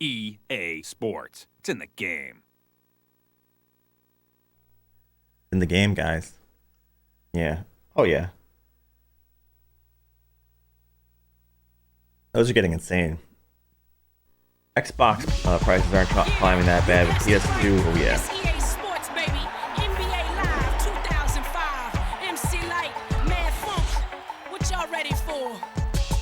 EA Sports. It's in the game. In the game, guys. Yeah. Oh, yeah. Those are getting insane. Xbox prices aren't climbing that bad, but PS2, oh yeah. EA Sports, baby. NBA Live 2005. MC Light, Mad Funk. What y'all ready for?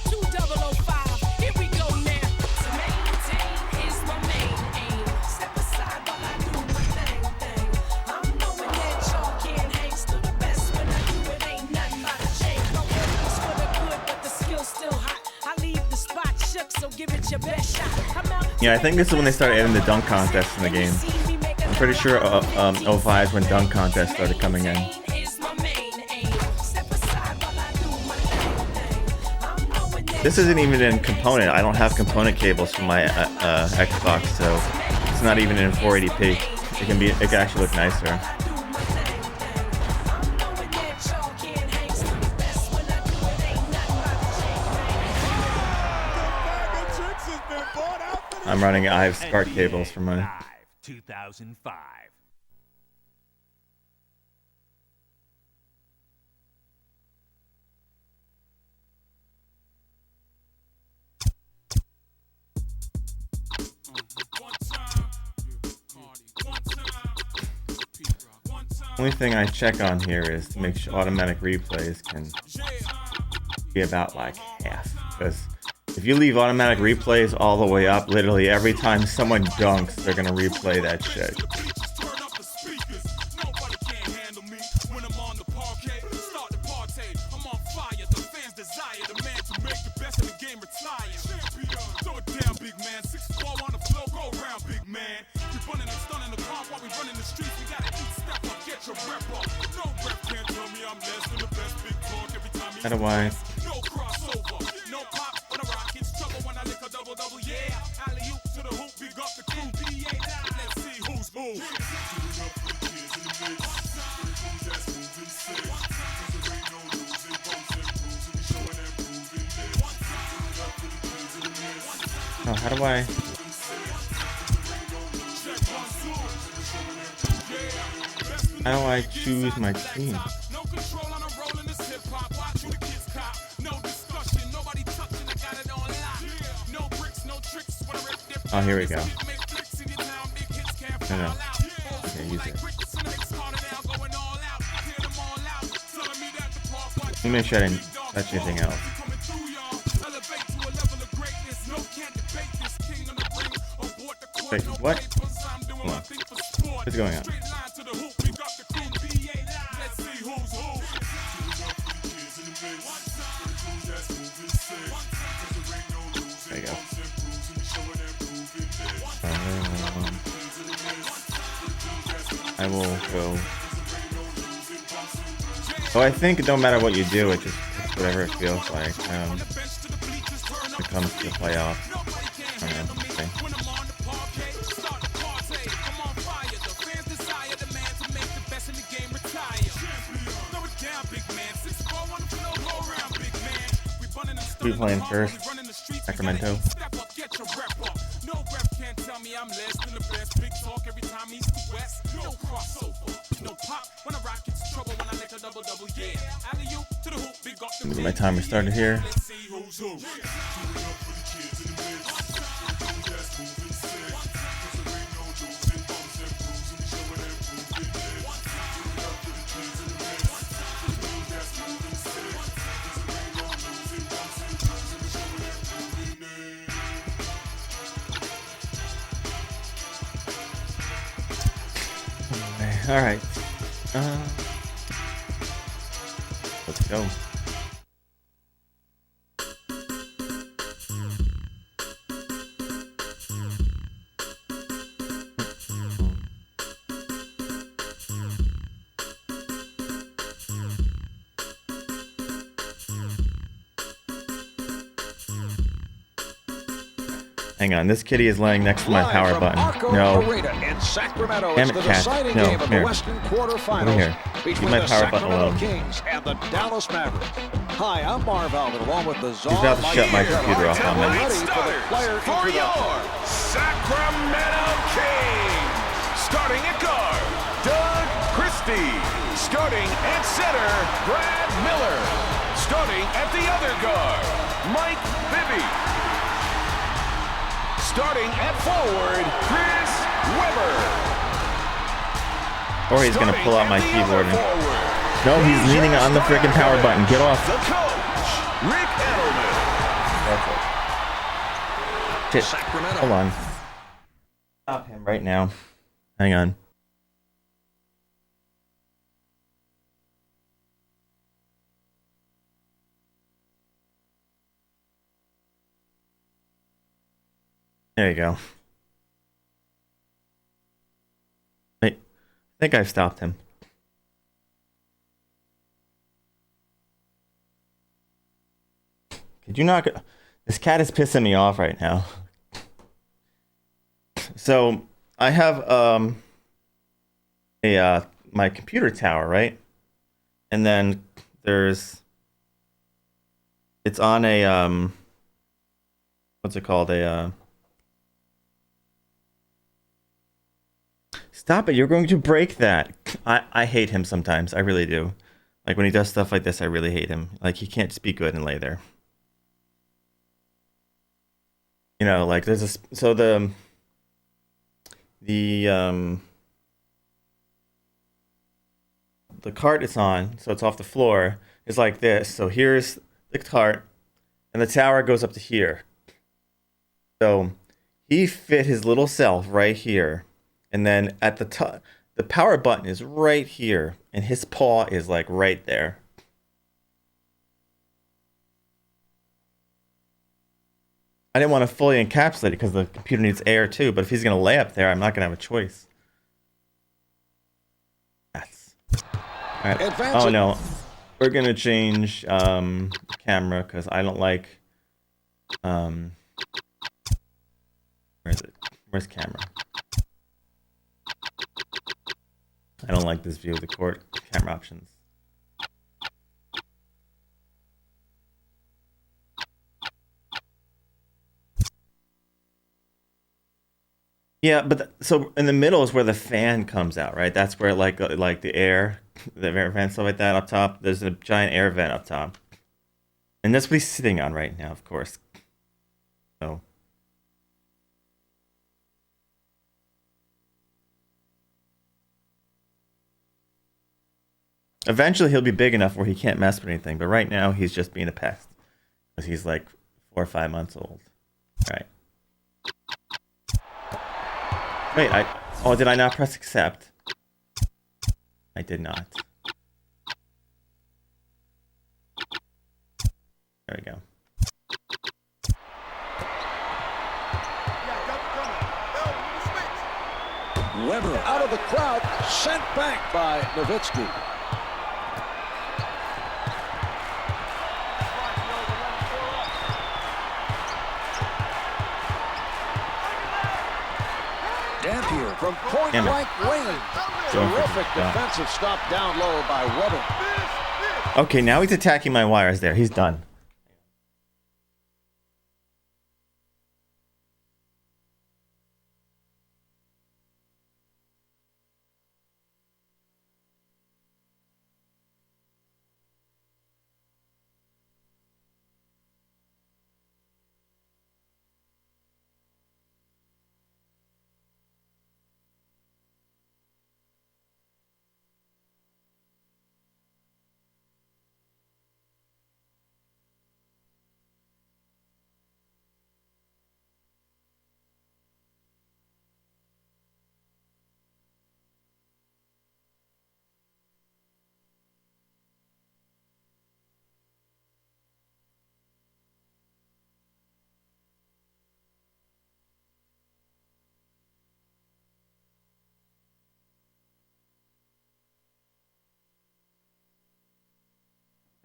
2005. Here we go now. To maintain is my main aim. Step aside while I do my thing. I'm knowing that y'all can't hang. Still the best when I do it. Ain't nothing but a change. My work is for the good, but the skill's still hot. I leave the spot shook, so give it your best shot. Yeah, I think this is when they started adding the dunk contests in the game. I'm pretty sure 05 is when dunk contests started coming in. This isn't even in component. I don't have component cables for my Xbox, so it's not even in 480p. It can actually look nicer. I have SCART cables for mine. 2005. Only thing I check on here is to make sure automatic replays can be about like half, because if you leave automatic replays all the way up, literally every time someone dunks, they're gonna replay that shit. How do I? Oh, how do I? How do I choose my team? Oh, here we go. No. Okay, use it. Let me make sure I didn't touch anything else. Wait, what? Hold on. What's going on? There you go. I will go. So I think no matter what you do, it's whatever it feels like. When it comes to the playoff. Okay. Who are you playing first? Sacramento. My timer started here. All right. Let's go. Hang on, this kitty is laying next to my power button. No. Damn it, cat. No, here. Over here. Leave my power button alone. Hi, I'm Marv Alvin, along with the He's about to shut my computer off on me. ready for the player for your Sacramento King. Starting at guard, Doug Christie. Starting at center, Brad Miller. Starting at the other guard, Mike Bibby. Starting at forward, Chris Webber. Or he's going to pull out my keyboard. No, he's leaning on the freaking power button. Get off. The coach, Rick Edelman. Shit. Hold on. Stop him right now. Hang on. There you go. I think I've stopped him. Could you not go? This cat is pissing me off right now. So I have my computer tower, right? And then it's on a what's it called? Stop it, you're going to break that. I hate him sometimes. I really do. Like when he does stuff like this, I really hate him. Like he can't speak good and lay there. You know, like there's the cart it's on, so it's off the floor, is like this. So here's the cart, and the tower goes up to here. So he fit his little self right here, and then at the top, the power button is right here, and his paw is like right there. I didn't want to fully encapsulate it because the computer needs air too, but if he's going to lay up there, I'm not going to have a choice. Yes. All right. Oh no. We're going to change the camera because I don't like... where is it? Where's camera? I don't like this view of the court. Camera options. Yeah, but so in the middle is where the fan comes out, right? That's where like the air, the air vent, stuff like that up top. There's a giant air vent up top, and that's what he's sitting on right now, of course. So eventually he'll be big enough where he can't mess with anything, but right now he's just being a pest because he's like 4 or 5 months old. All right. Wait, did I not press accept? I did not. There we go. Weber out of the crowd, sent back by Nowitzki. Dampier from point blank range. Terrific defensive stop down low by Weber. Okay, now he's attacking my wires there. He's done.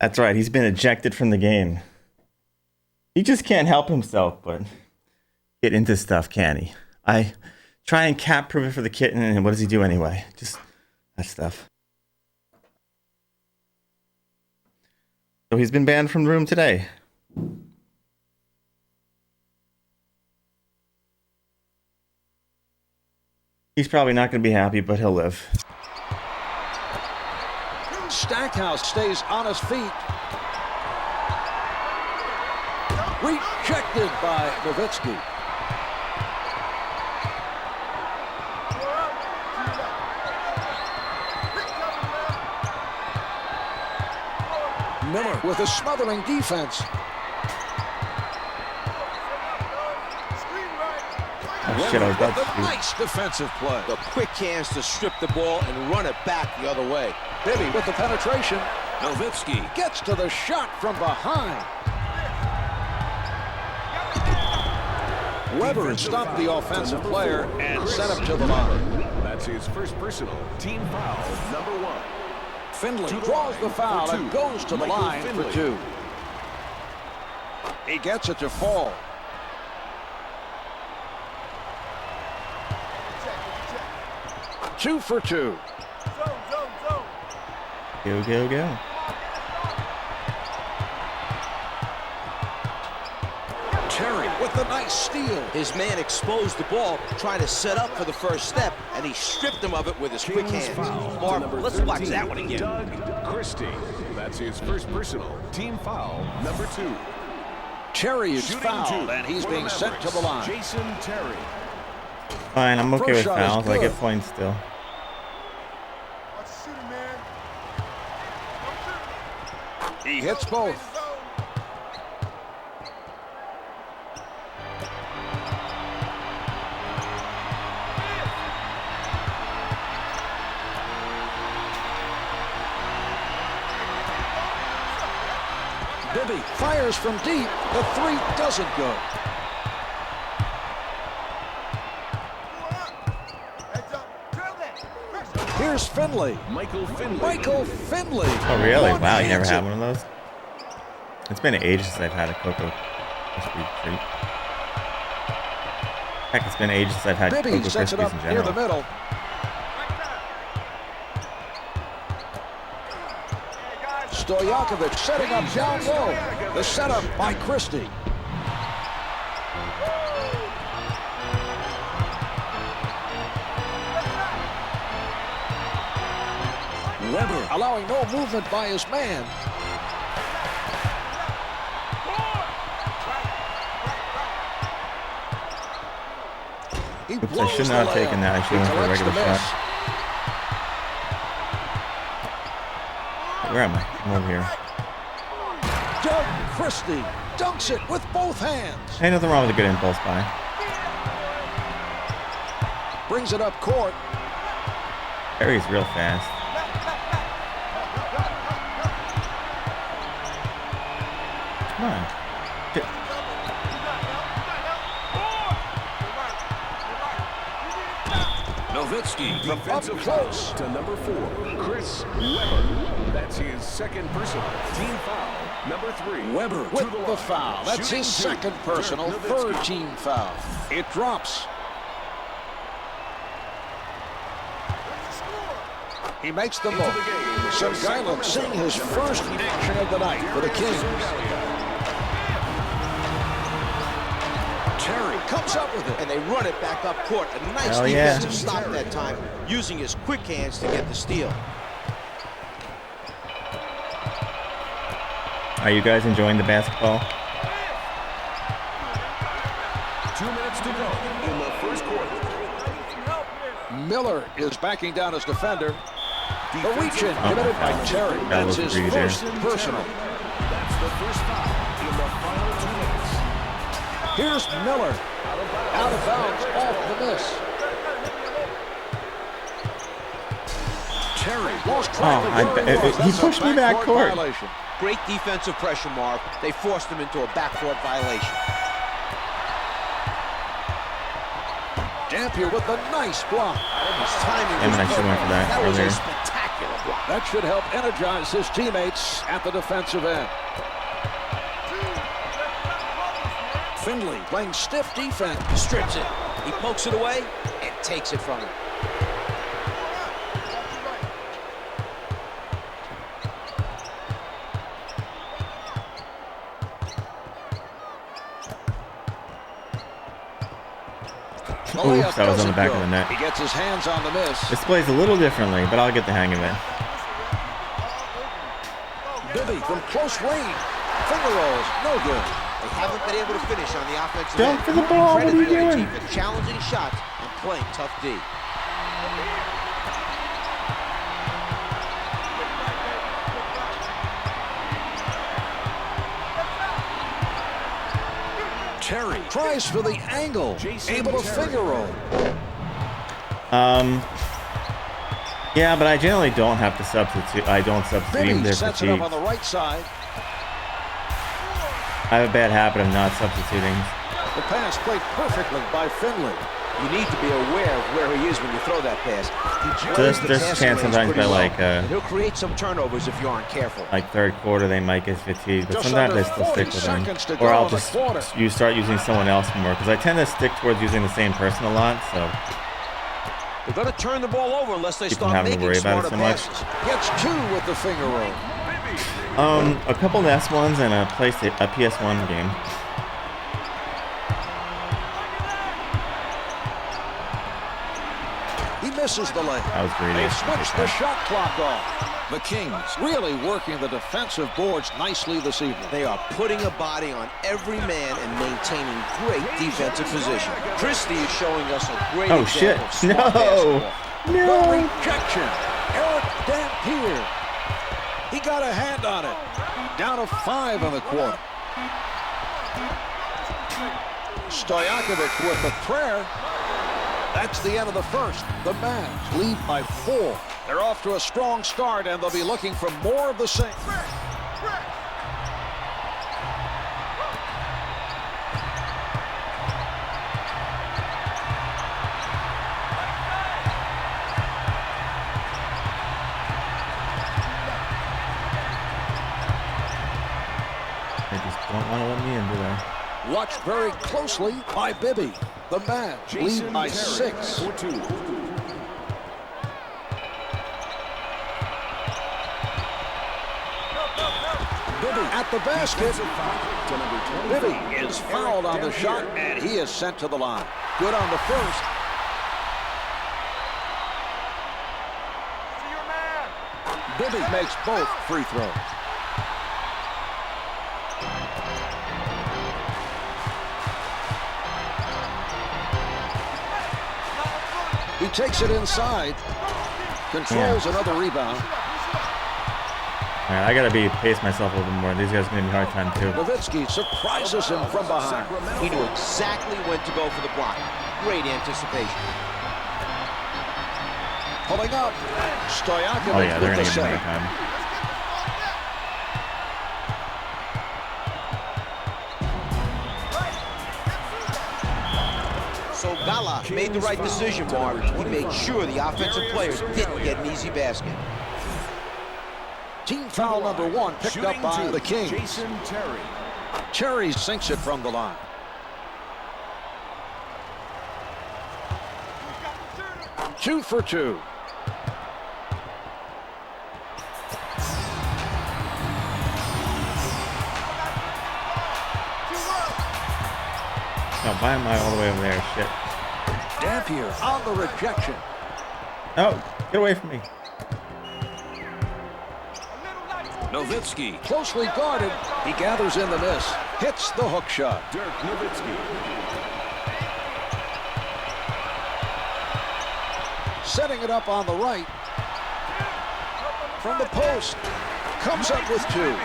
That's right, he's been ejected from the game. He just can't help himself but get into stuff, can he? I try and cat proof it for the kitten, and what does he do anyway? Just that stuff. So he's been banned from the room today. He's probably not going to be happy, but he'll live. Stackhouse stays on his feet. Rejected by Nowitzki. Miller with a smothering defense. Oh shit, I was about With to a shoot. nice defensive play. The quick hands to strip the ball and run it back the other way. Bibby with the penetration. Nowitzki gets to the shot from behind. Weber stopped the offensive player and sent him to the line. That's his first personal. Team foul, number 1. Finley To the draws line the foul for and two. goes to the Michael line Finley. for 2. He gets it to fall. Two for 2. Go, go, go. Terry with the nice steal. His man exposed the ball, trying to set up for the first step, and he stripped him of it with his quick Kings hands. foul to Mark, number let's 13, watch that one again. Doug Christie. That's his first personal. Team foul, number 2. Terry is Shooting fouled, 2 and he's for being the sent to the Mavericks, line. Jason Terry. Fine, I'm okay First with shot is fouls. I good. get points still. He hits both. Bibby fires from deep. The 3 doesn't go. Here's Finley. Michael Finley. Michael Finley. Oh, really? Wow, you never One-hands had it. one of those? It's been ages since I've had a Cocoa Krispie treat. Heck, it's been ages since I've had Bibby Cocoa sets it up Krispies in near the general. middle. Stojakovic setting up down low. The setup by Christie. Weber allowing no movement by his man. He Oops, I blows should the not have layup. taken that. I should He have went for a collects the regular miss. shot. Where am I? I'm over here. Doug Christie dunks it with both hands. Ain't nothing wrong with a good impulse buy. Brings it up court. Harry's real fast. Come on. Nowitzki from up Defensive close. foul to number 4, Chris Weber. That's his second personal. Team foul, number 3. Weber To with the the line. foul. That's Shooting his 2, second personal, Dirk third Nowitzki. team foul. It drops. He makes the Into move. the game. Songaila seeing his first action of the night for the Kings. Terry comes up with it. And they run it back up court. A nice Hell yeah. defensive stop that time, using his quick hands to get the steal. Are you guys enjoying the basketball? 2 minutes to go in the first quarter. Miller is backing down his defender. The Defensive reach-in foul. committed by Terry. That That's was his greedy there. first personal. That's the first foul in the final 2 minutes. Here's Miller. Out of bounds off the miss. Terry lost track of where he was. he That's a pushed me back court. violation. Great defensive pressure, Mark. They forced him into a backcourt violation. Dampier with a nice block. His timing Damn it, I was should've went for perfect. that was earlier. a spectacular block. That should help energize his teammates at the defensive end. Finley playing stiff defense. Strips it. He pokes it away and takes it from him. The Ooh, Oops, I was on the back of the net. He gets his hands on the miss. This plays a little differently, but I'll get the hang of it. Bibby from close range. Finger rolls, no good. They haven't been able to finish on the offensive Jump end. for the ball, what are you Credit the other doing? team for challenging shots and playing tough D. Terry tries for the angle. Able to finger roll. Yeah, but I generally don't have to substitute. I don't substitute even Bibby their sets it up fatigue. on the right side. I have a bad habit of not substituting. The pass played perfectly by Finley. You need to be aware of where he is when you throw that pass. He There's plays the a passing chance lanes sometimes pretty by well, like and he'll create some turnovers if you aren't careful. third quarter they might get fatigued, but Just sometimes under I still stick 40 with them. seconds to Or go I'll in the just quarter. start using someone else more because I tend to stick towards using the same person a lot. So They're going to turn the ball over unless they Keep from start having to making worry about it smarter so much. passes. Gets two with the finger roll. a couple S1s and a PS1 game. He misses the leg. That was greedy. They've switched the shot clock off. The Kings really working the defensive boards nicely this evening. They are putting a body on every man and maintaining great defensive position. Christie is showing us a great Oh shit! example of smart No! basketball. The No! rejection. Eric Dampier. He got a hand on it. Down to 5 in the quarter. Stojakovic with the prayer. That's the end of the first. The Mavs lead by 4. They're off to a strong start, and they'll be looking for more of the same. They just don't want to let me in, do they? Watched very closely by Bibby. The Mavs lead by 6. Bibby at the basket. Bibby is fouled on the shot, and he is sent to the line. Good on the first. Bibby makes both free throws. He takes it inside. Controls another rebound. All right, I gotta pace myself a little bit more. These guys are gonna be a hard time too. Nowitzki surprises him from behind. He knew exactly when to go for the block. Great anticipation. Pulling up. Stojakovic Oh yeah, they're with gonna the give me a save. hard time. So Gala made the right decision, Mark. He made sure the offensive players didn't get an easy basket. Team foul number 1 picked up by the Kings. Jason Terry. Terry sinks it from the line. Two for 2. No, why am I all the way over there? Shit. Dampier on the rejection. Oh, get away from me. Nowitzki closely guarded. He gathers in the miss. Hits the hook shot. Dirk Nowitzki. Setting it up on the right. From the post. Comes up with 2.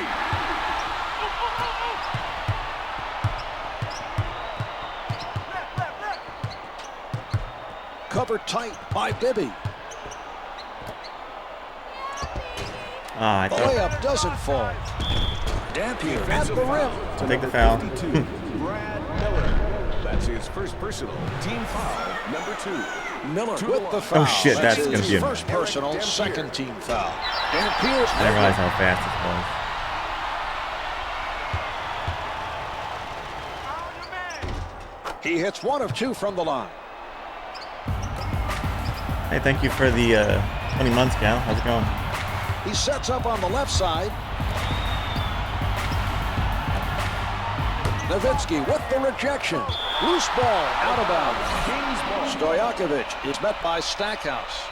Covered tight by Bibby. Ah, I The thought. layup doesn't fall. Dampier at the rim. I'll take the foul. 52, Brad Miller. That's his first personal. Team foul number 2. Miller To with the the foul. Oh, shit, that's his gonna be a- first personal, second team foul. Dampier. I didn't realize how fast this was. He hits 1 of 2 from the line. Hey, thank you for the 20 months, gal. How's it going? He sets up on the left side. Nowitzki with the rejection. Loose ball out of bounds. Stojakovic is met by Stackhouse.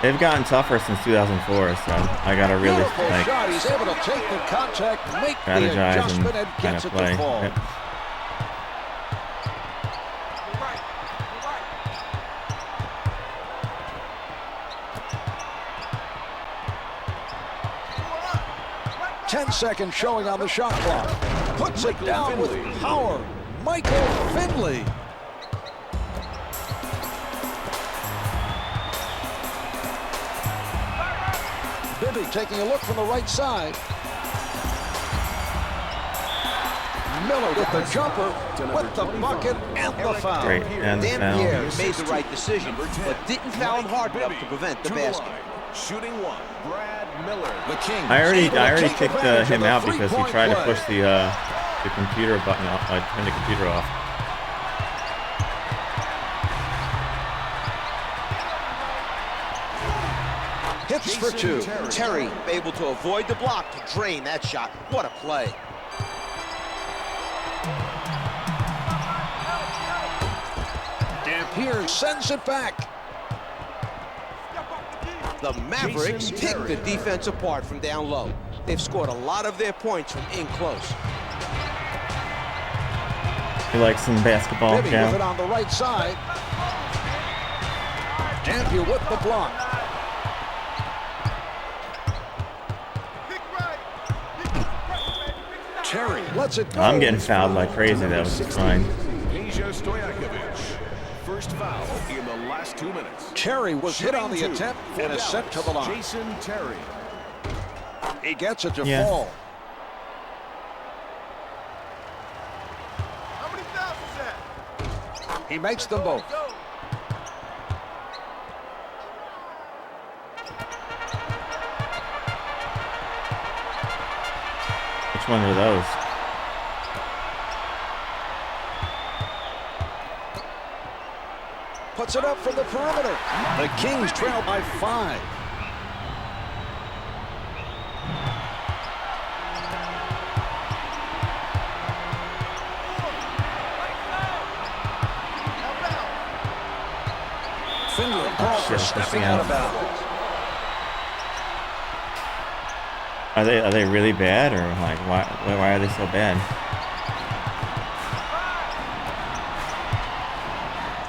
They've gotten tougher since 2004, so I gotta really Beautiful like shot. He's able to take the contact, make the strategize adjustment, and and kind gets of it play. to fall. Yep. Ten seconds showing on the shot clock. Puts it down with power. Michael Finley. Bibby taking a look from the right side. Miller with the jumper, with the bucket and the foul. Great, and Dan foul. Pierre made the right decision, but didn't foul him hard enough to prevent the basket. Shooting one, Brad Miller. The King. I already take kicked advantage of him the out because he three-point tried to play. push the computer button off. I turned the computer off. Hits for two. Terry able to avoid the block to drain that shot. What a play. Dampier sends it back. The Mavericks pick the defense apart from down low. They've scored a lot of their points from in close. You like some basketball, Bibby with it Cal? on the right side. Dampier with the block. Terry lets it go. I'm getting fouled like crazy though, which is fine. Peja Stojakovic. First foul in the last 2 minutes. Terry was hit on the Shooting two attempt for and is sent to the line. Jason Terry. He gets it to Yeah. fall. He makes them both. Which one are those? Puts it up from the perimeter. The Kings trail by 5. Finley called for shit, stepping pushing out out. of bounds. Are they really bad, or like why are they so bad?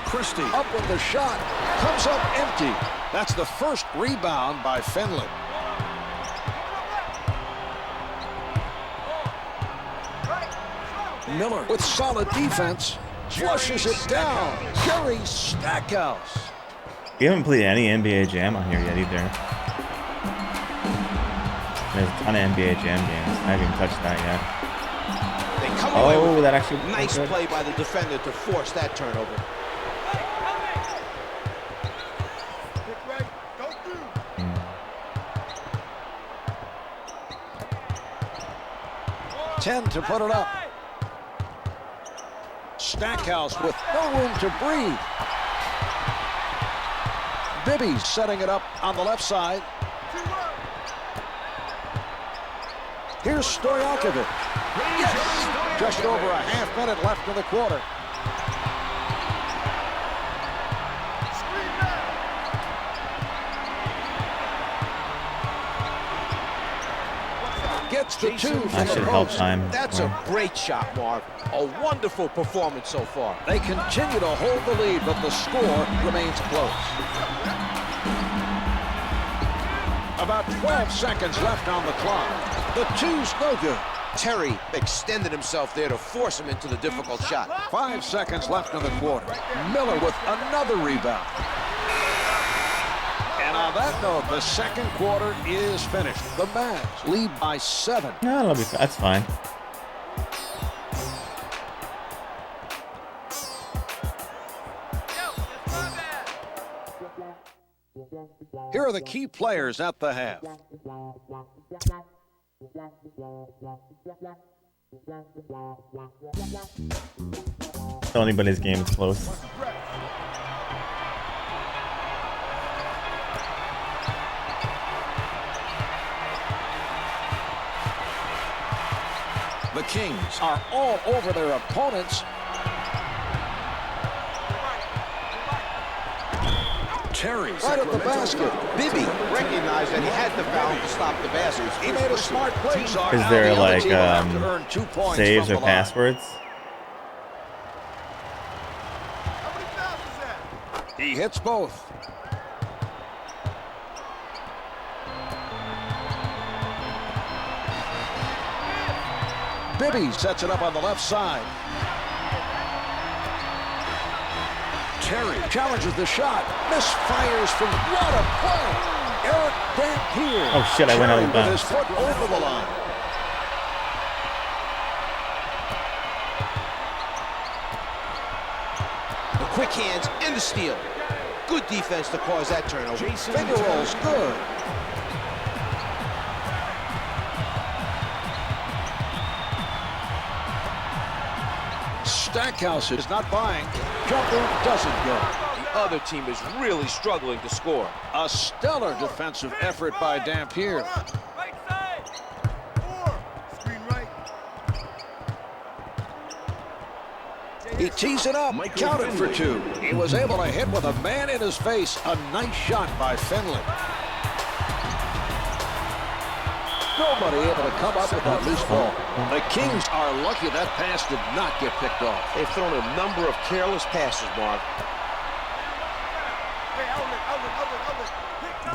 Christie up with the shot. Comes up empty. That's the first rebound by Finley. Miller with solid defense. Flushes it down. Jerry Stackhouse. We haven't played any NBA Jam on here yet either. There's a ton of NBA Jam games. I haven't even touched that yet. They come away Oh, with that a actually nice good. play by the defender to force that turnover. Ten to put it up. Stackhouse with no room to breathe. Bibby setting it up on the left side. Here's Stojakovic. Yes! Just over a half minute left in the quarter. Gets the two from That the should help post. time. That's a great shot, Marv. A wonderful performance so far. They continue to hold the lead, but the score remains close. About 12 seconds left on the clock. The two's no good. Terry extended himself there to force him into the difficult shot. 5 seconds left in the quarter. Miller with another rebound. And on that note, the second quarter is finished. The Mavs lead by 7. No, that's fine. Here are the key players at the half. Tell anybody's game is close. The Kings are all over their opponents. Terry Right at the basket. Bibby recognized that he had the foul to stop the basket. He made a smart play. Is there like saves or passwords? He hits both. Bibby sets it up on the left side. Terry challenges the shot. Misfires from what a play. Eric Dampier. Oh shit, I went out of Terry with bounds. his foot over the line. The quick hands and the steal. Good defense to cause that turnover. Finger rolls good. Stackhouse is not buying. Jumper doesn't go. The other team is really struggling to score. A stellar defensive effort by Dampier. He tees it up, counted for two. He was able to hit with a man in his face. A nice shot by Finley. Nobody able to come up with that loose ball. The Kings are lucky that pass did not get picked off. They've thrown a number of careless passes, Marv.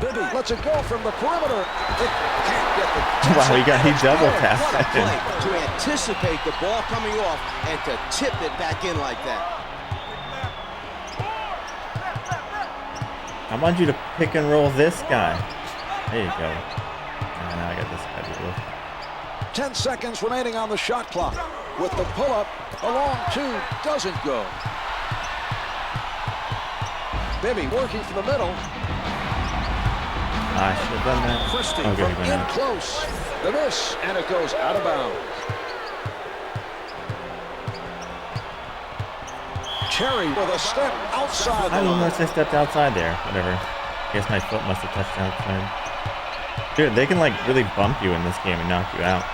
Bibby lets it go from the perimeter. It can't get the... Wow, he double tapped What a that in. play to anticipate the ball coming off and to tip it back in like that. I want you to pick and roll this guy. There you go. Now I got this guy to look. 10 seconds remaining on the shot clock. With the pull-up, a long two doesn't go. Bibby working from the middle. I should have done that. Christie Okay, from good in enough. close. The miss, and it goes out of bounds. Terry with a step outside I the don't know line. if I stepped outside there. Whatever. I guess my foot must have touched outside. Dude, they can like really bump you in this game and knock you out.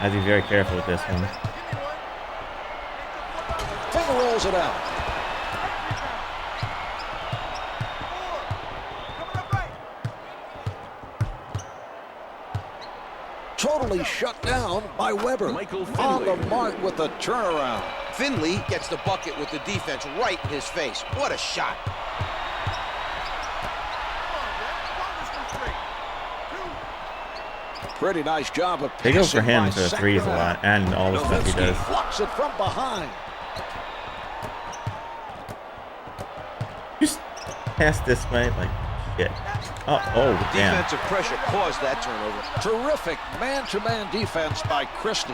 I have to be very careful with this one. Finger rolls it out. Totally shut down by Weber. On the mark with the turnaround. Finley gets the bucket with the defense right in his face. What a shot. Pretty nice job of They go for passing him by for threes a Sacramento. lot and all the stuff he Nowitzki does. blocks it from behind. Just pass this way, like shit. Oh damn. Defensive pressure caused that turnover. Terrific man-to-man defense by Christie.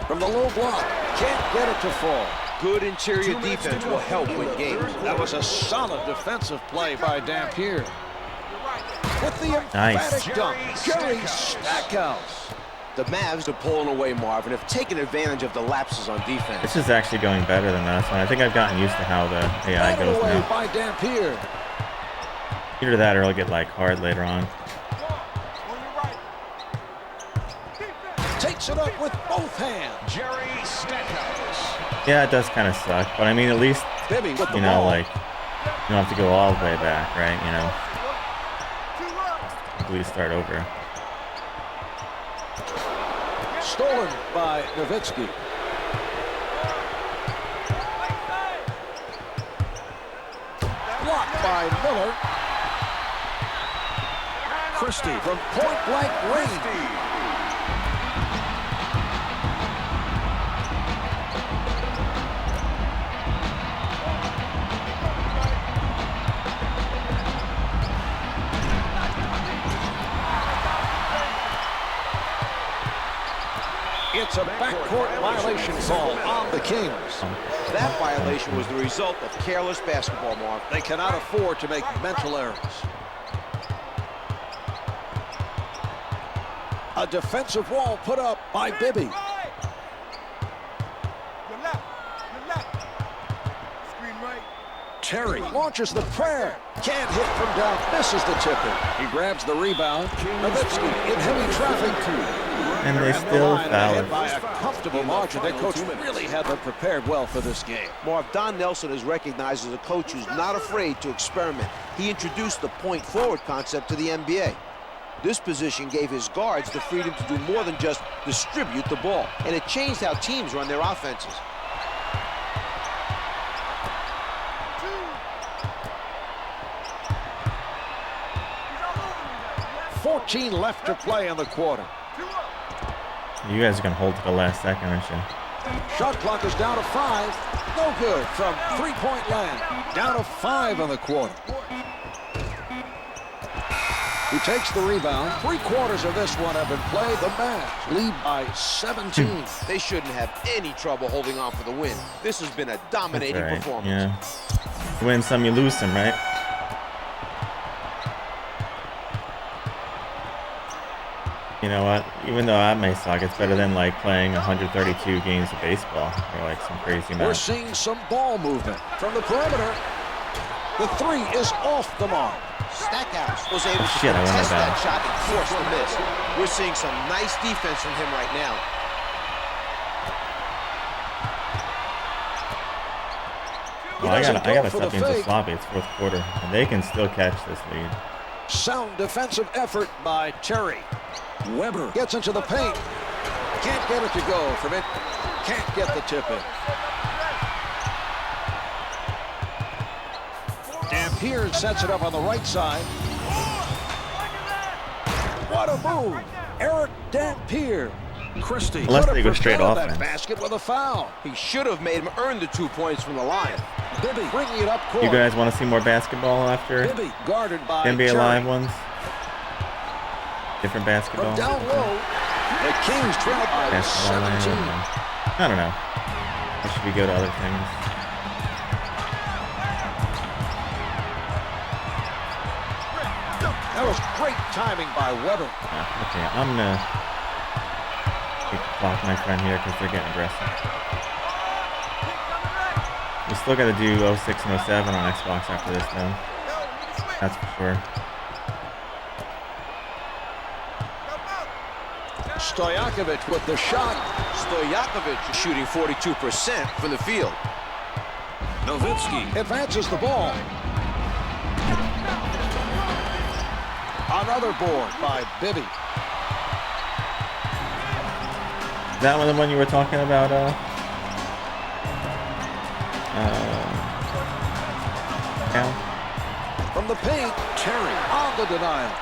From the low block, can't get it to fall. Good interior defense will help win games. That was a solid defensive play by Dampier. With the Nice. emphatic dunk, Jerry Stackhouse. The Mavs are pulling away, Marv, and have taken advantage of the lapses on defense. This is actually going better than last one. I think I've gotten used to how the AI Batted goes away now. by Dampier. Either that or it'll get like hard later on. Takes it up with both hands. Jerry Stackhouse. Yeah, it does kind of suck, but I mean at least, Bibby with the you know, ball. like you don't have to go all the way back, right? You know, at least start over. Stolen by Nowitzki. Blocked by Miller. Christie from point-blank range. It's a backcourt violation call on the Kings. That violation was the result of careless basketball, Marv. They cannot afford to make mental errors. A defensive wall put up by Bibby. Terry launches the prayer. Can't hit from down. Misses the tip-in. He grabs the rebound. Nowitzki in heavy traffic. And they still foul Ahead it. by a comfortable margin. Their coach really had them prepared well for this game. Marv, Don Nelson is recognized as a coach who's not afraid to experiment. He introduced the point forward concept to the NBA. This position gave his guards the freedom to do more than just distribute the ball, and it changed how teams run their offenses. .14 left to play in the quarter. You guys are gonna hold to the last second, aren't you? Shot clock is down to 5. No good from three-point land. Down to 5 in the quarter. He takes the rebound. 3/4 of this one have been played. The Mavs lead by 17. They shouldn't have any trouble holding on for the win. This has been a That's dominating all right. performance. Yeah. You win some, you lose some, right? You know what? Even though that may suck, it's better than like playing 132 games of baseball or like some crazy We're amount. seeing some ball movement from the perimeter. The 3 is off the mark. Stackhouse was able to Shit, I went contest down. that shot and force the miss. We're seeing some nice defense from him right now. Well, I doesn't gotta go for the step into fake. sloppy. It's fourth quarter, and they can still catch this lead. Sound defensive effort by Terry. Weber gets into the paint. Can't get it to go from it. Can't get the tip in. Dampier sets it up on the right side. What a move. Eric Dampier. Christie Unless could they have go straight propelled offense. that basket with a foul. He should have made him earn the 2 points from the line. Bibby bringing it up court. You guys want to see more basketball after Bibby guarded by NBA Terry. Live ones? Different From basketball? down low, the Kings trail by Basketball Land? 17. I don't know. Or should we go to other things? That was great timing by Weber. Okay, I'm gonna take the clock, my friend, here because they're getting aggressive. We still got to do 06 and 07 on Xbox after this, though. That's for sure. Stojakovic with the shot. Stojakovic is shooting 42% from the field. Nowitzki advances the ball. Another board by Bibby. Is that one the one you were talking about, Cal? From the paint, Terry on the denial.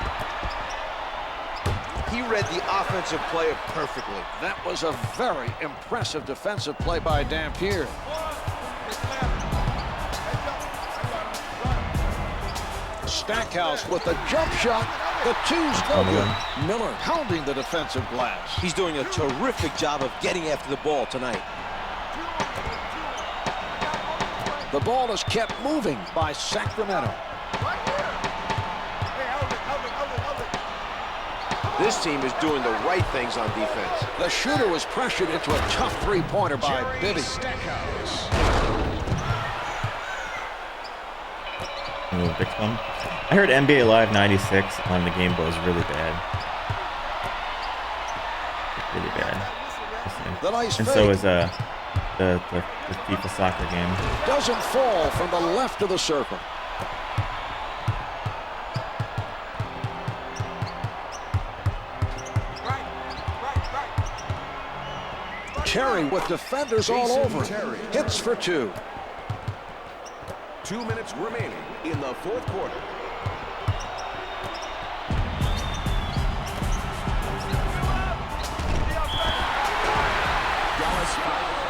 He read the offensive player perfectly. That was a very impressive defensive play by Dampier. Stackhouse with the jump shot. The two's no good. Miller pounding the defensive glass. He's doing a terrific job of getting after the ball tonight. The ball is kept moving by Sacramento. This team is doing the right things on defense. The shooter was pressured into a tough three-pointer by Bibby. A little big fun. I heard NBA Live 96 on the Game Boy is really bad. Really bad. The nice And fake so is the FIFA soccer game. doesn't fall from the left of the circle. Terry with defenders all over him. Hits for two. 2 minutes remaining in the fourth quarter. Dallas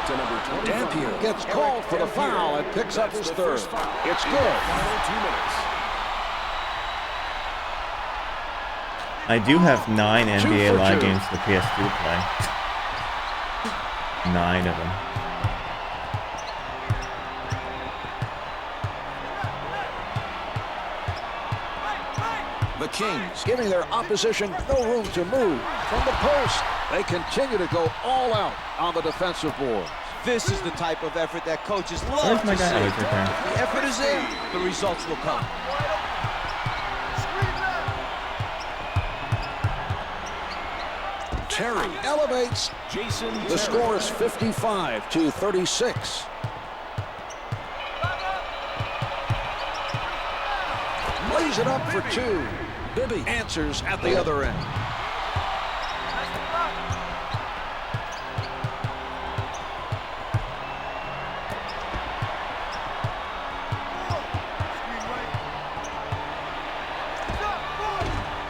to number 25. Dampier gets called for the foul and picks up his third. It's good. Final 2 minutes. I do have 9 2 NBA for Live 2. games for PS2 to play. 9 of them. The Kings giving their opposition no room to move. From the post, they continue to go all out on the defensive boards. This is the type of effort that coaches love Where's my to guy? see. Oh, he's right there. If the effort is there, the results will come. Terry elevates. The score is 55-36. Lays it up for two. Bibby answers at the other end.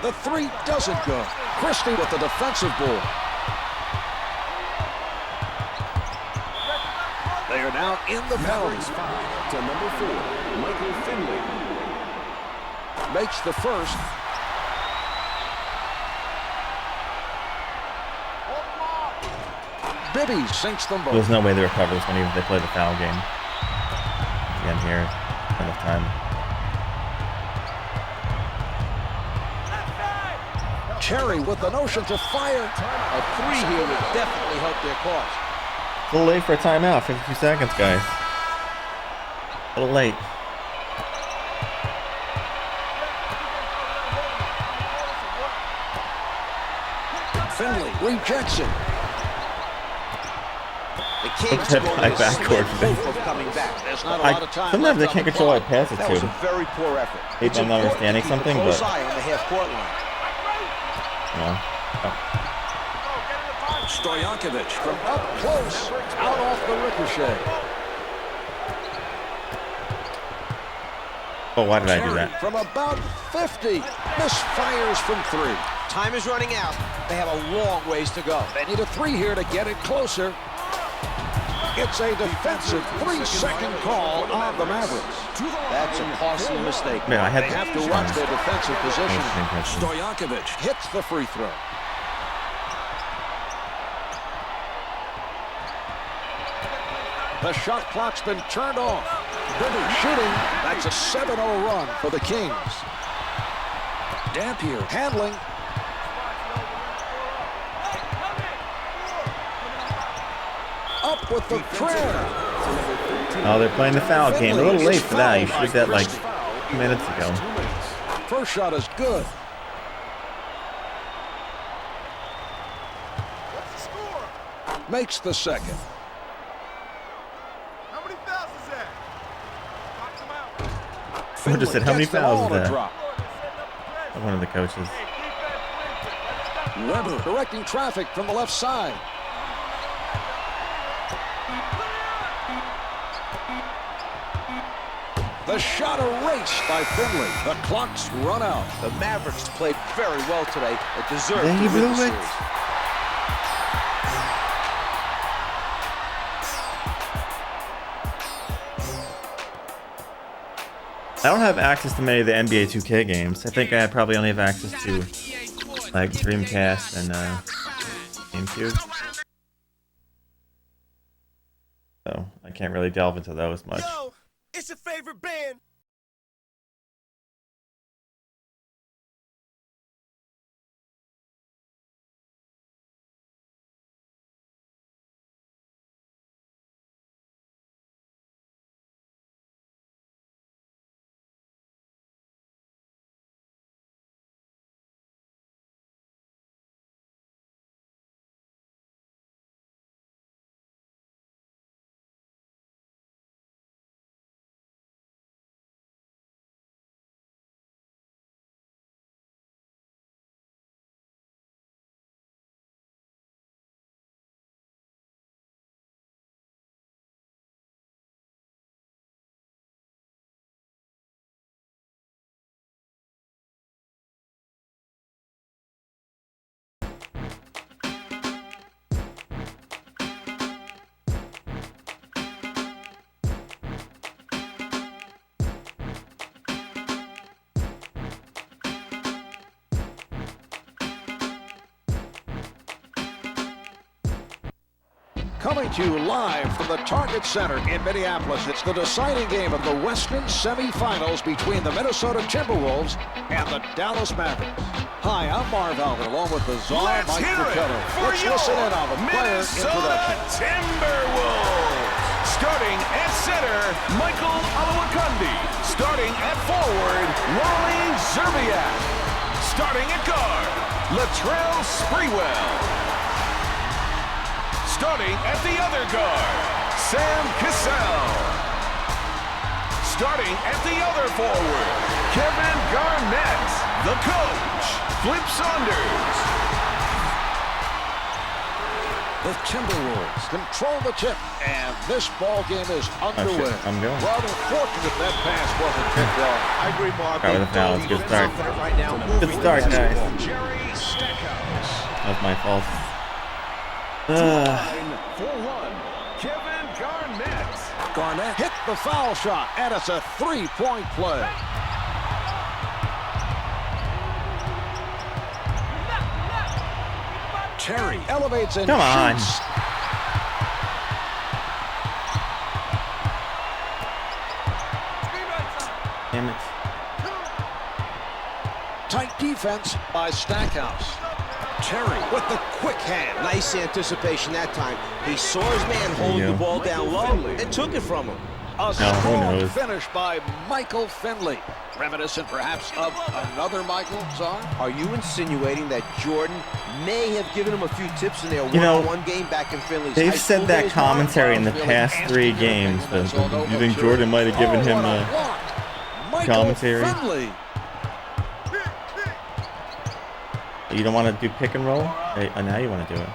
The three doesn't go. Christie with the defensive board. They are now in the penalty. To number 4, Michael Finley. Makes the first. Bibby sinks them both. There's no way they recover this one even if they play the foul game. Again here, enough time. Terry with the notion to fire. A three here would definitely help their cause. A little late for a timeout. 52 seconds, guys. A little late. Finley rejects it. The Kings Head are going high to a backward. slow hope of coming back. There's not a lot of time Sometimes they left can't on the control clock. what pass it That to. was a very poor effort. Maybe It's I'm not important to understanding keep a something, close but- eye on the half-court line. Stojakovic from up close. Out off the ricochet. Oh, why did I do Terry that? from about 50. Misfires from three. Time is running out. They have a long ways to go. They need a three here to get it closer. It's a defensive 3-second call on the Mavericks. That's a costly mistake. Man, I had They to- have to watch their defensive position. Interesting. Stojakovic hits the free throw. The shot clock's been turned off. Bibby shooting. That's a 7-0 run for the Kings. Dampier handling. Up with the prayer. Oh, they're playing the foul game. A little late for that. You should have did that like 2 minutes ago. First shot is good. Makes the second. Someone just said, how many Gets them fouls all is to that? drop. One of the coaches. Weber directing traffic from the left side. The shot erased by Finley. The clock's run out. The Mavericks played very well today and deserve They to win blew the it. series. I don't have access to many of the NBA 2K games. I think I probably only have access to like Dreamcast and GameCube. So I can't really delve into those much. Yo, it's your favorite band. Coming to you live from the Target Center in Minneapolis. It's the deciding game of the Western semifinals between the Minnesota Timberwolves and the Dallas Mavericks. Hi, I'm Marv Albert, along with the Czar, Let's Mike hear it Fratello. for Let's your listen in on the player Minnesota introduction. Timberwolves. Starting at center, Michael Olowokandi. Starting at forward, Wally Szczerbiak. Starting at guard, Latrell Sprewell. Starting at the other guard, Sam Cassell. Starting at the other forward, Kevin Garnett. The coach, Flip Saunders. The Timberwolves control the tip, and this ball game is underway. shit, I'm going. Rather fortunate that pass wasn't picked off. I agree, Mark. Start with the foul. It's a good start. Right now, Good start, guys. Jerry Stackhouse. That was my fault. For one, Kevin Garnett. Garnett hit the foul shot, and it's a three-point play. Terry elevates and Come on. shoots. Damn it. Tight defense by Stackhouse. Terry with the quick hand. Nice anticipation that time. He saw his man holding you the go. ball down low and took it from him. A who strong knows? finish by Michael Finley. Reminiscent perhaps of another Michael, Czar? Are you insinuating that Jordan may have given him a few tips in their You know, one-on-one game back in Finley's They've high school said that days, Mark? commentary in the past 3 games. But you think Jordan might have given him a commentary? Finley. You don't want to do pick and roll? Hey, now you want to do it.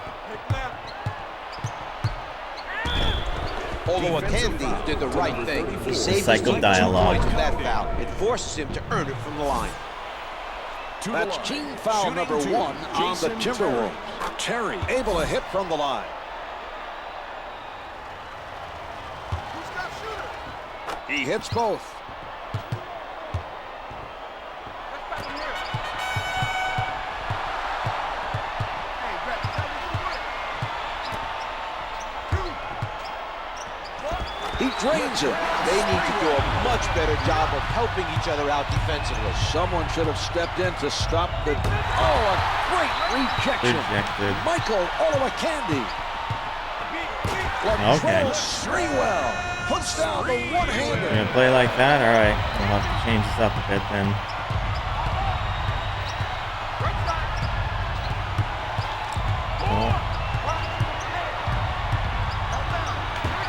Although Akandi did the right thing, he saved his team 2 Psychodialogue. points with that foul. It forces him to earn it from the line. That's team foul number 1 on the Timberwolves. Terry able to hit from the line. He hits both. He drains it. They need to do a much better job of helping each other out defensively. Someone should have stepped in to stop the... Oh, a great rejection. Rejected. Michael Olowokandi. Okay. Latrell Sprewell puts down the one-hander. You're gonna play like that? Alright. We'll have to change this up a bit then.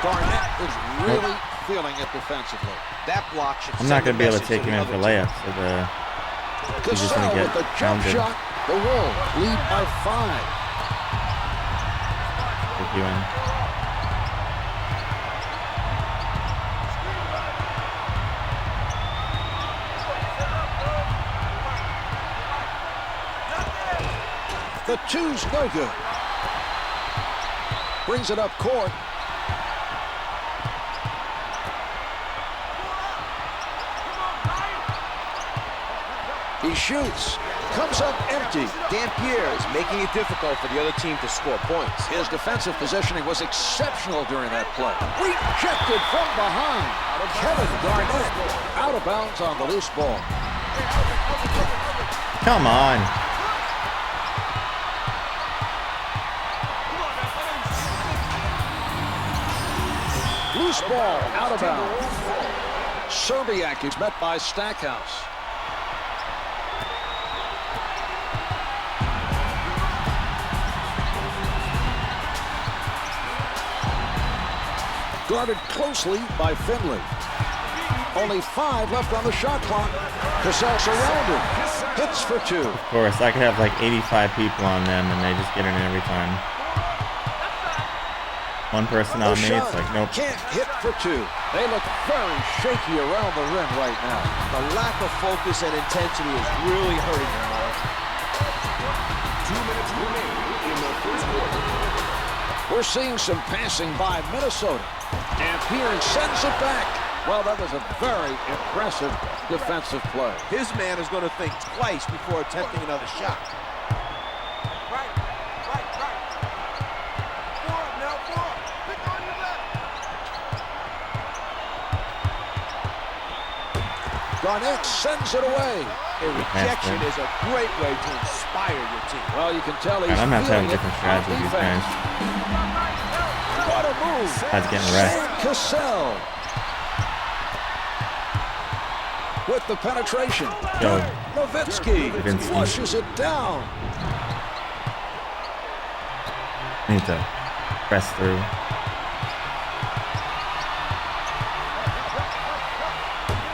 Garnett is really feeling it defensively. That block should I'm not send going to be able a to take him in message for the other layups. So he's just going Cassell to with the get jump pounded. shot. The Wolves lead by 5. Take you in. The two's no good. Brings it up court. He shoots. Comes up empty. Dampier is making it difficult for the other team to score points. His defensive positioning was exceptional during that play. Rejected from behind. Kevin Garnett out of bounds on the loose ball. Come on. Loose ball out of bounds. Szczerbiak is met by Stackhouse. Guarded closely by Finley. Only 5 left on the shot clock. Cassell surrounded. Hits for 2. Of course, I could have like 85 people on them and they just get in every time. One person on me, it's like, nope. Can't hit for 2. They look very shaky around the rim right now. The lack of focus and intensity is really hurting them, Mark. 2 minutes remaining in the first quarter. We're seeing some passing by Minnesota. Dampier sends it back. Well, that was a very impressive defensive play. His man is going to think twice before attempting another shot. Garnett sends it away. A rejection is a great way to inspire your team. Well, you can tell he's I'm gonna have to have a feeling it different on strategy with these defense. guys. What a move. That's getting wrecked. Sam Cassell with the penetration. Yo, Nowitzki Nowitzki. flushes it down. need to press through.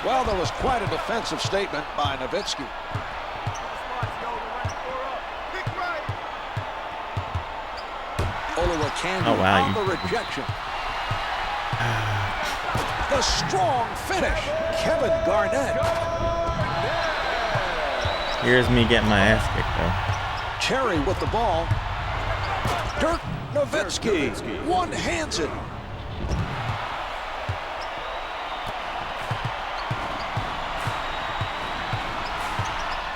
Well, there was quite a defensive statement by Nowitzki. Olowokandi Oh, wow, on the rejection. The strong finish. Kevin Garnett. Here's me getting my ass kicked though. Cherry with the ball. Dirk Nowitzki one-hands it.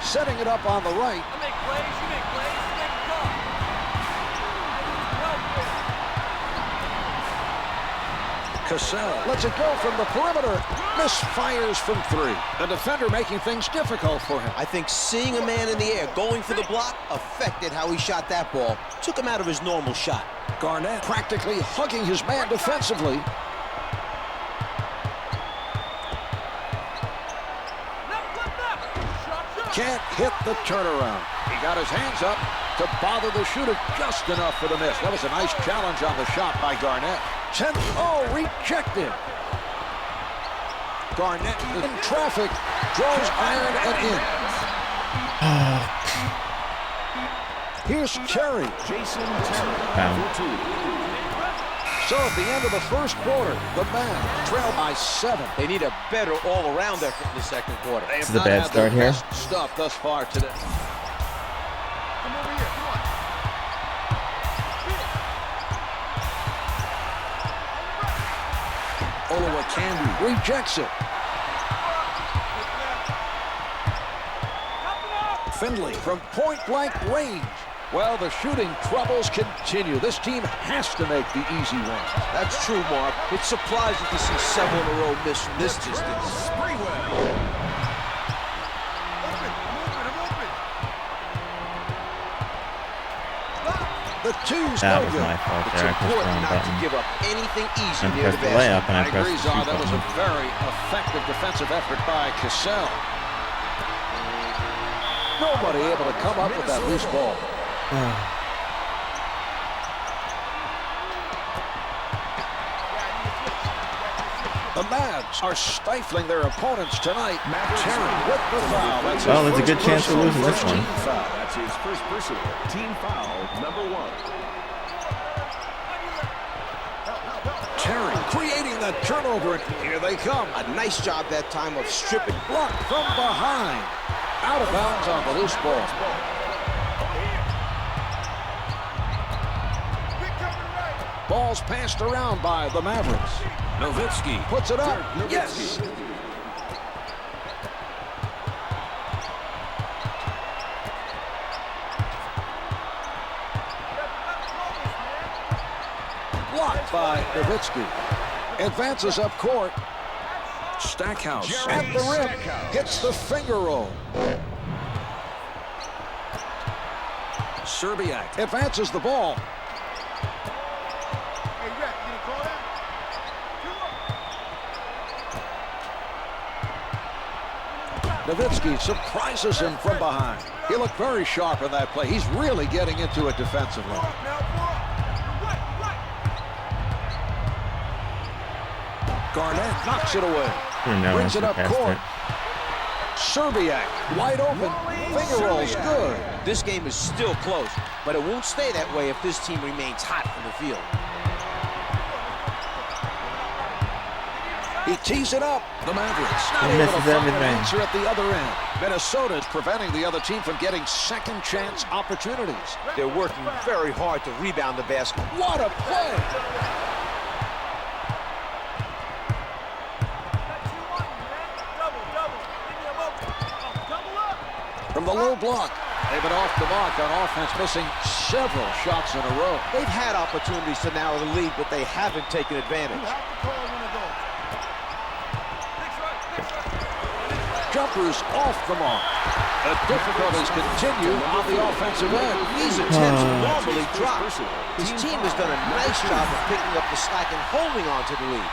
Setting it up on the right. Cassell lets it go from the perimeter. Misfires from three. The defender making things difficult for him. I think seeing a man in the air going for the block affected how he shot that ball. Took him out of his normal shot. Garnett practically hugging his man defensively. Can't hit the turnaround. He got his hands up to bother the shooter just enough for the miss. That was a nice challenge on the shot by Garnett. Rejected. Garnett in traffic, draws iron and in. Here's Cherry. So at the end of the first quarter, the Mavs trail by 7. They need a better all-around effort in the second quarter. They have This is a not bad had start their here. best stuff thus far today. Olowokandi rejects it. Findlay from point-blank range. Well, the shooting troubles continue. This team has to make the easy one. That's true, Mark. It's surprising to see several in a row miss from this distance. The two's That no was good. my fault It's there. I pressed the important wrong not to button. give up anything easy I near the pressed the basket. layup and I I pressed agree, the Zahn. shoot That was a button. very effective defensive effort by Cassell. Nobody able to come up with that loose ball. The Mavs are stifling their opponents tonight. Terry with the foul. That's Well, his there's a good first chance we're losing this personal one. team foul. That's his first personal team foul, number 1. Terry creating the turnover, and here they come. A nice job that time of stripping. Blocked from behind. Out of bounds on the loose ball. Ball's passed around by the Mavericks. Nowitzki. Puts it up. Yes. Blocked by Nowitzki. Advances up court. Stackhouse. At the rim. Hits the finger roll. Serbiak. Advances the ball. Nowitzki surprises him from behind. He looked very sharp in that play. He's really getting into it defensively. Garnett knocks it away. No, Brings it up past court. it. Serbiak wide open. Finger rolls good. This game is still close, but it won't stay that way if this team remains hot from the field. He tees it up. The Mavericks not He able to misses find an everything. answer at the other end. Minnesota's preventing the other team from getting second chance opportunities. They're working very hard to rebound the basket. What a play! From the low block. They've been off the mark on offense, missing several shots in a row. They've had opportunities to narrow the lead, but they haven't taken advantage. jumper's off the mark. The difficulties continue on the offensive end. These attempts normally drop. His team has done a nice job of picking up the slack and holding on to the lead.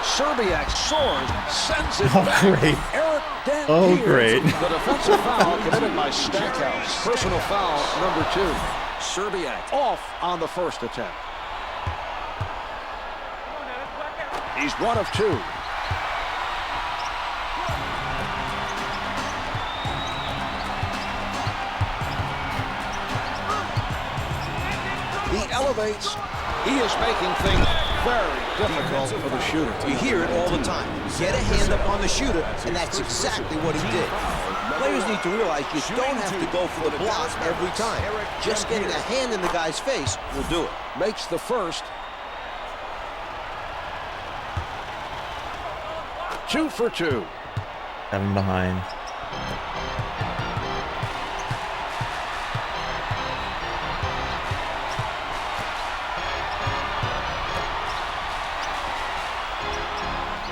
Serbiak soars, sends it Oh, back. great. Eric Dampier. Oh, great. The defensive foul committed by Stackhouse. Personal foul number 2. Serbiak off on the first attempt. He's 1 of 2. He elevates. He is making things very difficult for the shooter. You hear it all the time. Get a hand up on the shooter, and that's exactly what he did. Players need to realize you don't have to go for the block every time. Just getting a hand in the guy's face will do it. Makes the first. 2 for 2. 7 behind.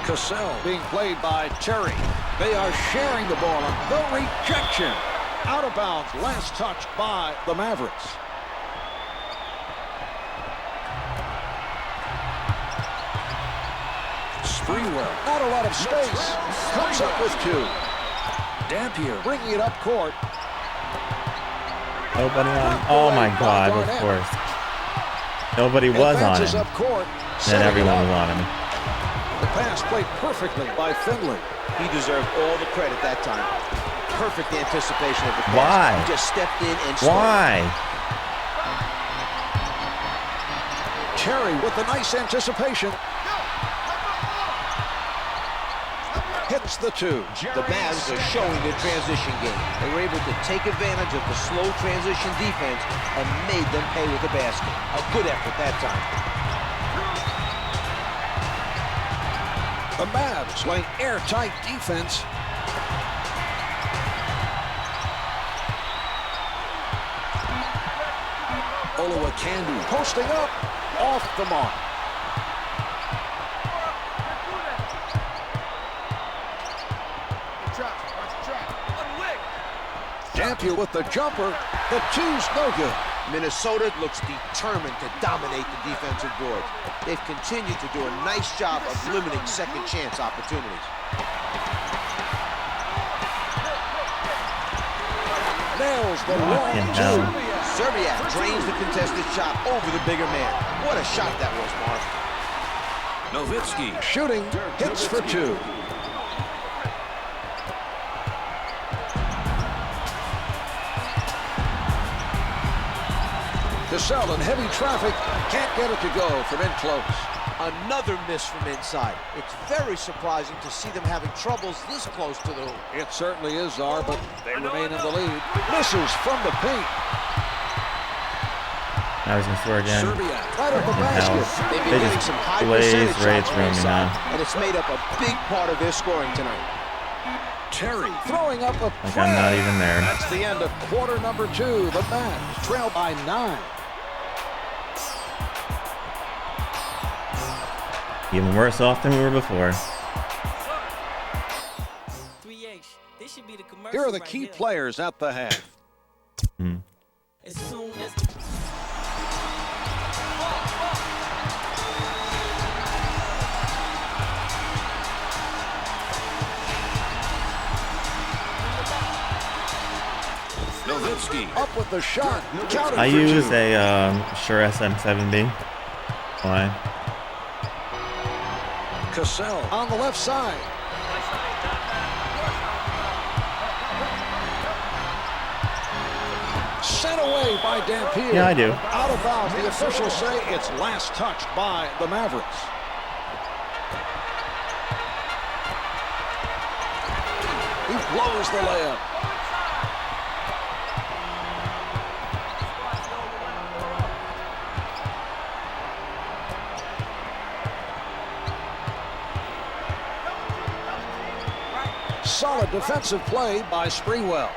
Cassell being played by Terry. They are sharing the ball, and the rejection. Out of bounds, last touch by the Mavericks. Sprewell, not a lot of space. Comes up with 2. Dampier bringing it up court. Nobody on. Oh my God! Of course. Nobody was on Advances him. up court. Then everyone was on him. The pass played perfectly by Finley. He deserved all the credit that time. Perfect anticipation of the pass. Why? He just stepped in and scored. Why? Terry with the nice anticipation. Hits the 2. The Mavs are showing their transition game. They were able to take advantage of the slow transition defense and made them pay with the basket. A good effort that time. The Mavs playing airtight defense. Olowokandi posting up, off the mark. Dampier with the jumper. The 2's no good. Minnesota looks determined to dominate the defensive boards. They've continued to do a nice job of limiting second chance opportunities. Nails the long 2. Serbiak drains the contested shot over the bigger man. What a shot that was, Mark. Nowitzki shooting, hits for 2. Cassell in heavy traffic, can't get it to go from in close. Another miss from inside. It's very surprising to see them having troubles this close to the hoop. It certainly is, Czar, but they remain in the lead. Misses from the paint. I was gonna score again. Serbia right at the Hell. basket. They've They been getting just some high blaze percentage Raid's shots from room, you inside, know. and it's made up a big part of their scoring tonight. Terry throwing up a Like I'm not even there. That's the end of quarter number 2. The Mavs trail by 9. Even worse off than we were before. 3H. This should be the commercial. Here are the right key here. players at the half. As soon as Nowitzki up with the shot. Counted I for use 2. a Shure SM7B. Why? Cassell on the left side. Sent away by Dampier. Yeah, I do. Out of bounds. The officials say it's last touched by the Mavericks. He blows the layup. Solid defensive play by Sprewell.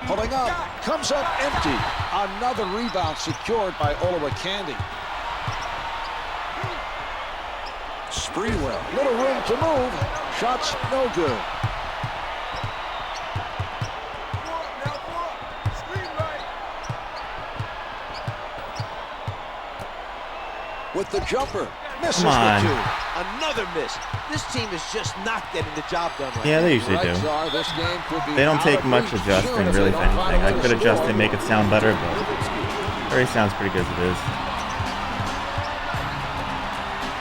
Pulling up, comes up empty. Another rebound secured by Olowokandi. Sprewell, little room to move. Shots no good. With the jumper, misses Come on. the two. Another miss. This team is just not getting the job done right Yeah, now. they usually do. Rights are, this game could be They don't out take of much reach adjusting, soon if really, they if don't find anything. a I way could to adjust score. and make it sound better, but it already sounds pretty good as it is.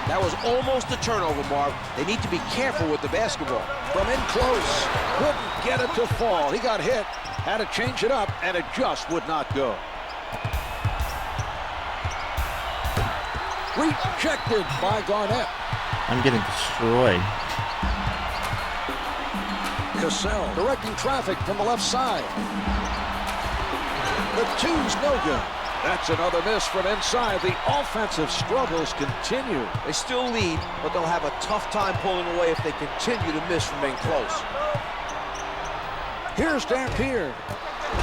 That was almost a turnover, Marv. They need to be careful with the basketball. From in close, couldn't get it to fall. He got hit, had to change it up, and it just would not go. Rejected by Garnett. I'm getting destroyed. Cassell directing traffic from the left side. The two's no good. That's another miss from inside. The offensive struggles continue. They still lead, but they'll have a tough time pulling away if they continue to miss from being close. Here's Dampier.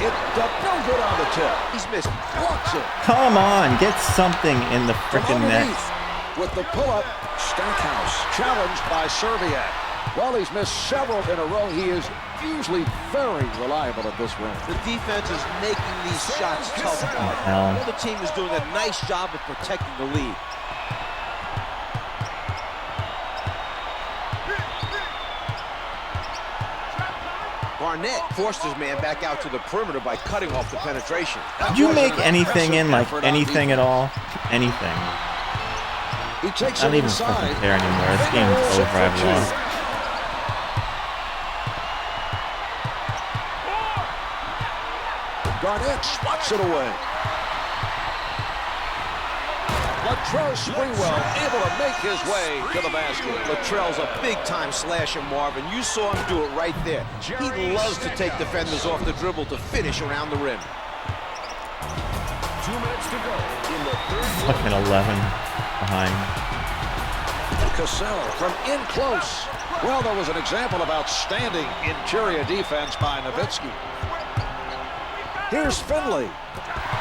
It no good on the tip. He's missed. Blocks it. Come on, get something in the From freaking net. underneath. With the pull-up, Stackhouse challenged by Serbiak. Well, he's missed several in a row. He is usually very reliable at this range. The defense is making these shots tough. hell? The other team is doing a nice job of protecting the lead. Barnett forced his man back out to the perimeter by cutting off the penetration. Did you make That was an anything in, like, effort on anything at all? Anything. He takes I don't it even fucking inside. care anymore. This game is over, I've lost. Garnett swats it away. Latrell Sprewell able to make his way to the basket. Latrell's a big-time slasher, Marvin. You saw him do it right there. He loves to take defenders off the dribble to finish around the rim. 2 minutes to go in the third. Fucking 11 behind. Cassell from in close. Well, there was an example of outstanding interior defense by Nowitzki. Here's Finley.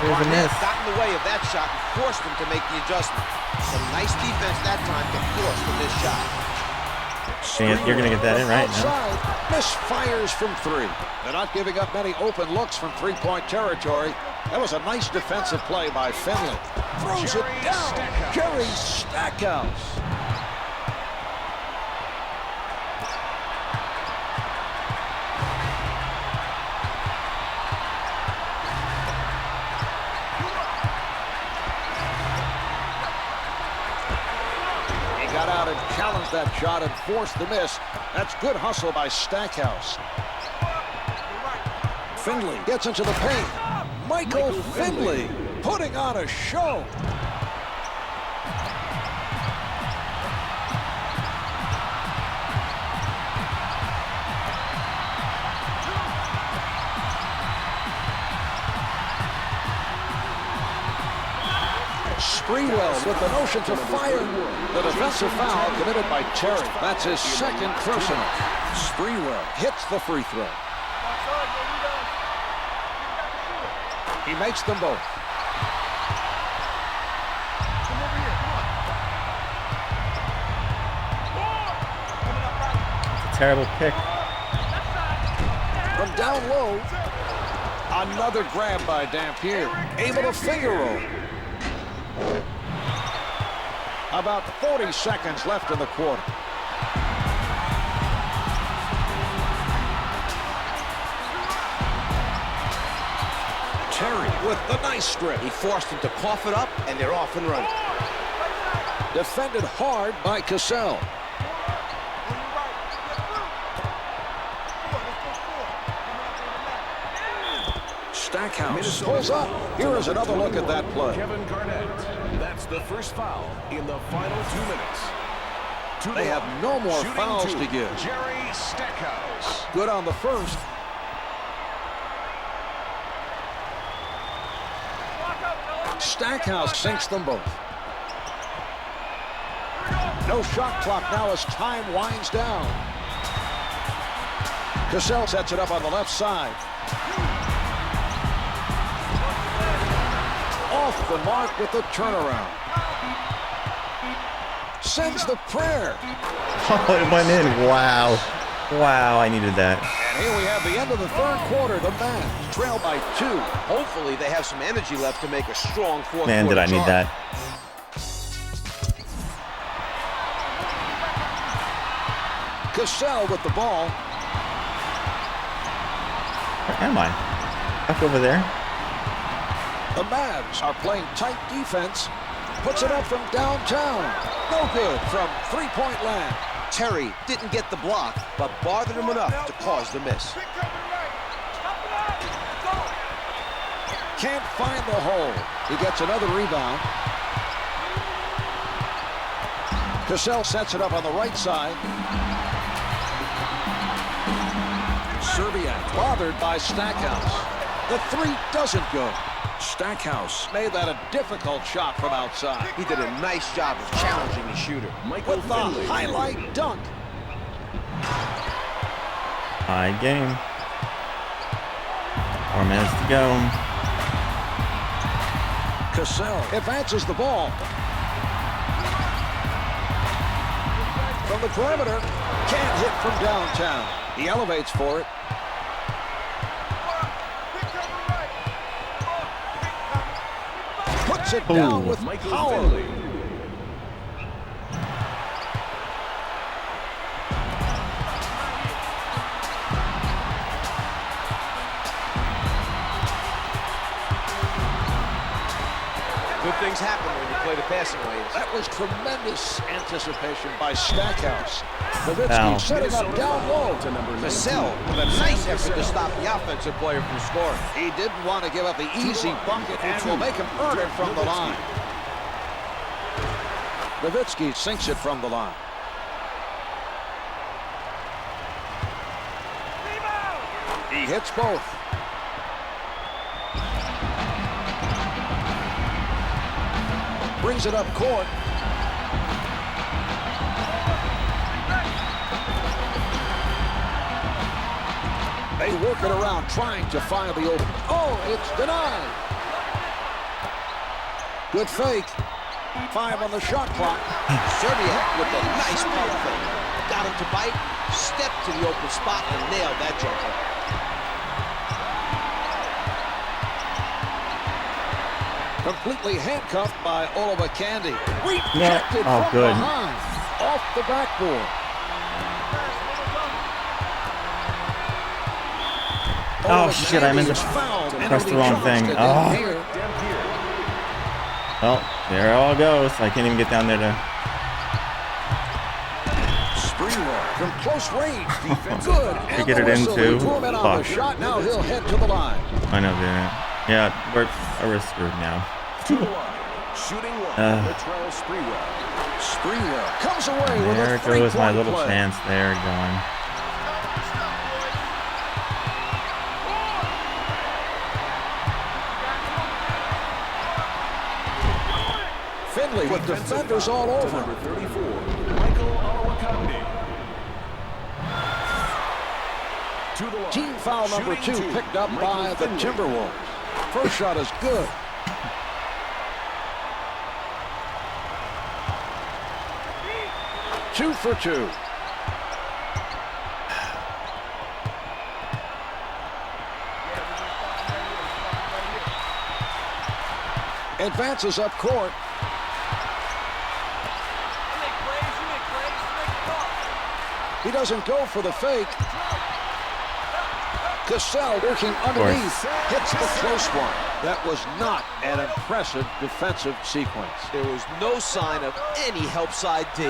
Here's a miss. Got in the way of that shot and forced him to make the adjustment. Some nice defense that time to force the missed shot. You're gonna get that in right now. Outside, misfires from three. They're not giving up many open looks from three-point territory. That was a nice defensive play by Finley. Throws it down. Jerry Stackhouse. Got out and challenged that shot and forced the miss. That's good hustle by Stackhouse. Finley gets into the paint. Michael Finley putting on a show. Sprewell with the notion to fire. The defensive foul committed by Terry. That's his second personal. Sprewell hits the free throw. He makes them both. It's a terrible pick. From down low, another grab by Dampier. Able to finger roll. About 40 seconds left in the quarter. Terry with the nice strip. He forced him to cough it up, and they're off and running. Defended hard by Cassell. Stackhouse pulls up. Here is another look at that play. Kevin Garnett. That's the first foul in the final 2 minutes. They have no more fouls to give. Jerry Stackhouse. Good on the first. Stackhouse sinks them both. No shot clock now as time winds down. Cassell sets it up on the left side. Off the mark with the turnaround. sends the prayer. Oh, it went in. Wow. Wow, I needed that. And here we have the end of the third quarter. The Mavs trail by 2. Hopefully they have some energy left to make a strong fourth Man, quarter did I need charge. that. Cassell with the ball. Where am I? Back over there? The Mavs are playing tight defense. Puts it up from downtown. No good from three-point land. Terry didn't get the block, but bothered him enough to cause the miss. Can't find the hole. He gets another rebound. Cassell sets it up on the right side. Serbiak bothered by Stackhouse. The three doesn't go. Stackhouse made that a difficult shot from outside. He did a nice job of challenging the shooter. With the highlight dunk. High game. 4 minutes to go. Cassell advances the ball. From the perimeter. Can't hit from downtown. He elevates for it. Puts it down with power. Good things happen when you play the passing lanes. That was tremendous anticipation by Stackhouse. Nowitzki Ow. setting up down low. Cassell with a nice effort to stop the offensive player from scoring. He didn't want to give up the easy bucket, which will make him earn it from the line. Nowitzki sinks it from the line. He hits both. Brings it up court. They work it around, trying to find the open. Oh, it's denied. Good fake. 5 on the shot clock. Serbiak with a nice pump fake. Got him to bite, stepped to the open spot, and nailed that jumper. Completely handcuffed by Oliver Candy. Rejected Yeah. Oh, from good. behind. Off the backboard. Oh, shit, I meant to press the wrong thing. Oh. Well, there it all goes. I can't even get down there to... Spreewell from close range. Good. To get it Whistle. into. They drew him in on the Fuck. shot. Now he'll head to the line. I know, didn't. Yeah, we're screwed now. Shooting one. Latrell Sprewell. Spreewell comes away with There a it goes, my three-point little play. chance there going. Finley with defenders all over. Number 34, Michael Olowokandi. To the line. Team foul number Shooting 2 picked up by the Finley. Timberwolves. First shot is good. Two for 2. Advances up court. He doesn't go for the fake. Cassell working underneath. Hits the close one. That was not an impressive defensive sequence. There was no sign of any help side D.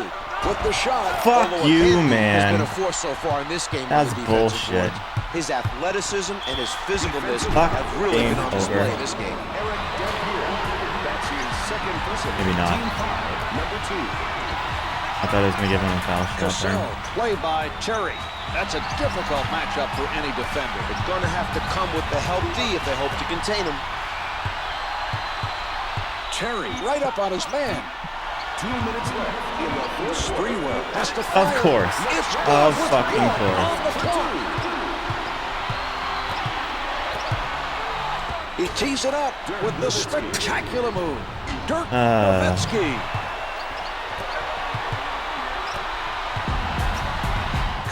With the shot. Fuck Although you, Candy has been man. a force so far in this game. That's on the defensive bullshit. boards. His athleticism and his physicalness Fuck. have really Game been on display over. in this game. Eric Dampier. That's his second personal. Maybe not. Team foul, number 2. I thought I was going to give him a foul shot Cassell, there. played by Terry. That's a difficult matchup for any defender. They're going to have to come with the help D if they hope to contain him. Terry right up on his man. 2 minutes left in the fourth quarter. Spreewell has to Of fire. course. It's good Of with fucking one course. on the clock. He tees it up with the spectacular move. Dirk Nowitzki.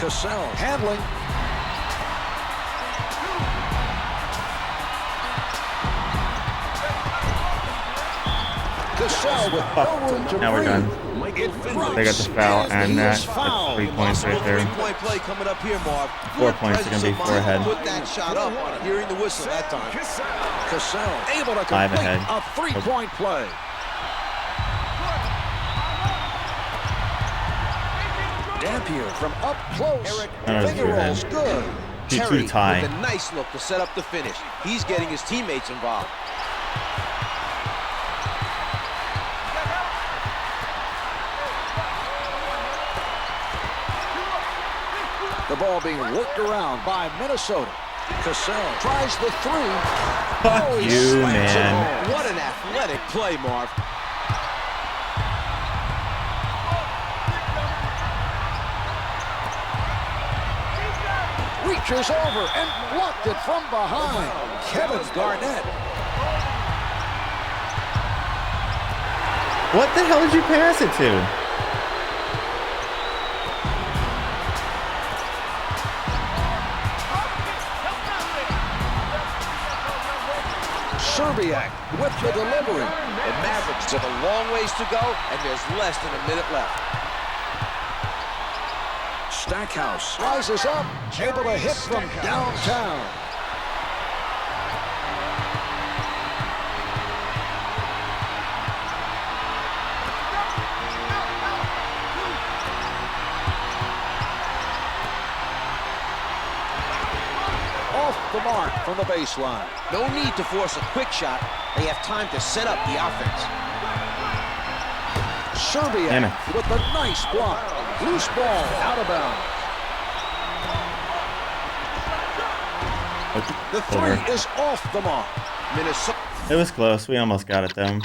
Cassell handling. Cassell with no room to Now we're breathe. done. They got the foul and that. That's 3 points right there. 3-point play coming up here, Marv. 4 points are gonna be 4 ahead. Put that shot up on hearing the whistle that time. Cassell able to 5 complete ahead. a 3-point play. Dampier from up close. That was Finger too ahead. rolls good. Two Terry tie. with a nice look to set up the finish. He's getting his teammates involved. The ball being worked around by Minnesota. Cassell tries the three. Fuck he you, slams it man. home. What an athletic play, Marv. Reaches over and blocked it from behind. Kevin Garnett. What the hell did you pass it to? Serbiak with the delivery. The Mavericks have a long ways to go, and there's less than a minute left. Stackhouse rises up, able to hit from downtown. Off the mark from the baseline. No need to force a quick shot. They have time to set up the offense. Damn Serbiak it. with a nice block. Loose ball out of bounds. The Over. three is off the mark. Minnesota. It was close. We almost got it though.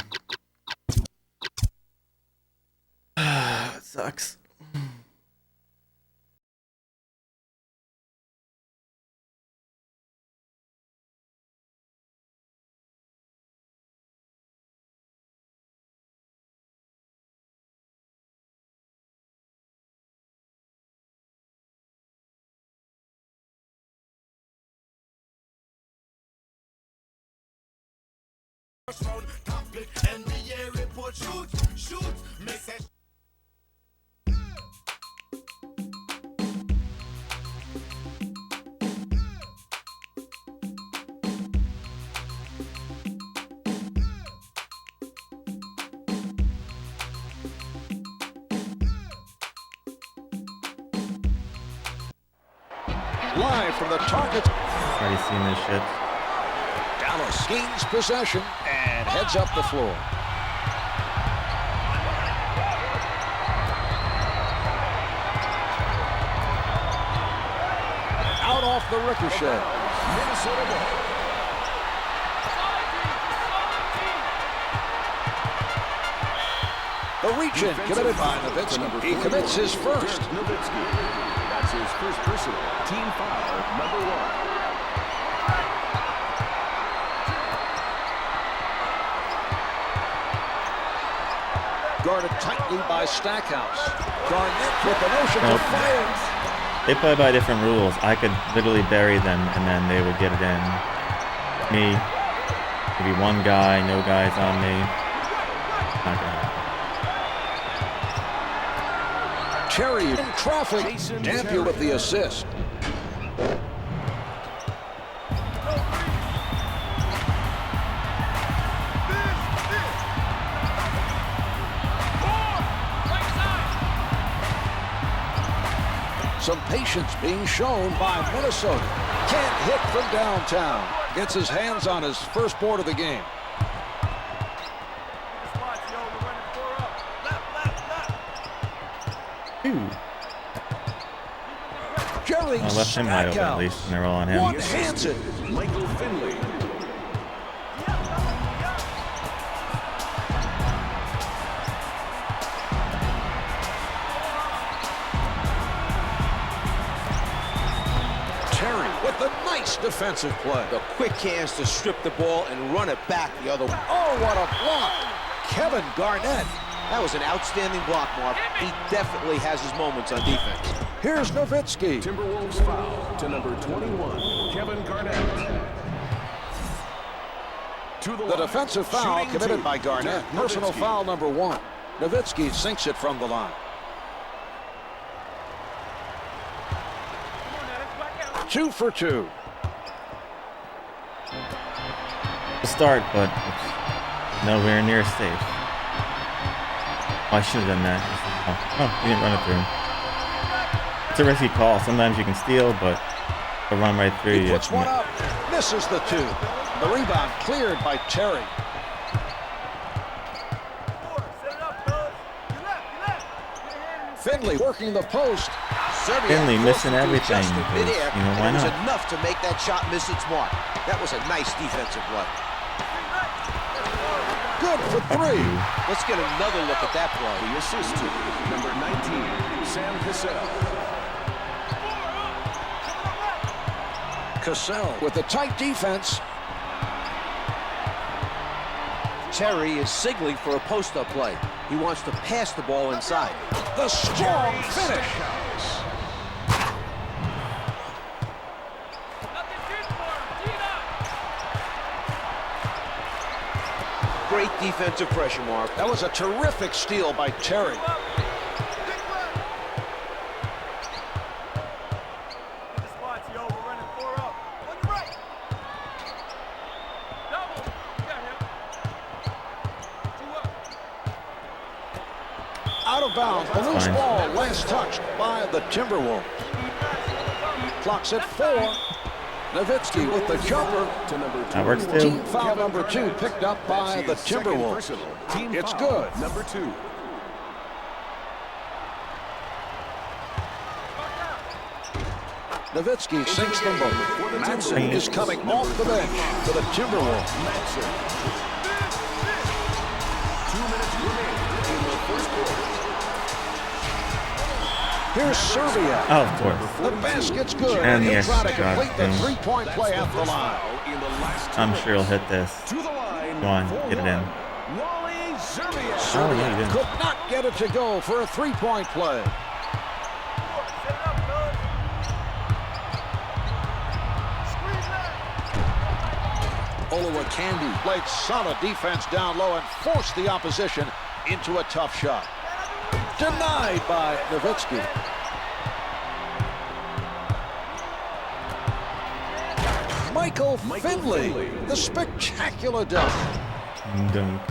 It sucks. Live from the target. Already seen this shit. Dallas gains possession and heads up the floor. Out off the ricochet. Minnesota ball. The reach-in committed by Nowitzki. He commits his first. Nowitzki. That's his first personal. Team foul, number 1. Guarded tightly by Stackhouse. Garnett with the motion to Nope. fire. They play by different rules. I could literally bury them and then they would get it in. Me, maybe one guy, no guys on me. Not gonna happen. Cherry in traffic. Dampier with the assist. Some patience being shown by Minnesota. Can't hit from downtown. Gets his hands on his first board of the game. Ooh. Jerry I left him wide open at least, and they're all on him. One-hands it. Michael Finley. Terry with a nice defensive play. The quick hands to strip the ball and run it back the other way. Oh, what a block. Kevin Garnett. That was an outstanding block, Mark. He definitely has his moments on defense. Here's Nowitzki. Timberwolves foul to number 21, Kevin Garnett. To The line, defensive foul shooting committed two, by Garnett. Dirk Personal Nowitzki. foul number 1. Nowitzki sinks it from the line. 2 for 2. The start, but it's nowhere near safe. Oh, I should have done that. Oh, you didn't run it through. It's a risky call. Sometimes you can steal, but to run right through He you. puts one up, misses the 2. The rebound cleared by Terry. Finley working the post. Serbia Finley forced missing him to everything, adjust in because, midair, you know, why and it was not? enough to make that shot miss its mark. That was a nice defensive play. Good for 3. Let's get another look at that play. The assist to number 19, Sam Cassell. Cassell with a tight defense. Terry is signaling for a post-up play. He wants to pass the ball inside. The strong finish. Great defensive pressure, Mark. That was a terrific steal by Terry. Out of bounds, the loose fine. ball, last touched by the Timberwolves. Clock's at 4. Nowitzki with the jumper. To number That works 21, too. Team foul number 2 picked up by That's the his second Timberwolves. personal. Team It's foul, good. Number 2. Nowitzki sinks them both. Madsen is coming off the bench for the Timberwolves. 2 minutes remaining in the first quarter. Here's Serbia. Oh, of course. The basket's good. And He'll yes, try to God, complete the thanks. three-point play at the line. In the last 2 I'm minutes. sure he'll hit this. To the line. Come on, for get it in. one, Wally Serbia. Oh, no, you didn't. Could not get it to go for a three-point play. Olowokandi played solid defense down low and forced the opposition into a tough shot. Denied by Nowitzki. Michael Finley, the spectacular dunk. Dunk.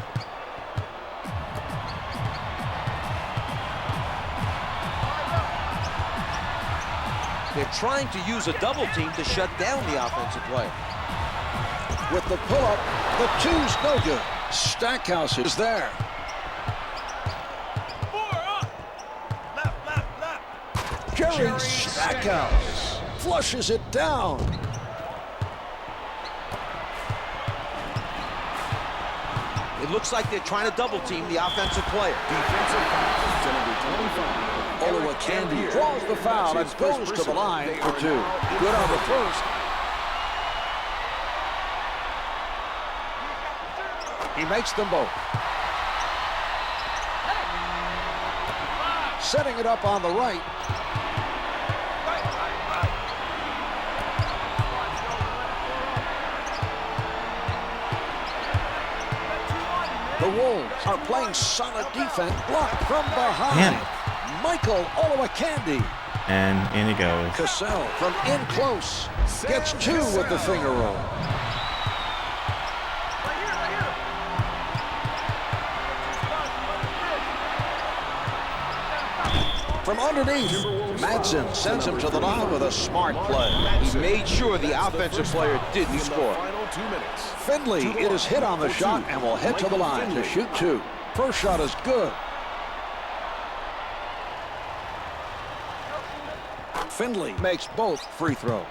They're trying to use a double team to shut down the offensive play. With the pull-up, the two's no good. Stackhouse is there. Jerry Stackhouse flushes it down. It looks like they're trying to double team the offensive player. Defensive foul to number 25. Olowokandi draws the foul and goes to the line for 2. Good on the first. He makes them both. Setting it up on the right. The Wolves are playing solid defense. Blocked from behind. Damn. Michael Olowokandi. And in he goes. Cassell from in close. Gets 2 with the finger roll. From underneath, Madsen sends him to the line with a smart play. He made sure the offensive player didn't score. Final 2 minutes. Finley, it is hit on the shot and will head to the line to shoot 2. First shot is good. Finley makes both free throws.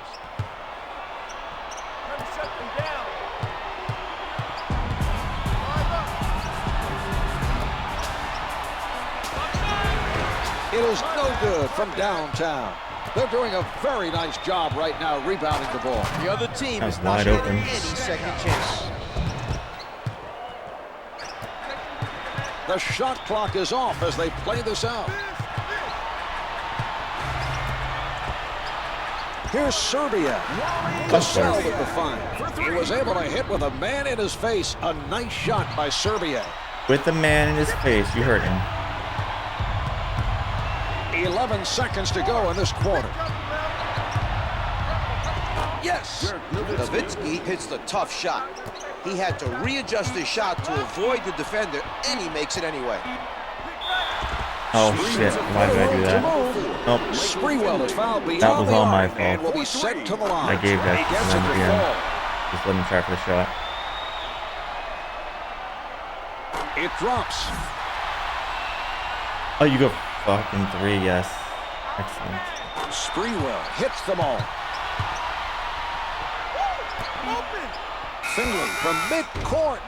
It is no good from downtown. They're doing a very nice job right now rebounding the ball. The other team That is was not wide getting open. any second chance. The shot clock is off as they play this out. Here's Serbia. Cassell with the find. He was able to hit with a man in his face. A nice shot by Serbia. With the man in his face, you heard him. 11 seconds to go in this quarter. Yes. Nowitzki hits the tough shot. He had to readjust his shot to avoid the defender, and he makes it anyway. Oh shit, why did I do that? Nope. Sprewell is fouled beyond That was the all my arc and will fault. be sent to the line. I gave that He to gets them it to again. fall. Just let him try for the shot. It drops. Oh, you go fucking 3, yes. Excellent. Sprewell hits them all. Finley from midcourt.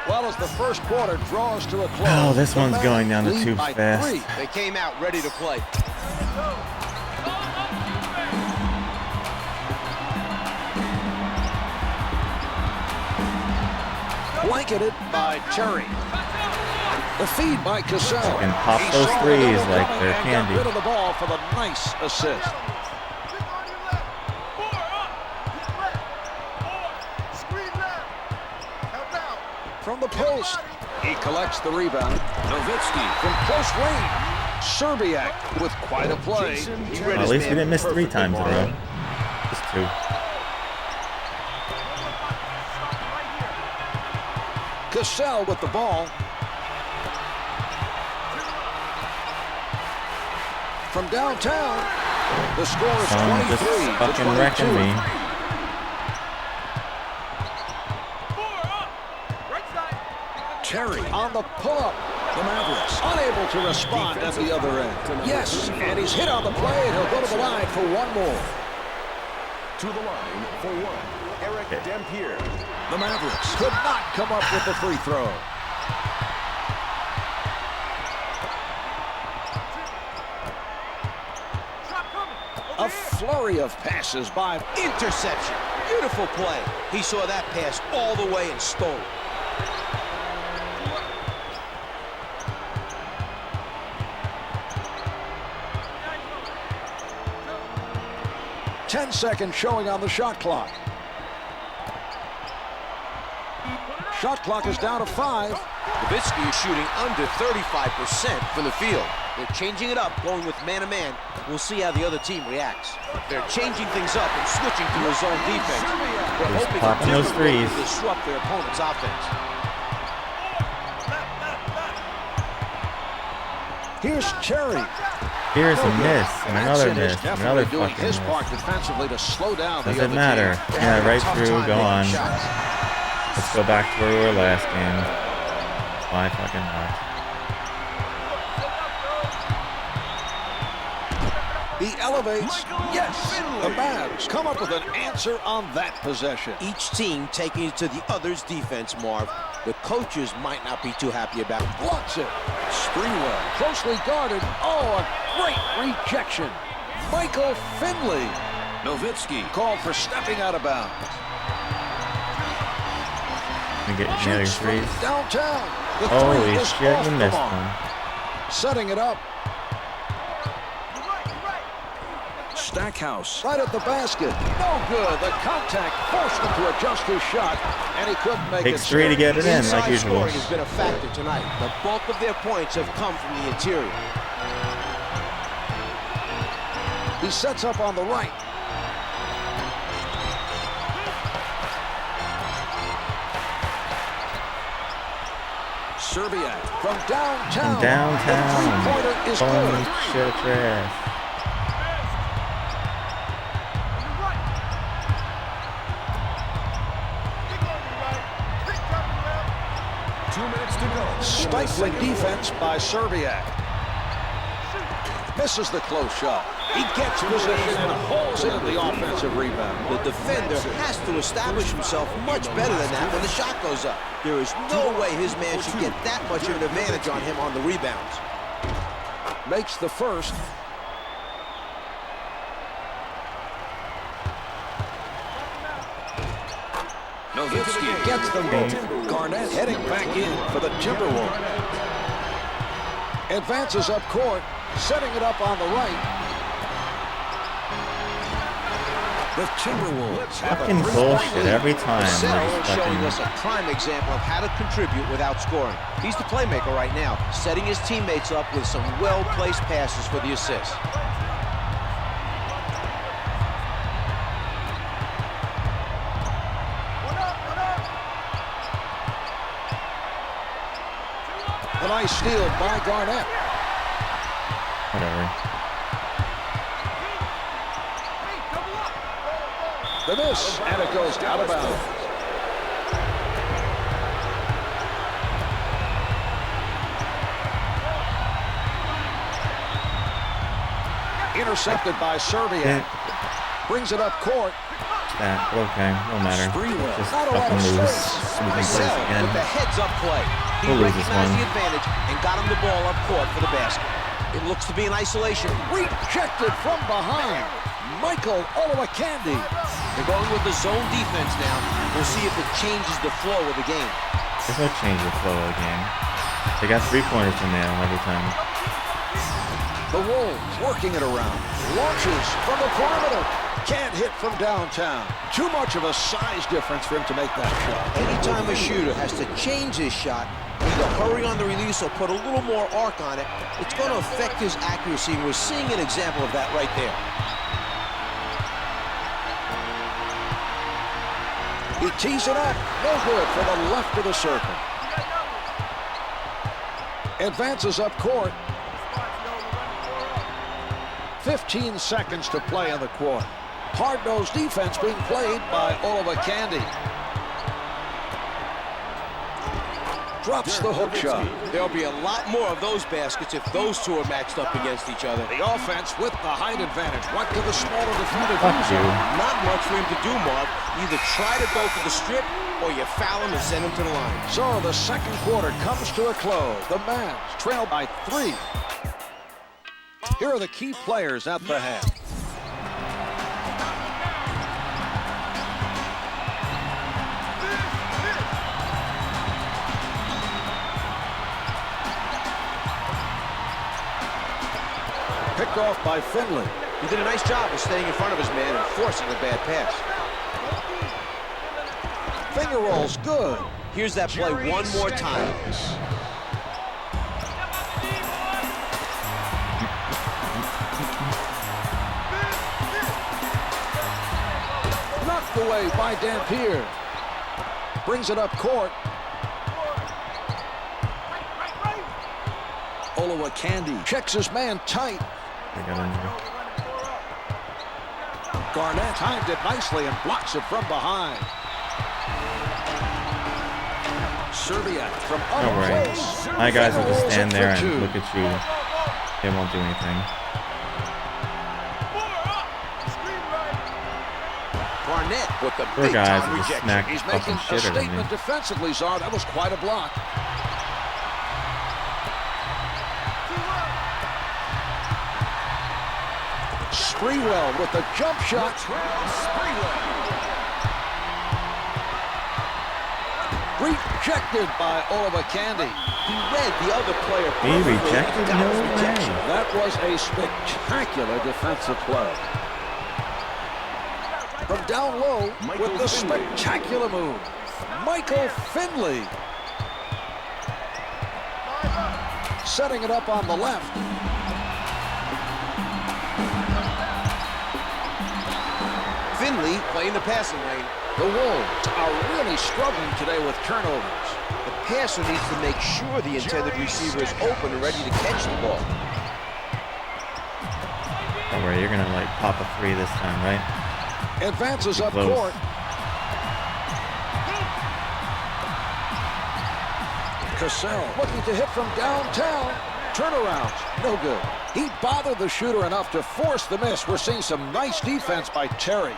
Well, as the first quarter draws to a close. Oh, this the one's Magic going down to lead 2 by fast. 3. They came out ready to play. Blanketed by Cherry. The feed by Cassell. And pop He those saw the threes ball like coming they're and candy. got rid of the ball for the nice assist. From the post, he collects the rebound. Nowitzki from close range. Serbiak with quite a play. Well, at least we didn't miss 3 times in a row. Just 2. Cassell with the ball. From downtown, the score is Someone just 23 to fucking 22. wrecking me. Terry on the pull-up. The Mavericks unable to respond at the other end. Yes, and he's hit on the play, and he'll go to the line for one more. To the line for one, Eric Dampier. The Mavericks could not come up with the free throw. A flurry of passes by. Interception. Beautiful play. He saw that pass all the way and stole it. 10 seconds showing on the shot clock. Shot clock is down to 5. Nowitzki is shooting under 35% from the field. They're changing it up, going with man-to-man. We'll see how the other team reacts. They're changing things up and switching to a zone defense. They're Just hoping popping a those different way to threes. disrupt their opponent's offense. Here's Cherry. Here's a miss, and another Madsen is miss, definitely another doing fucking his miss. part defensively to slow down the Doesn't other matter. team. Yeah, right Tough through, time go making on. shots. Let's go back to where we were last game. Why fucking not? He elevates. Yes, the Mavs come up with an answer on that possession. Each team taking it to the other's defense, Marv. The coaches might not be too happy about it. Blocks it. Sprewell closely guarded. Oh, a great rejection. Michael Finley. Nowitzki called for stepping out of bounds. We get another Shoots from threes. downtown. The Holy three is shit, off we the missed mark. one. Setting it up. Stackhouse right at the basket. No good. The contact forced him to adjust his shot, and he couldn't make Takes it. 3 to get it in, Inside like usual. scoring has been a factor tonight. The bulk of their points have come from the interior. He sets up on the right. Serbia from downtown. From downtown. The three-pointer is Holy good. shit, trash. Stifling defense by Serbia. Misses the close shot. He gets position and holds in the offensive rebound. The defender has to establish himself much better than that when the shot goes up. There is no way his man should get that much of an advantage on him on the rebounds. Makes the first. Nowitzki gets them both. Garnett heading back in for the Timberwolves. Advances up court, setting it up on the right. The Timberwolves have a Fucking bullshit every time. Vassell They're is just showing fucking- us a prime example of how to contribute without scoring. He's the playmaker right now, setting his teammates up with some well-placed passes for the assist. A nice steal by Garnett. Whatever. The miss, and it goes out of bounds. Intercepted by Serbia. Brings it up court. That okay, no matter. Sprewell. Just Not a lot fucking of lose. space. We can play this Vassell again. with the heads-up play. He We'll lose this recognized one. the advantage and got him the ball up court for the basket. It looks to be in isolation. Rejected from behind. Michael Olowokandi. They're going with the zone defense now. We'll see if it changes the flow of the game. There's no change in the flow of the game. They got 3-pointers to nail every time. The Wolves working it around. Launches from the perimeter. Can't hit from downtown. Too much of a size difference for him to make that shot. Anytime a shooter has to change his shot, either hurry on the release or put a little more arc on it, it's going to affect his accuracy, and we're seeing an example of that right there. He tees it up. No good from the left of the circle. Advances up court. 15 seconds to play in the quarter. Hard-nosed defense being played by Olowokandi. Drops the hook shot. There'll be a lot more of those baskets if those two are matched up against each other. The offense with the height advantage. What can the smaller defender Fuck do? you. Not much for him to do, Marv. Either try to go for the strip or you foul him and send him to the line. So the second quarter comes to a close. The Mavs trail by 3. Here are the key players at the half. Picked off by Finley. He did a nice job of staying in front of his man and forcing a bad pass. Finger rolls good. Here's that play one more time. Knocked away by Dampier. Brings it up court. Olowokandi checks his man tight. They got in there. Garnett timed it nicely and blocks it from behind. Serbia from up Don't worry. close. My guys will just Rolls stand it there for and 2. look at you. They won't do anything. Barnett with the Poor big guys time will just rejection. smack He's fucking making a shit out of me. statement defensively, Czar. That was quite a block. Sprewell with the jump shot. Rejected by Olowokandi. He read the other player He perfectly. rejected? Got No his way. rejection. That was a spectacular defensive play. From down low with the spectacular move, Michael Finley. Setting it up on the left. Finley playing the passing lane. The Wolves are really struggling today with turnovers. The passer needs to make sure the intended receiver is open and ready to catch the ball. Don't worry, you're gonna like pop a 3 this time, right? Advances up Close. court. Cassell looking to hit from downtown. Turnarounds, no good. He bothered the shooter enough to force the miss. We're seeing some nice defense by Terry.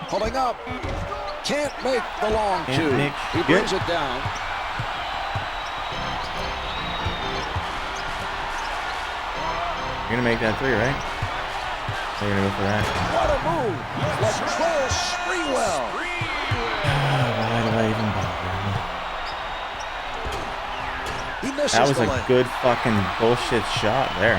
Pulling up. Can't make the long Can't two. make He shit. brings it down. You're gonna make that 3, right? They're gonna go for that. What a move! Latrell Sprewell. Why do I even bother? He misses That was the a lane. good fucking bullshit shot there.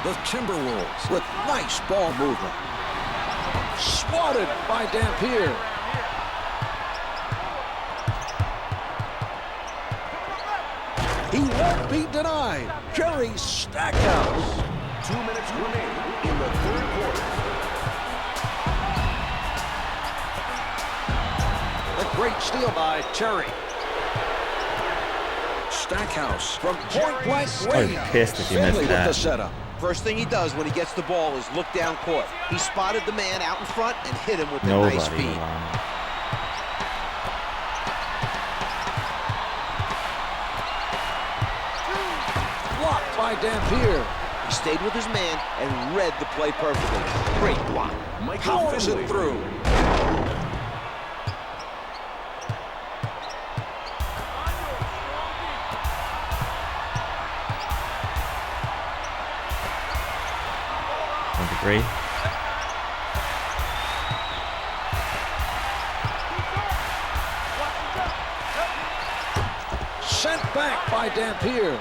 The Timberwolves with nice ball movement. Swatted by Dampier. He won't be denied. Jerry Stackhouse. 2 minutes remaining in the third quarter. A great steal by Terry. Stackhouse from point blank I'd be range. pissed if he Finley missed with that. the setup. First thing he does when he gets the ball is look down court. He spotted the man out in front and hit him with a Nobody. nice feed. Alone. Blocked by Dampier. He stayed with his man and read the play perfectly. Great block. Michael Powers Finley. it through. Don't agree. Sent back by Dampier.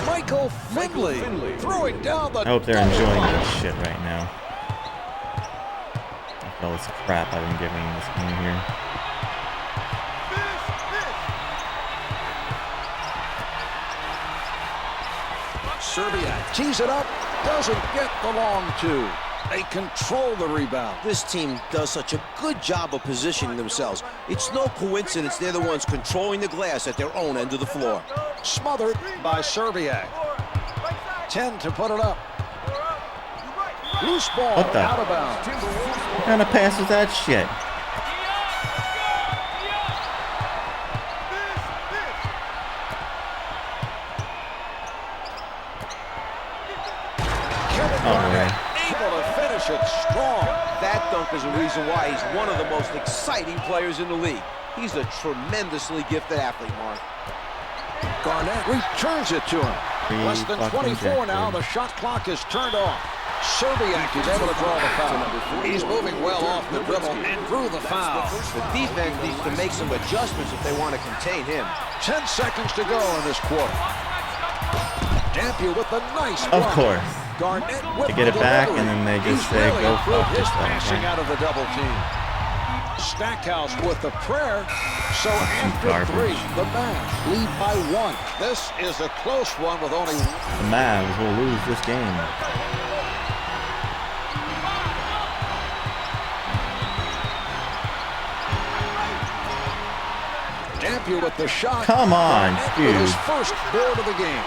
Michael Finley, Finley. throwing down the I hope they're double enjoying line. this shit right now. After all this crap I've been giving this game here. Serbia tees it up, doesn't get the long two. They control the rebound. This team does such a good job of positioning themselves. It's no coincidence they're the ones controlling the glass at their own end of the floor. Smothered by Serbiak. 10 to put it up. Loose ball What the? out of bounds. What kind of pass is that shit? Kevin Oh, Garnett yeah. able to finish it strong. That dunk is a reason why he's one of the most exciting players in the league. He's a tremendously gifted athlete, Mark. Garnett returns it to him. Pretty Less than fucking 24 now. good. The shot clock is turned off. Serbiak is able to draw the foul. He's moving well off the dribble and through the foul. The defense needs to make some adjustments if they want to contain him. 10 seconds to go in this quarter. Dampier with the nice Of block. course. Garnett with They get it the back, delivery. and then they just He's say, really "Go improved fuck his yourself," passing right? out of the double team. Stackhouse with the prayer. So after garbage. 3, the Mavs lead by 1. This is a close one with only The Mavs will lose this game. Dampier with the shot. Come on, Garnett with his dude. first board of the game.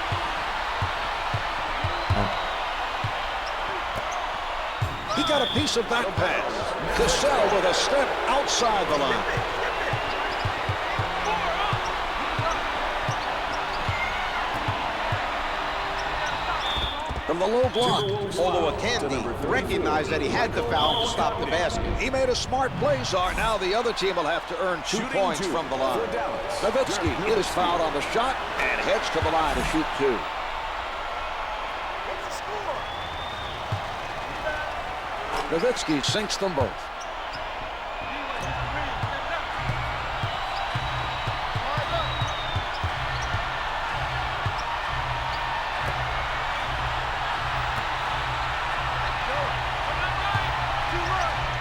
He got a piece of that pass. Cassell with a step outside the line. From the low block. Although Akanji recognized that he had to foul to stop the basket. He made a smart play, Czar. Now the other team will have to earn 2 Shooting points two from the line. for Dallas. Nowitzki is fouled on the shot and heads to the line to shoot 2. Nowitzki sinks them both.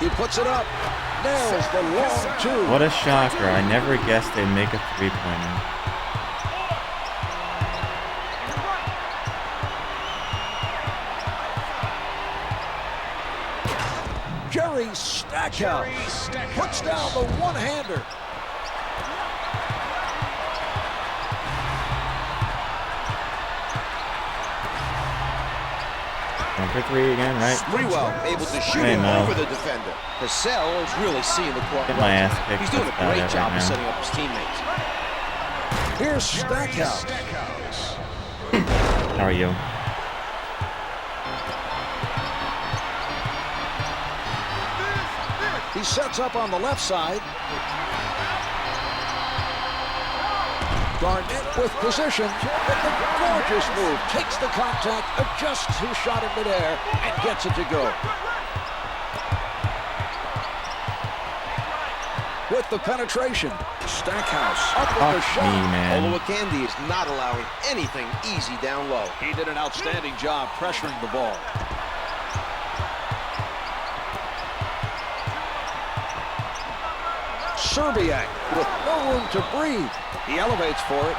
He puts it up. Nails the long 2. What a shocker. I never guessed they'd make a three-pointer. Jerry Stackhouse puts down the one-hander. Going for 3 again, right? Sprewell able to shoot Hey, him Mo. over the defender. Cassell is really seeing the court. Get my ass kicked. He's doing That's a about great it job right of now. setting up his teammates. Here's Stackhouse. How are you? He sets up on the left side. Garnett with position. With a gorgeous move. Takes the contact, adjusts his shot in midair, and gets it to go. With the penetration. Stackhouse up with the shot. man. Olowokandi is not allowing anything easy down low. He did an outstanding job pressuring the ball. Serbiak with no room to breathe. He elevates for it.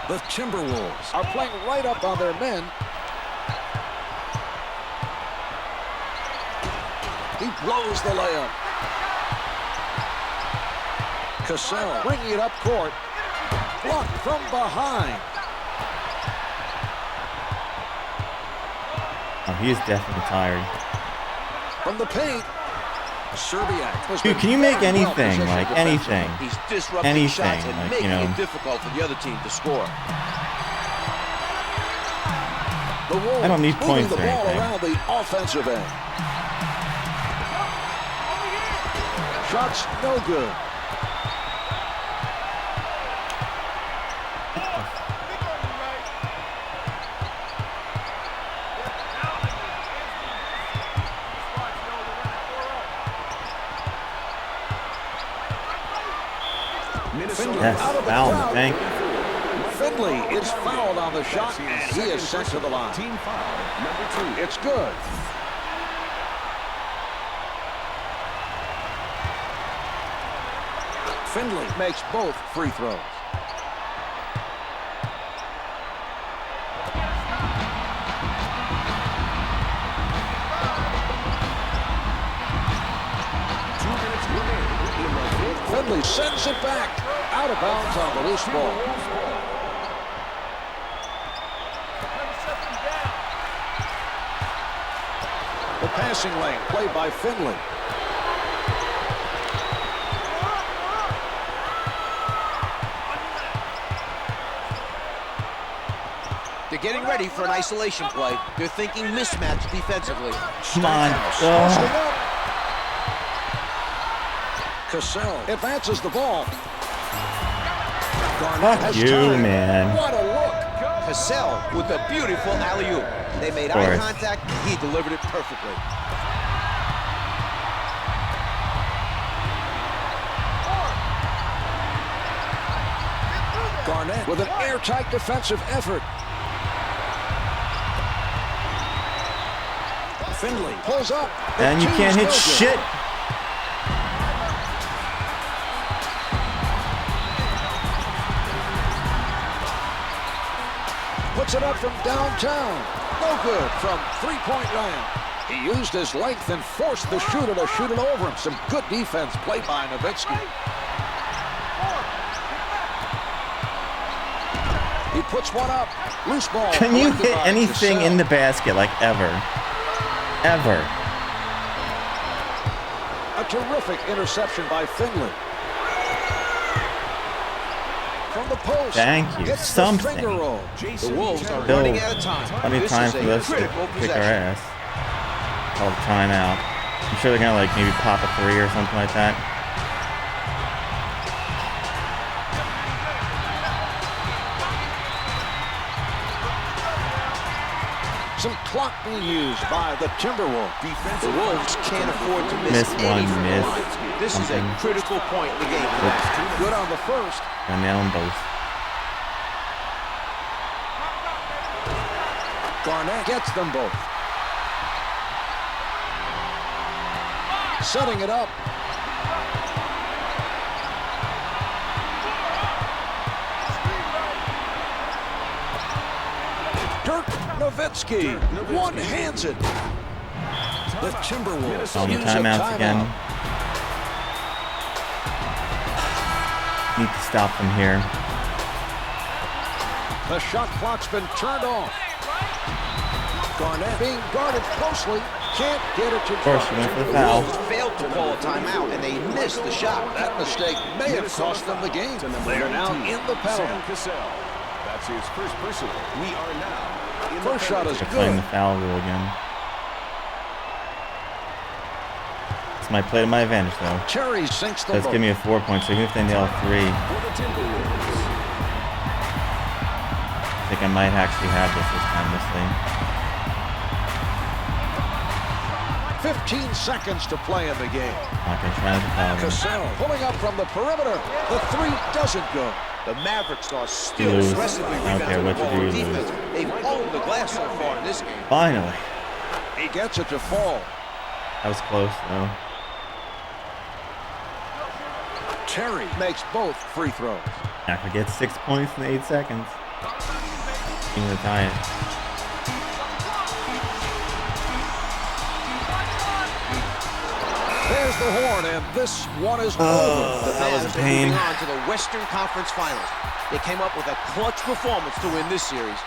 The Timberwolves are playing right up on their men. He blows the layup. Cassell bringing it up court. Blocked from behind. Oh, he is definitely tired. From the paint. Serbiak has Dude, been can you make very well anything, positioned like defensively. anything? He's disrupting Anything, shots and like, making you know. it difficult for the other team to score. The Wolves I don't need moving points the or ball anything. around the offensive end. Shots no good. Yes, Out of the foul. crowd. Thank you. Finley is fouled on the shot, and he is sent to the line. Team foul, number 2. It's good. Finley makes both free throws. Finley sends it back. Out of bounds on the loose ball. The passing lane played by Finley. They're getting ready for an isolation play. They're thinking mismatch defensively. Come on. Posting Oh. up. Cassell advances the ball. Garnett Fuck has you, time. man. What a look. Cassell with a beautiful alley-oop. They made eye course. contact, and he delivered it perfectly. Garnett with an airtight defensive effort. Finley pulls up. The And you two can't is hit no good. shit. Puts it up from downtown. No good from three-point land. He used his length and forced the shooter to shoot it over him. Some good defense played by Nowitzki. He puts one up. Loose ball. Can you collected hit by anything Cassell. in the basket, like ever? Ever. A terrific interception by Finley. From the post. Thank you. Gets Something. the finger roll. The Wolves are Bill, running out of time. Plenty of This time is for a this to critical kick our possession. ass. Called timeout. I'm sure they're gonna like maybe pop a 3 or something like that. Some clock being used by the Timberwolves. The Wolves can't afford to miss Miss one, any free miss throws. This is a something. critical point in the game. Good on the first. I nail them both. Garnett gets them both. Setting it up. Dirk Nowitzki one-hands it. The Timberwolves On the use a timeouts again. timeout. Need to stop them here. The shot clock's been turned off. Garnett being guarded closely. Can't get it to Of course, drop. you went for the The foul. Wolves failed to call a timeout, and they missed the shot. That mistake may have cost them the game. They are now in the Sam penalty. Cassell. That's his first personal. We are now in the First shot is They're playing good. the foul rule again. This might play to my advantage, though. Cherry sinks the Let's boat. give me a 4 point, so even if they nail 3, I For the Timberwolves. think I might actually have this time, this thing. 15 seconds to play in the game. Not gonna try to foul him. Cassell pulling up from the perimeter. The 3 doesn't go. The Mavericks are still lose. aggressively I don't care rebounding the what ball you on do, you defense. They've owned the glass so far in this game. Finally. He gets it to fall. That was close, though. Terry makes both free throws. Not gonna get 6 points in 8 seconds. Even to tie it. There's the horn, and this one is over. The that was a Mavs are pain. moving on to the Western Conference Finals. They came up with a clutch performance to win this series.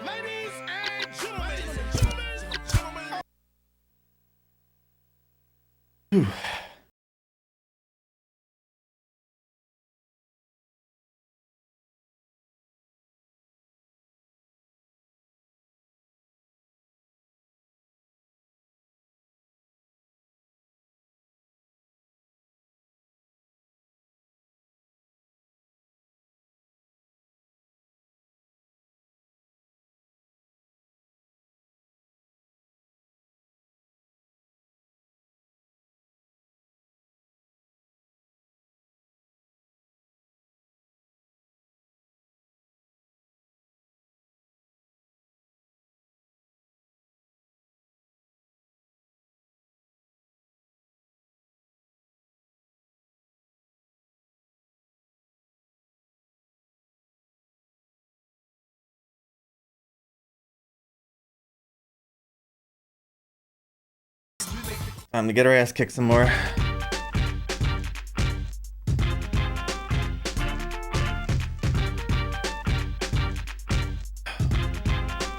Ladies and gentlemen. Time to get our ass kicked some more.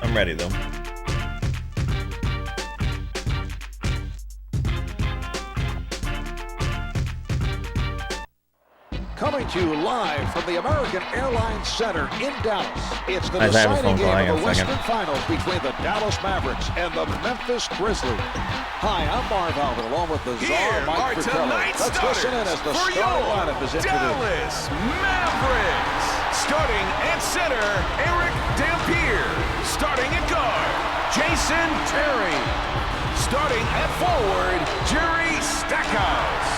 I'm ready, though. Coming to you live from the American Airlines Center in Dallas. It's the Guys, I have a deciding phone call. game Hang of on the a second. Western Finals between the Dallas Mavericks and the Memphis Grizzlies. Hi, I'm Marv Albert, along with the Here czar, are Mike Fratello. tonight's Let's listen in as the starters for starting your lineup is introduced. Dallas Mavericks. Starting at center, Eric Dampier. Starting at guard, Jason Terry. Starting at forward, Jerry Stackhouse.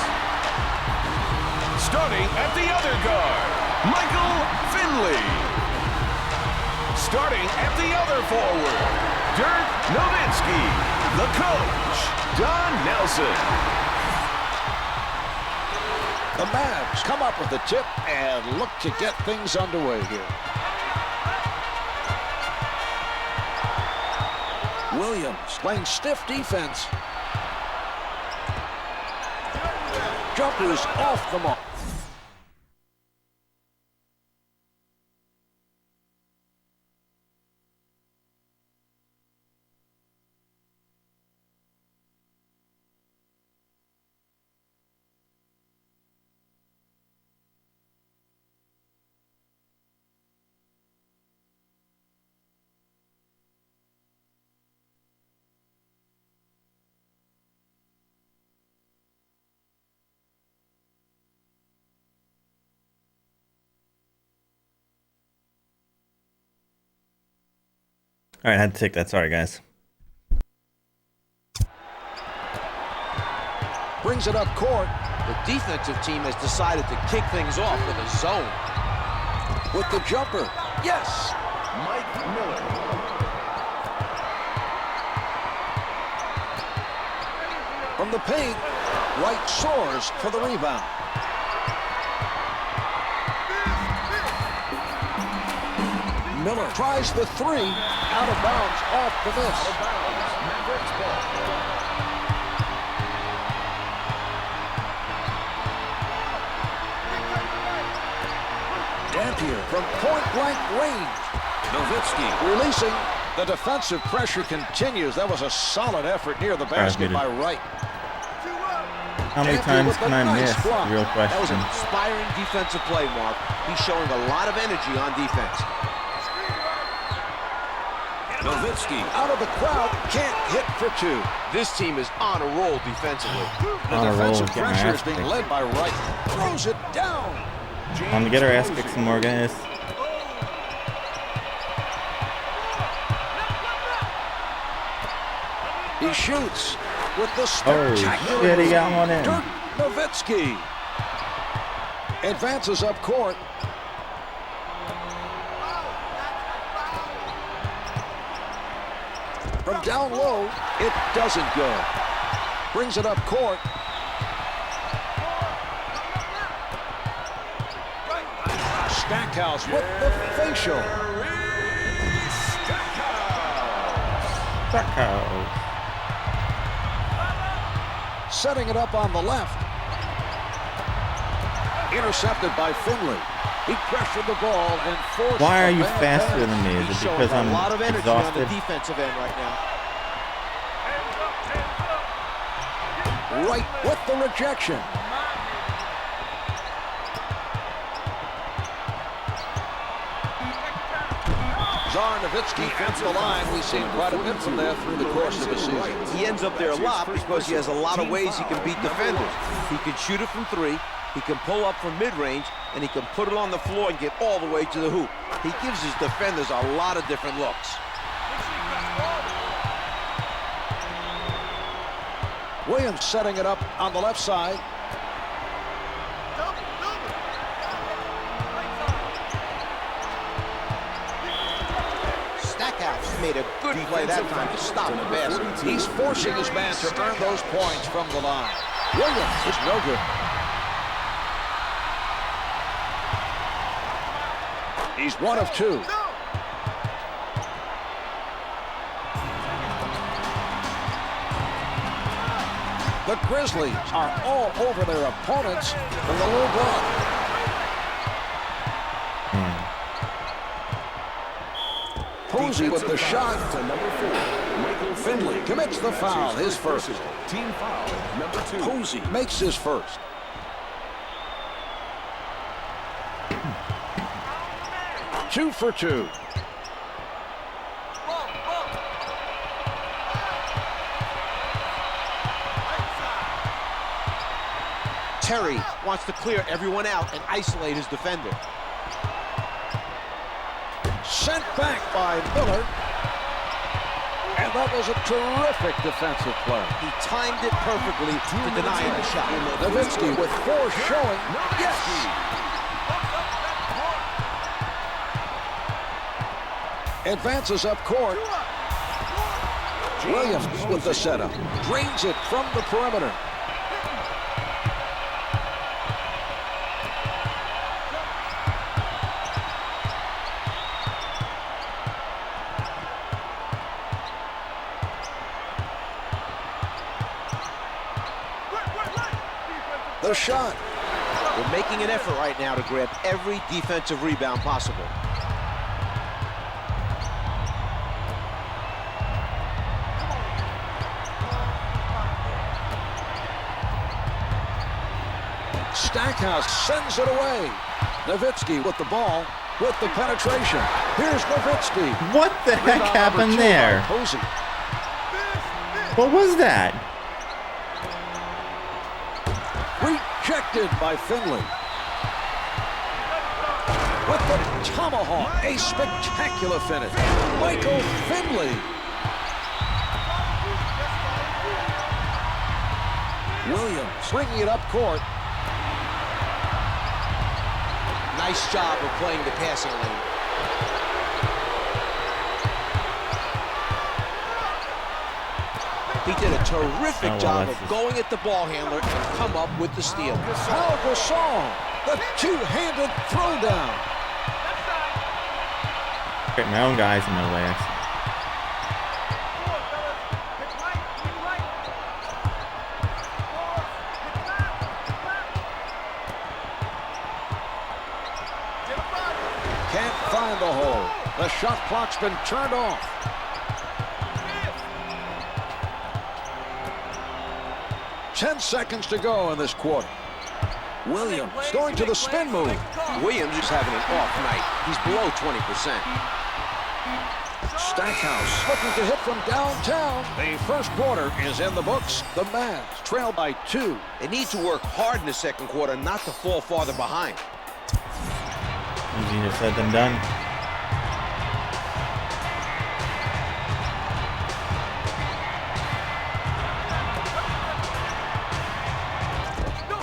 Starting at the other guard, Michael Finley. Starting at the other forward, Dirk Nowitzki. The coach, Don Nelson. The Mavs come up with the tip and look to get things underway here. Williams playing stiff defense. Jumpers off the mark. All right, I had to take that. Sorry, guys. Brings it up court The defensive team has decided to kick things off with a zone. with the jumper. Yes! Mike Miller. From the paint, White soars for the rebound. Miller tries the three, out of bounds, off the miss. Mavericks ball. Dampier from point-blank range. Nowitzki releasing. The defensive pressure continues. That was a solid effort near the basket by Wright. How many Dampier times with a can I nice miss? block. Real That was question. an inspiring defensive play, Mark. He's showing a lot of energy on defense. Nowitzki out of the crowd, can't hit for two. This team is on a roll defensively. The On a roll, defensive get my pressure ass is being kicked. led by Wright. Throws it down. Time to get our ass kicked some more, guys. He shoots with the Oh, spectacular shit, he move. got one in. Dirk Nowitzki advances up court. From down low, it doesn't go. Brings it up court. Stackhouse with the facial. Stackhouse. Setting it up on the left. Intercepted by Finley. He pressured the ball and forced. Why are a you bad faster pass. than me? Is He's it showing because a I'm lot of energy on exhausted? the defensive end right now. Right with the rejection. Czar Nowitzki at the line. We've seen quite a bit from there through the course of the season. He ends up there a lot because he has a lot of ways he can beat defenders. He can shoot it from three, he can pull up from mid-range, and he can put it on the floor and get all the way to the hoop. He gives his defenders a lot of different looks. Williams setting it up on the left side. Stackhouse made a good play that time to stop the basket. He's forcing his man to earn those points from the line. Williams is no good. He's one of two. The Grizzlies are all over their opponents from the low block. Posey with the shot. Finley commits the foul, his first. Team foul, number 2. Posey makes his first. Two for two. Terry wants to clear everyone out and isolate his defender. Sent back by Miller. And that was a terrific defensive play. He timed it perfectly to deny him the shot. Nowitzki with force showing. Yes! Advances up court. Williams with the setup. Drains it from the perimeter. The shot. They're making an effort right now to grab every defensive rebound possible. Stackhouse sends it away. Nowitzki with the ball, with the penetration. Here's Nowitzki. What the heck Rebound happened number 2 by there? Posey. What was that? Rejected by Finley. With the tomahawk, a spectacular finish. Michael Finley. Williams bringing it up court. Nice job of playing the passing lane. He did a terrific job of going at the ball handler and come up with the steal. Paul Gasol, the two-handed throwdown. Get my own guys in my way. Actually. Can't find the hole. The shot clock's been turned off. Ten seconds to go in this quarter. Williams going to the spin move. Williams is having an off night. He's below 20%. Stackhouse looking to hit from downtown. The first quarter is in the books. The Mavs trail by 2. They need to work hard in the second quarter not to fall farther behind. Easier said than done.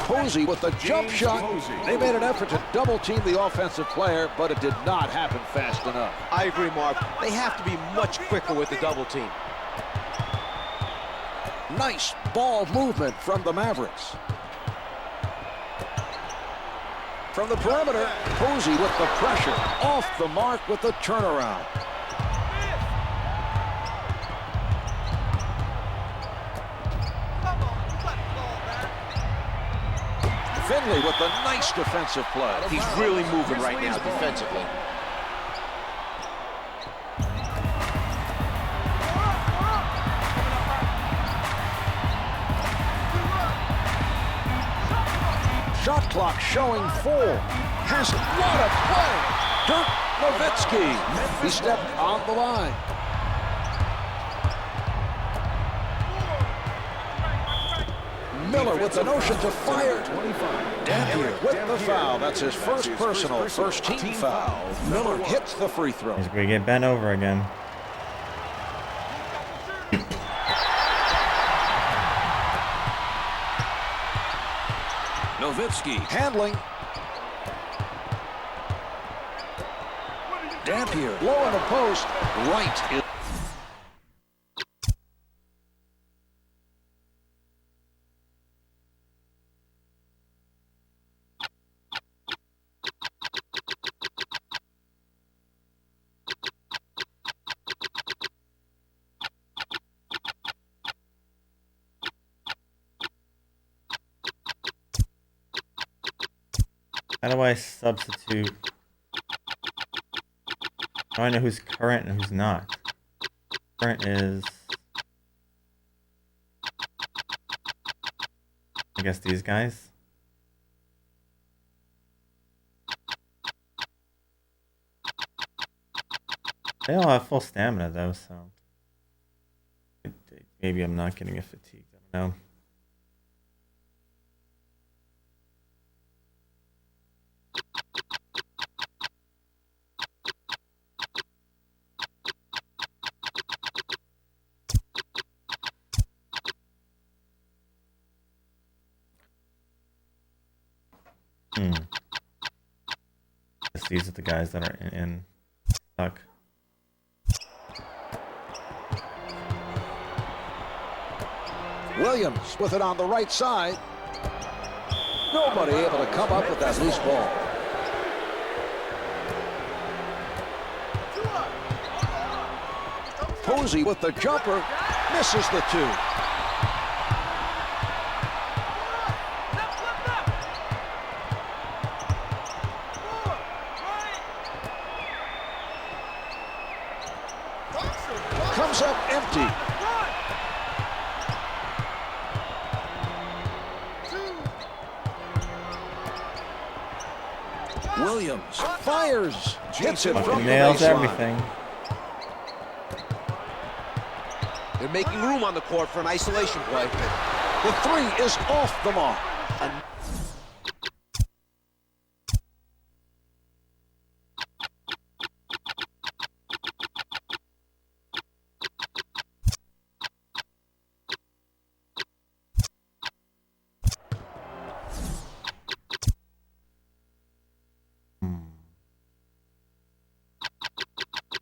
Posey with the jump shot. They made an effort to double team the offensive player, but it did not happen fast enough. I agree, Mark. They have to be much quicker with the double team. Nice ball movement from the Mavericks. From the perimeter, Posey with the pressure. Off the mark with the turnaround. Finley with the nice defensive play. He's really moving right now defensively. Shot clock showing 4. Has what a play! Dirk Nowitzki. He stepped on the line. Miller with the notion to fire. Dampier with the foul. That's his first personal, first team foul. Miller hits the free throw. He's going to get bent over again. Nowitzki handling. Dampier low in the post. Right is. How do I substitute? How do I know who's current and who's not? Current is, I guess, these guys. They all have full stamina though, so maybe I'm not getting a fatigue. I don't know. Guess these are the guys that are in stuck. Williams with it on the right side. Nobody able to come up with that loose ball. Posey with the jumper. Misses the 2. Comes up empty. Williams fires. Hits it from the Nails baseline. everything. They're making room on the court for an isolation play. The 3 is off the mark.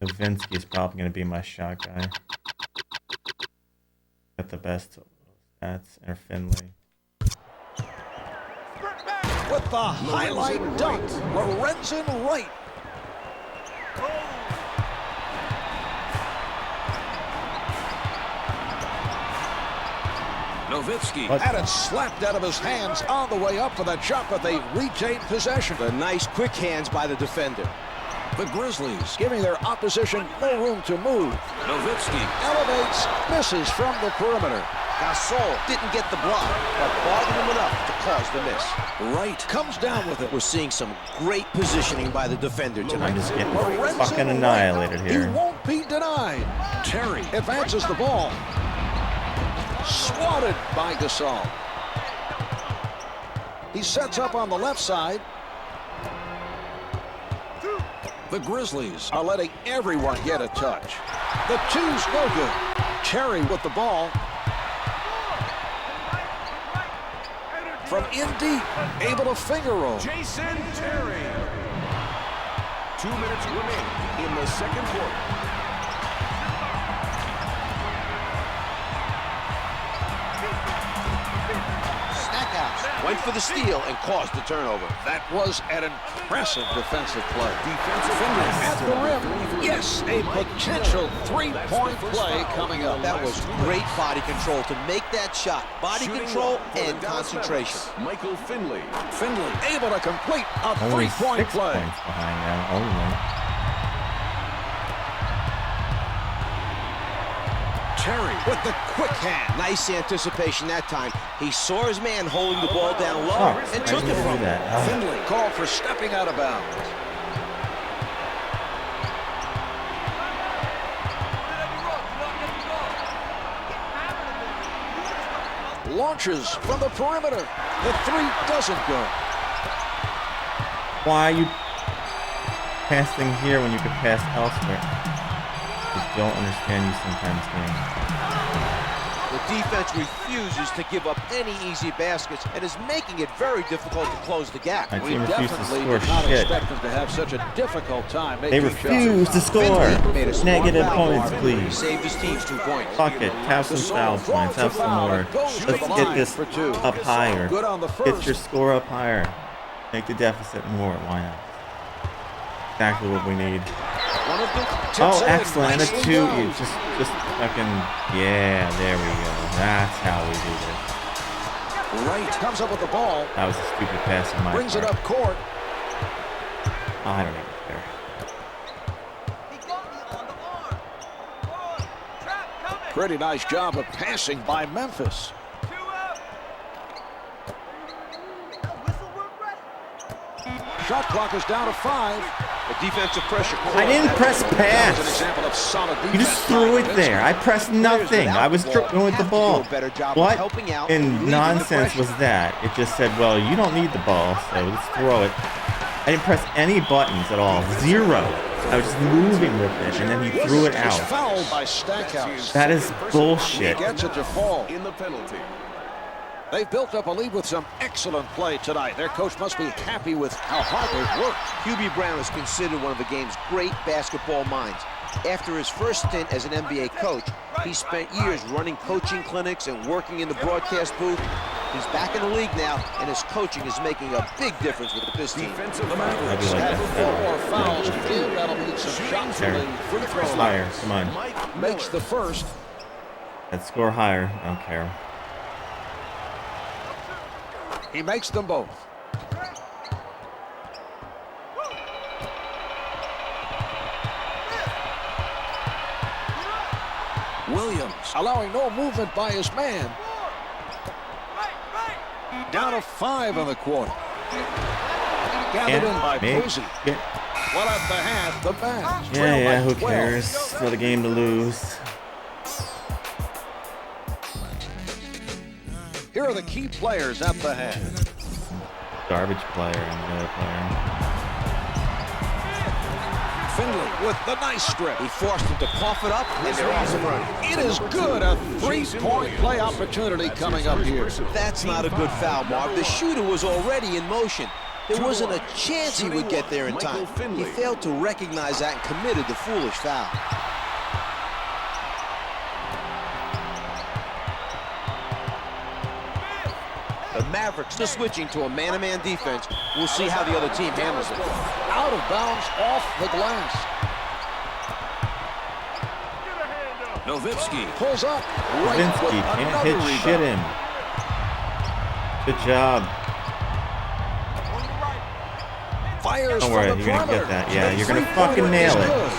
Nowitzki's probably going to be my shot guy. Got the best stats, or Finley. With the highlight dunk, Lorenzen Wright. Nowitzki had it slapped out of his hands on the way up for that shot, but they retained possession. The nice quick hands by the defender. The Grizzlies giving their opposition no room to move. Nowitzki elevates, misses from the perimeter. Gasol didn't get the block, but bothered him enough to cause the miss. Wright comes down with it. We're seeing some great positioning by the defender I'm tonight. just getting Lorenzo fucking Wright. annihilated He here. won't be denied. Terry advances the ball. Swatted by Gasol. He sets up on the left side. The Grizzlies are letting everyone get a touch. The two's no good. Terry with the ball. From in deep, able to finger roll. Jason Terry. 2 minutes remaining in the second quarter. Stackhouse went for the steal and caused the turnover. That was an impressive defensive play. Defensive Finger at the rim. Yes, a potential three-point play coming up. That was great body control to make that shot. Body Shooting control well for the and Dallas concentration. Mavericks, Michael Finley. Finley able to complete a Only three-point 6 play. points behind now. Only. Terry with the quick hand. Nice anticipation that time. He saw his man holding the ball down low Oh, and I took didn't it from do him. that. Finley called for stepping out of bounds. Launches from the perimeter. The three doesn't go. Why are you passing here when you could pass elsewhere? I don't understand you sometimes, game. The defense refuses to give up any easy baskets and is making it very difficult to close the gap. My We team refuses to definitely score did not shit. expect them to have such a difficult time They making shots. refuse to score. Finley made a smart Negative foul, points, Marvin. He please. saved his team's 2 points. Fuck it. Have some foul points. Have some more. Let's get this up higher. Good on the Get first. your score up higher. Make the deficit more. Why not? Exactly what we need. One of them Oh, tips in, excellent. And a nicely 2. done. You just fucking, yeah, there we go. That's how we do this. Wright comes up with the ball. That was a stupid pass on my Brings it part. up court. I don't even care. Pretty nice job of passing by Memphis. Shot clock is down to 5. The defensive pressure. I didn't press That was an pass. example of solid defense. You just threw it there. I pressed nothing. I was going with the ball. What in nonsense was that? It just said, well, you don't need the ball, so let's throw it. I didn't press any buttons at all. 0. I was just moving with it, and then he threw it Was out. fouled by Stackhouse. That is bullshit. Gets it to fall. In the penalty. They've built up a lead with some excellent play tonight. Their coach must be happy with how hard they've worked. Hubie Brown is considered one of the game's great basketball minds. After his first stint as an NBA coach, he spent years running coaching clinics and working in the broadcast booth. He's back in the league now, and his coaching is making a big difference with this team. Defensive The foul. Mavericks like have that. 4 more fouls to do. That'll need some shots from There. the free throw line. Higher. Come on. Mike Makes Miller. the first. Let's score higher. I don't care. He makes them both. Williams allowing no movement by his man. Down to 5 in the quarter. Gathered in by Can't make Posey. it. Well, at the half, the Mavs Yeah, trail yeah, by who 12. cares? Still a game to lose. Here are the key players at the half. Garbage player and the other player. Finley with the nice strip. He forced him to cough it up, and they're off and running. It is good. A three-point play opportunity coming up here. That's not a good foul, Marv. The shooter was already in motion. There wasn't a chance he would get there in time. He failed to recognize that and committed the foolish foul. The Mavericks still switching to a man-to-man defense. We'll see how the other team handles it. Out of bounds off the glass. Nowitzki pulls up. Right Kavinsky with can't another hit rebound. shit him. Good job. Fires Don't worry, from the you're gonna perimeter. get that. Yeah, The you're gonna three-pointer fucking nail is it. good.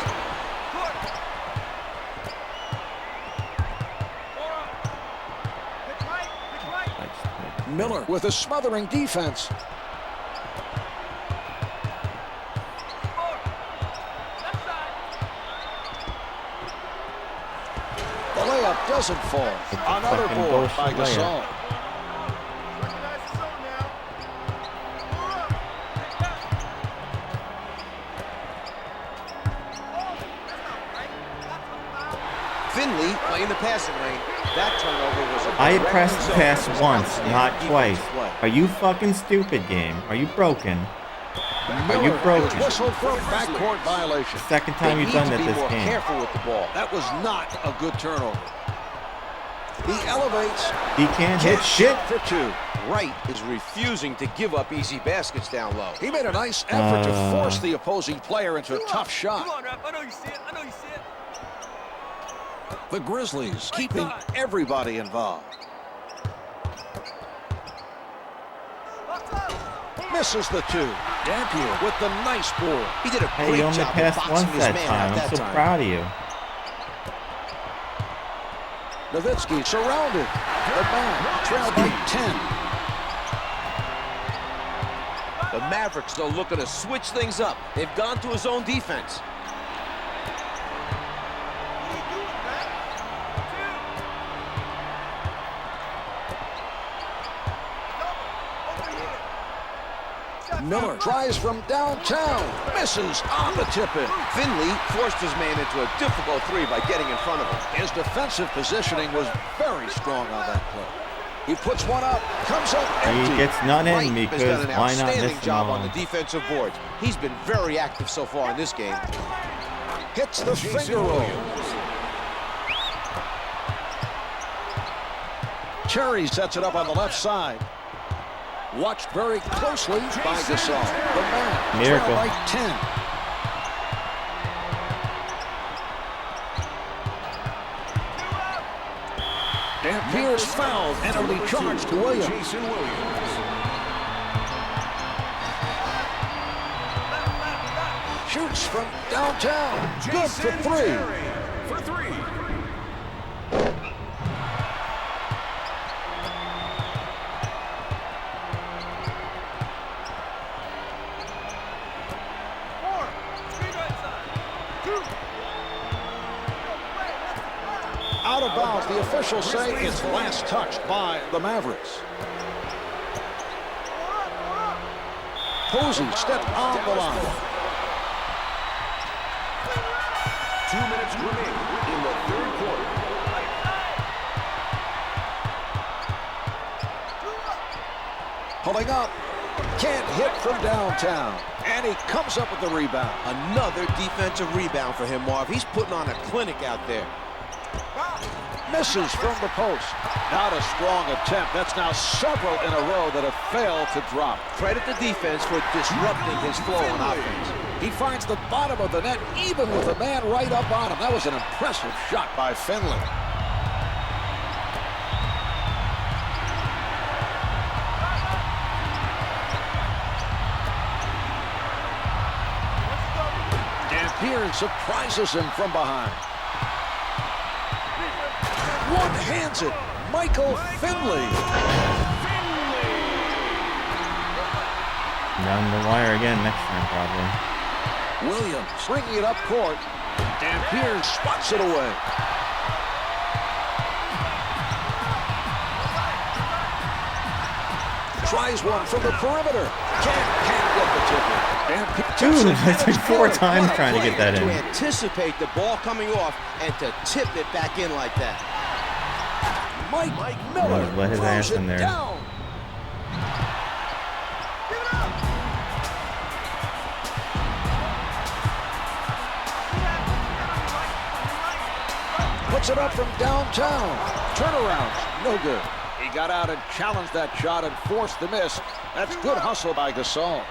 Miller with a smothering defense. The layup doesn't fall. Another fucking board by bullshit Gasol. Finley playing the passing lane. That turnover was a I direct pressed result pass of his once, outstanding not defensive twice. play. Are you fucking stupid, game? Are you broken? Are you Miller broken? is whistled for a backcourt violation. Second time They you've need done to that be this more game. careful with the ball. That was not a good turnover. He elevates. He can't hit shit. For two. Wright is refusing to give up easy baskets down low. He made a nice effort to force the opposing player into a tough shot. Come on, Rap. I know you see it. I know you see it. The Grizzlies keeping everybody involved. Misses the two. Dampier with the nice ball. He did a Hey, great you only job of passed boxing once his that man time. out I'm that so time. proud of you. Nowitzki surrounded. The man trailed by 10. The Mavericks, though, looking to switch things up. They've gone to his own defense. Miller tries from downtown. Misses on the tip-in. Finley forced his man into a difficult three by getting in front of him. His defensive positioning was very strong on that play. He puts one up. Comes up empty. He gets none in Wright because has done an why not outstanding miss job them on the all? defensive boards. He's been very active so far in this game. Hits the finger roll. Cherry sets it up on the left side. Watched very closely by Gasol. The man Miracle. trailed by 10. Dampier's fouled and it'll be charged to Williams. Jason Williams. Shoots from downtown. Good for Jason three. Terry for three. Out of bounds. The officials say it's last touched by the Mavericks. Posey stepped on the line. 2 minutes remaining in the third quarter. Pulling up. Can't hit from downtown. And he comes up with the rebound. Another defensive rebound for him, Marv. He's putting on a clinic out there. Misses from the post. Not a strong attempt. That's now several in a row that have failed to drop. Credit the defense for disrupting his flow on offense. He finds the bottom of the net even with the man right up on him. That was an impressive shot by Finley. Dampier surprises him from behind. One-hands it. Michael Finley. Down the wire again next time, probably. Williams bringing it up court. Dampier swats it away. Tries one from the perimeter. Can't get the tip in. Dude, it's like 4 times trying to get that To in. anticipate the ball coming off and to tip it back in like that. Mike Miller Let his throws ass in it there. down. Puts it up from downtown. Turnaround, no good. He got out and challenged that shot and forced the miss. That's good hustle by Gasol.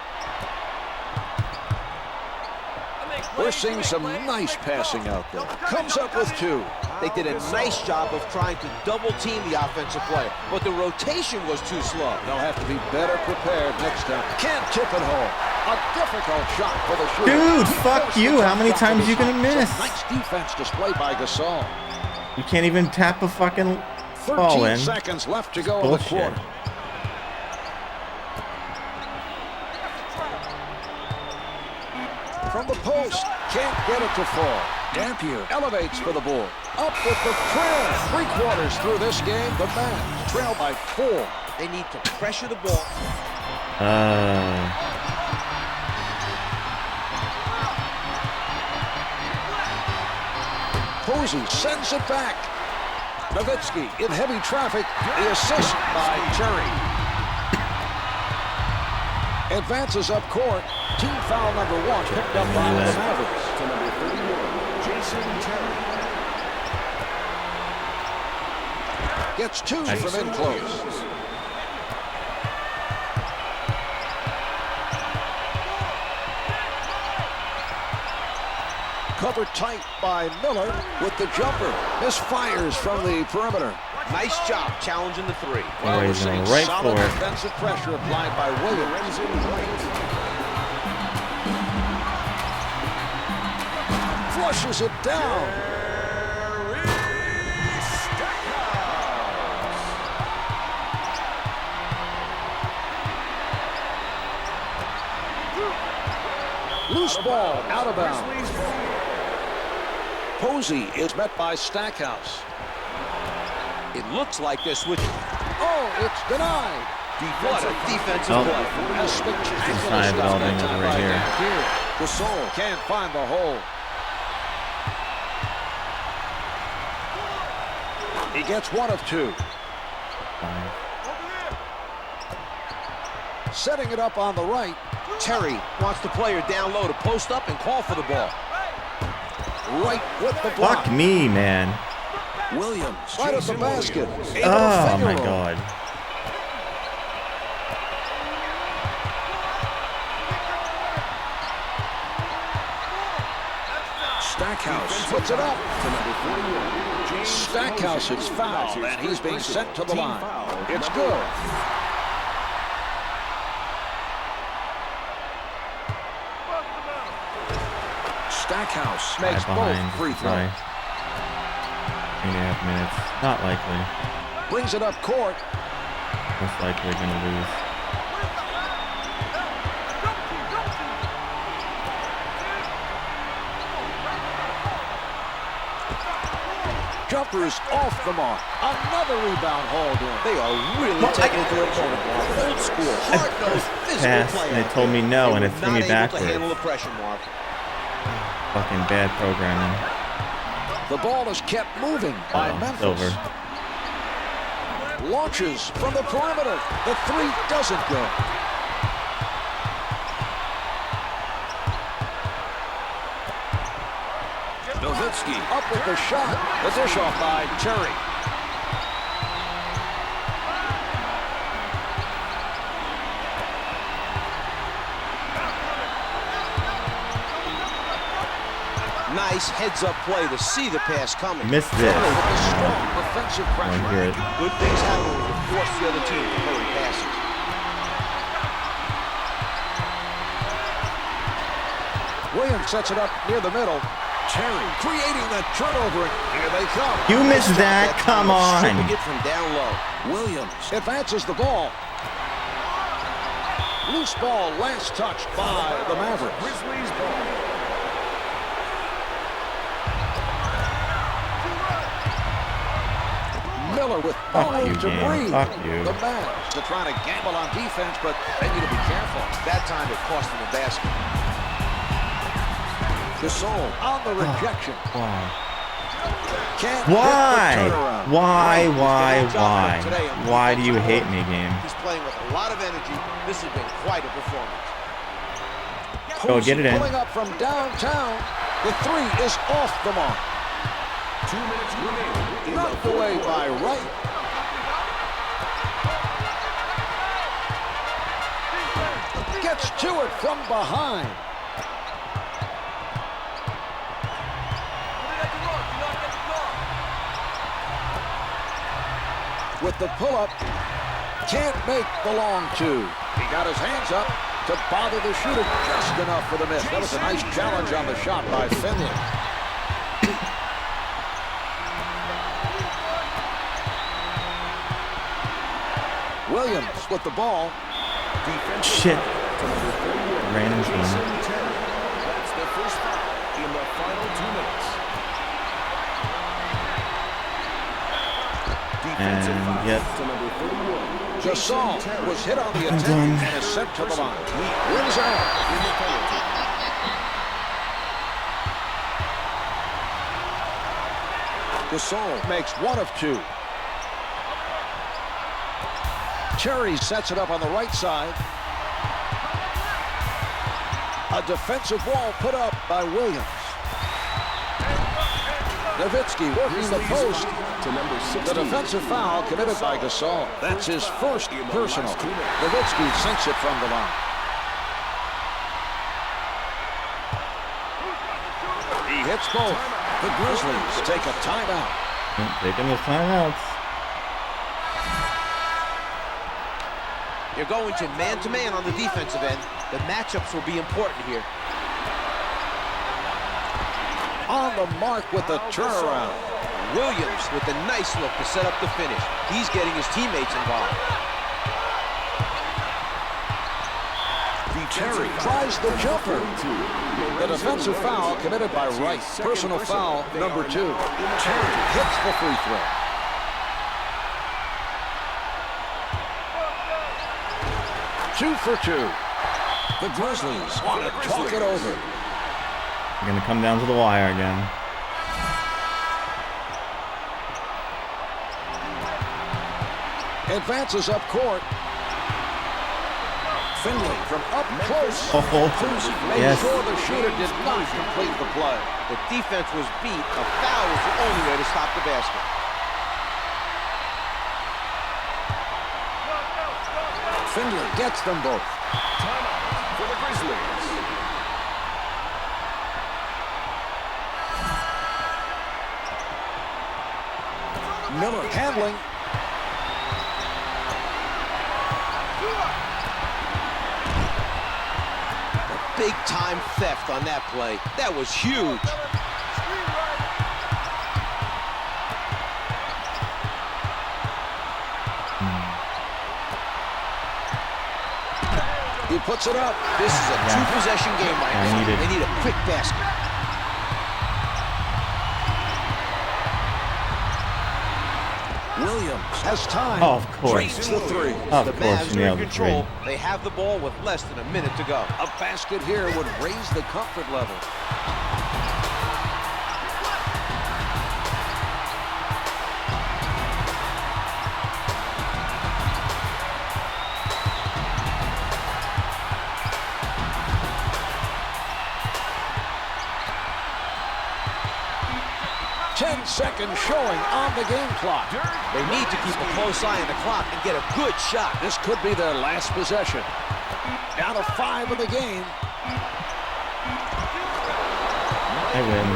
We're seeing some nice passing out there. Comes up with 2. They did a nice job of trying to double team the offensive player, but the rotation was too slow. They'll have to be better prepared next time. Can't tip it home. A difficult shot for the shooter. Dude, fuck you. How many times you gonna miss? Nice defense displayed by Gasol. You can't even tap a fucking ball 13 in. seconds left to go in the Bullshit. quarter. from the post. Can't get it to fall. Dampier elevates for the board. Up with the prayer. 3/4 through this game. The Mavs trail by 4. They need to pressure the ball. Posey sends it back. Nowitzki in heavy traffic. The assist by Terry. Advances up court. Team foul number 1 picked up by the Mavericks. To number 31, Jason Terry. Gets 2 from in close. Covered tight by Miller with the jumper. Misfires from the perimeter. Nice job challenging the 3. Well, we're he's seeing going right solid for it. defensive pressure applied by Williams. Flushes it down. Loose ball out of bounds. Posey is met by Stackhouse. It looks like they're switching. Oh, it's denied. What a defensive Oh. play. As spectacular Denied it all stuff being that time over by here. Dampier. Gasol can't find the hole. He gets 1 of 2. Setting it up on the right. Terry wants the player down low to post up and call for the ball. Right with the block. Fuck me, man. Williams right at the basket. Oh my god. Stackhouse puts it up. Stackhouse is fouled, and he's being sent to the line. It's good. Stackhouse makes Right behind. both free Try. throws. 3.5 minutes. Not likely. Brings it up court. Most likely gonna lose. Jumpers off the mark. Another rebound hauled in. They are really taking it to their opponent, Mark. Old school, hard-nosed, physical Pass, play. and they told me no, and it threw me Not able to backwards. handle the pressure, Mark. Fucking bad programming. The ball is kept moving by Oh, it's Memphis. over. Launches from the perimeter. The 3 doesn't go. Nowitzki up with the shot. The dish off by Terry. Nice heads-up play to see the pass coming. Missed With it. the strong defensive I pressure. hear it. Good things happen when you force the other team to hurry passes. Williams sets it up near the middle. Terry creating the turnover. Here they come. You missed that? Come on. Stripping it from down low. Williams advances the ball. Loose ball last touched by the Mavericks. Grizzlies ball. Miller with Fuck no you, room to Dan. breathe. Fuck you. The Mavs are trying to gamble on defense, but they need to be careful. That time it cost them a basket. Gasol on the rejection. Why? Can't Why? get the turnaround. Why do you hate me, game? He's playing with a lot of energy. This has been quite a performance. Go get it in. Pulling up from downtown. The 3 is off the mark. 2 minutes remaining. Knocked away by Wright. Gets to it from behind. With the pull-up, can't make the long 2. He got his hands up to bother the shooter just enough for the miss. That was a nice challenge on the shot by Finley. Williams with the ball. Shit. Ran into him. That's the first foul in the final 2 minutes. Defensive And foul yep. to number 31. Gasol was hit on the I'm attempt done. and is sent to the line. Wins out. In the penalty. Gasol makes 1 of 2. Cherry sets it up on the right side. A defensive wall put up by Williams. Nowitzki working the post. To number 16. The defensive foul committed by Gasol. That's his first personal. Nowitzki sinks it from the line. He hits both. The Grizzlies take a timeout. Taking those timeouts. You're going to man-to-man on the defensive end. The matchups will be important here. On the mark with the turnaround. Williams with a nice look to set up the finish. He's getting his teammates involved. Terry tries the jumper. The defensive foul committed by Wright. Personal foul number 2. Terry hits the free throw. Two for 2. The Grizzlies want to talk it over. We're gonna come down to the wire again. Advances up court. Finley from up close. Made Yes. sure the shooter did not complete the play. The defense was beat. A foul was the only way to stop the basket. Finley gets them both. Timeout for the Grizzlies. Miller handling. Big time theft on that play. That was huge. He puts it up. This is a two-possession game right now. They need a quick basket. Williams has time. Oh, of course. Drains the 3. Of The course, Mavs are in nailed the control. three. They have the ball with less than a minute to go. A basket here would raise the comfort level. Ten seconds showing on the game clock. They need to keep a close eye on the clock and get a good shot. This could be their last possession. Down to 5 in the game. I win.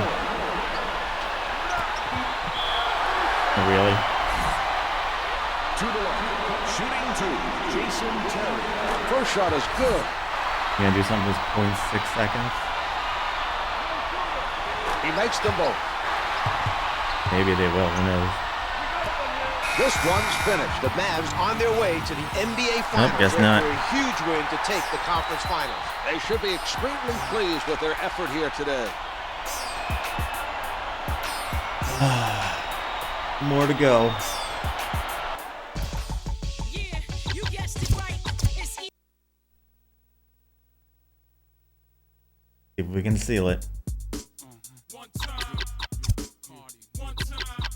Oh, really? To the line. Shooting 2. Jason Terry. First shot is good. You gonna do something with 0.6 seconds? He makes them both. Maybe they will, who knows? This one's finished. The Mavs on their way to the NBA Finals. guess not. For a huge win to take the conference finals. They should be extremely pleased with their effort here today. More to go. Yeah, you guessed it right. It's See if we can seal it. One time, Cardi. One time,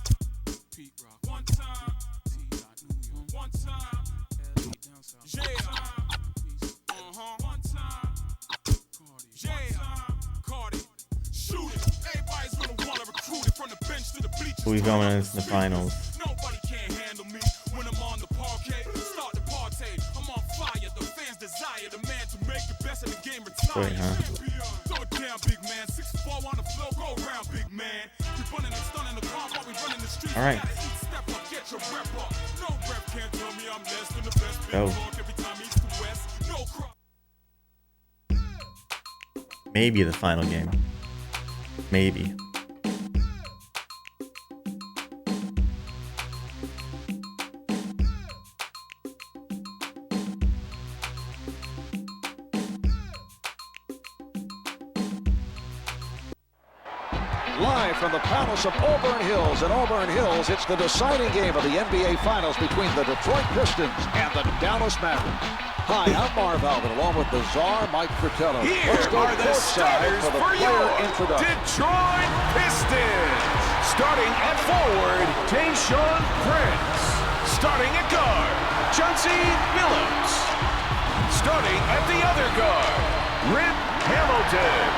Pete Rock. One time, T.Dot New York. One time, L.A. down south. Yeah. One time, Cardi. Yeah. Cardi. Shoot it. Everybody's gonna wanna recruit it from the bench to the bleachers. Who we going against in the finals? Nobody can handle me when I'm on the parquet. Start the party. I'm on fire. The fans desire the man to make the best of the game retire. Wait, huh? Throw it down, big man. 6'4" on the floor. Go around, big man. Keep running and stunning the car while we running the streets. All right. Gotta eat, step up, get your rep up. No rep can't tell me I'm less than the best. Big Go. talk every time east to west. No crowd. Maybe the final game. Maybe. live from the Palace of Auburn Hills. In Auburn Hills, it's the deciding game of the NBA Finals between the Detroit Pistons and the Dallas Mavericks. Hi, I'm Marv Albert, along with the czar, Mike Fratello. Here Let's go are the courtside starters for the for player your introduction. Detroit Pistons. Starting at forward, Tayshaun Prince. Starting at guard, Chauncey Billups. Starting at the other guard, Rip Hamilton.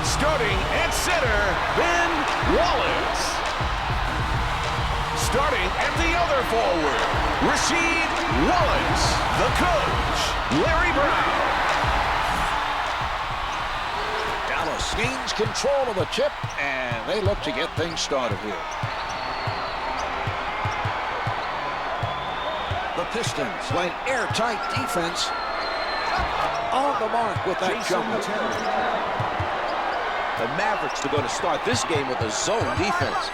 Starting at center, Ben Wallace. Starting at the other forward, Rasheed Wallace. The coach, Larry Brown. Dallas gains control of the tip, and they look to get things started here. The Pistons playing airtight defense. On the mark with that jumper. The Mavericks are going to start this game with a zone defense.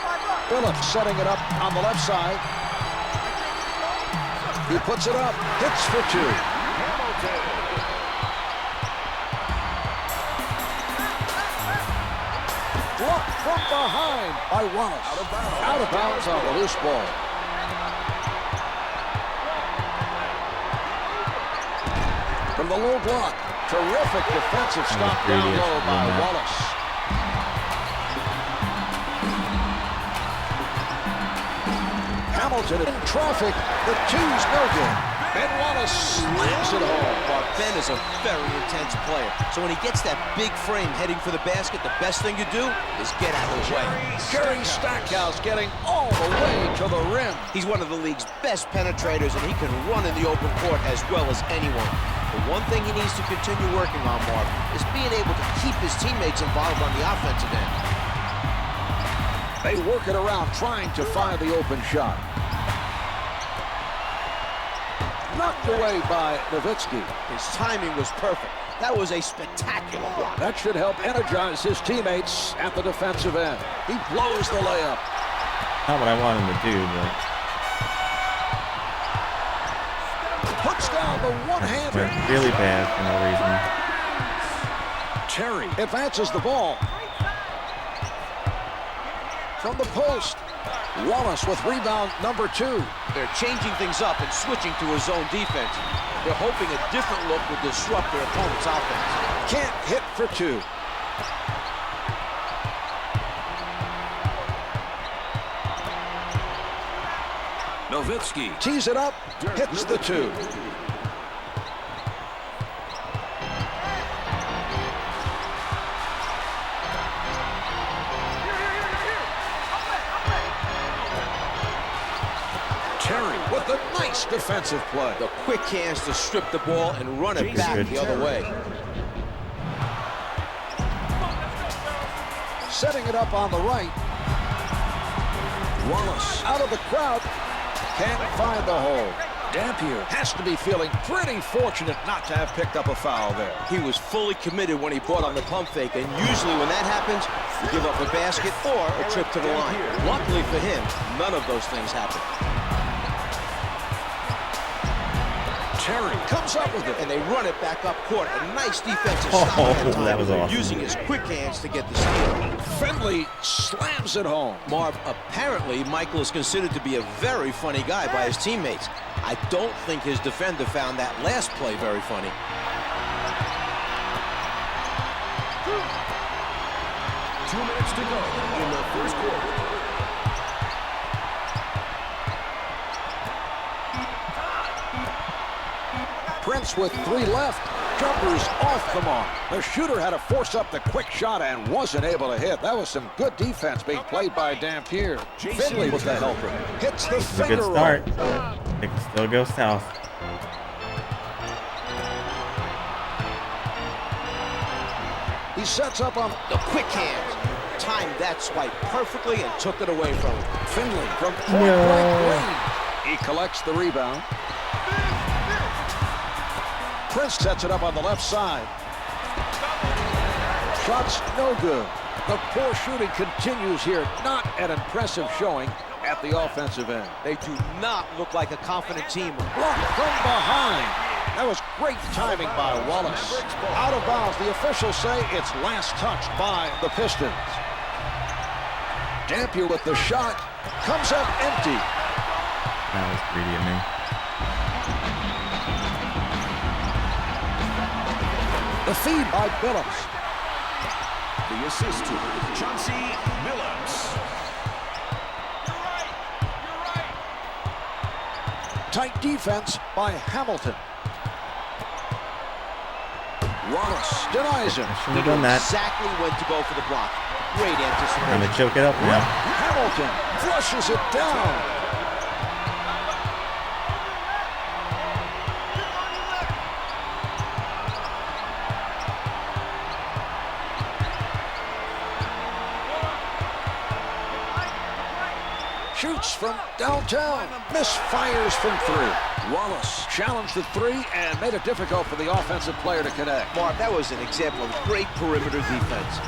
Billups setting it up on the left side. He puts it up, hits for two. Blocked from behind by Wallace. Out of bounds on the loose ball. From the low block, terrific defensive stop down low by Wallace. Hamilton in traffic. The two's no good. Ben Wallace slams it home. But Ben is a very intense player. So when he gets that big frame heading for the basket, the best thing you do is get out of the way. Jerry Stackhouse getting all the way to the rim. He's one of the league's best penetrators, and he can run in the open court as well as anyone. The one thing he needs to continue working on, Mark, is being able to keep his teammates involved on the offensive end. They work it around, trying to find the open shot. Knocked away by Nowitzki. His timing was perfect. That was a spectacular block. That should help energize his teammates at the defensive end. He blows the layup. Not what I want him to do, but Puts down the one-hander. went really bad for no reason. Terry advances the ball. From the post. Wallace with rebound number 2. They're changing things up and switching to a zone defense. They're hoping a different look will disrupt their opponent's offense. Can't hit for 2. Nowitzki. Tees it up, hits the 2. Terry with a nice defensive play. The quick hands to strip the ball and run it back the other way. Setting it up on the right. Wallace out of the crowd. Can't find the hole. Dampier has to be feeling pretty fortunate not to have picked up a foul there. He was fully committed when he brought on the pump fake, and usually when that happens, you give up a basket or a trip to the line. Luckily for him, none of those things happened. Terry comes up with it. And they run it back up court. A nice defensive stop that time, that was awesome. using his quick hands to get the steal. Finley slams it home. Marv, apparently Michael is considered to be a very funny guy by his teammates. I don't think his defender found that last play very funny. Two minutes to go in the first quarter. Prince with 3 left. Jumpers off the mark. The shooter had to force up the quick shot and wasn't able to hit. That was some good defense being played by Dampier. Finley was the helper. Hits the It's a finger good roll. start. It can still go south. He sets up on The quick hands timed that swipe perfectly and took it away from him. Finley from point-blank range. He collects the rebound. Prince sets it up on the left side. Shots no good. The poor shooting continues here. Not an impressive showing at the offensive end. They do not look like a confident team. Blocked from behind. That was great timing by Wallace. Out of bounds. The officials say it's last touch by the Pistons. Dampier with the shot. Comes up empty. That was greedy of me. The feed by Billups. The assist to Chauncey Billups. Tight defense by Hamilton. Wallace denies him. I shouldn't have done that. Exactly when to go for the block. Great I'm anticipation. gonna choke it up now. Hamilton flushes it down. Shoots from downtown. Misfires from three. Wallace challenged the three and made it difficult for the offensive player to connect. Mark, that was an example of great perimeter defense.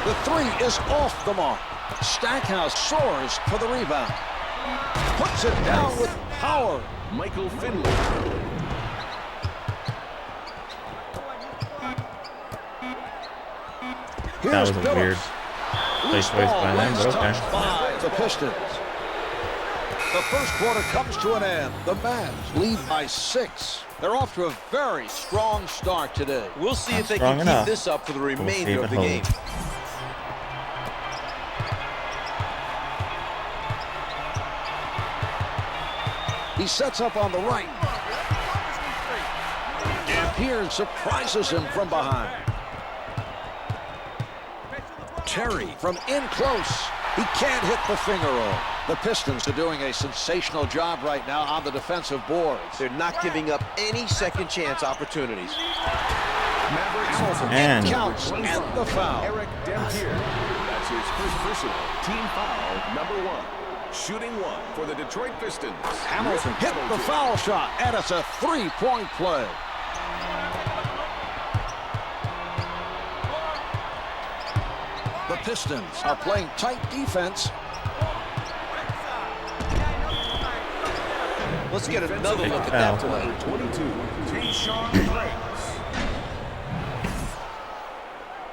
The three is off the mark. Stackhouse soars for the rebound. Puts it down with power. Michael Finley. That was a Billups. weird play choice by them, but okay. By the Pistons. The first quarter comes to an end. The Mavs lead by 6. They're off to a very strong start today. We'll see Not if they strong can enough. keep this up for the see remainder if of it the holds. game. He sets up on the right. Dampier surprises him from behind. Terry from in close. He can't hit the finger roll. The Pistons are doing a sensational job right now on the defensive boards. They're not giving up any second chance opportunities. And Counts and the foul. Eric Dampier. That's his first personal team foul, number 1. Shooting 1 for the Detroit Pistons. Hamilton hit the foul shot, and it's a three-point play. The Pistons are playing tight defense. Let's get another look at that Foul. play. Number 22, Tayshaun Prince.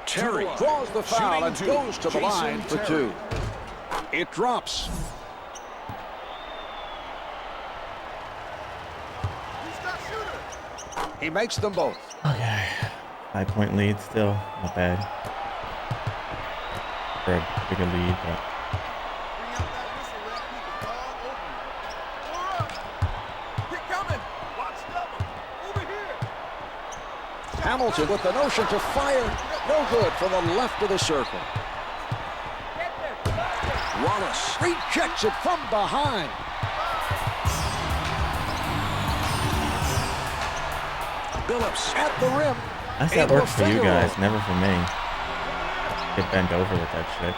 Terry draws the foul and goes to the line for 2. It drops. He makes them both. okay, 5-point lead still, not bad. For a bigger lead, but Hamilton with the notion to fire. No good from the left of the circle. Wallace rejects it from behind. Billups at the rim. that's that Able works to for you finger guys, roll. never for me. Get bent over with that shit.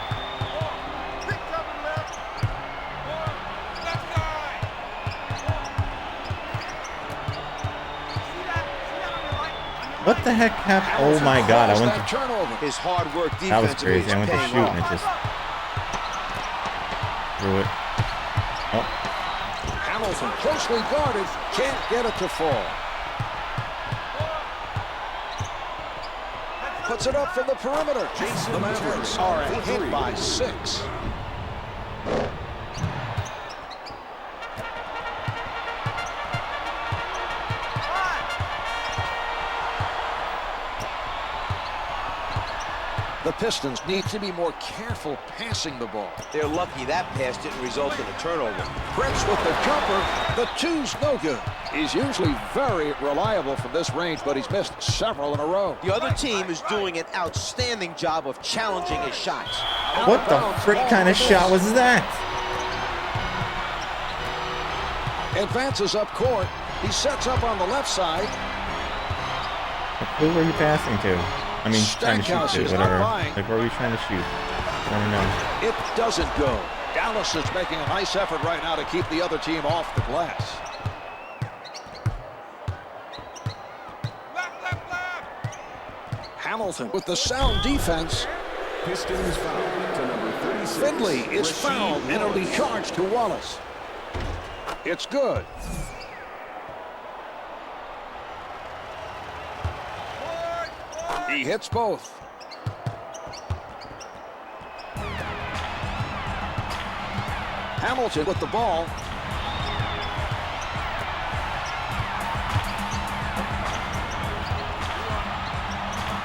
What the heck happened? Oh my god, I Calls went that to... turnover. His hard work That was defensively crazy. is I went to paying shoot off. and it just... threw it. Oh, Hamilton closely guarded, can't get it to fall. Puts it up from the perimeter. The Mavericks are ahead by 6. The Pistons need to be more careful passing the ball. They're lucky that pass didn't result in a turnover. Prince with the jumper. The two's no good. He's usually very reliable from this range, but he's missed several in a row. The other team is doing an outstanding job of challenging his shots. what the frick kind of shot was that? Advances up court. He sets up on the left side. Who were you passing to? I mean, trying to Stackhouse shoot is to, not whatever. buying. Like, where were you trying to shoot? I don't know. It doesn't go. Dallas is making a nice effort right now to keep the other team off the glass. Hamilton with the sound defense. Pistons foul to number 36. Finley is Rasheed fouled and it'll be Wallace. charged to Wallace. It's good. He hits both. Hamilton with the ball.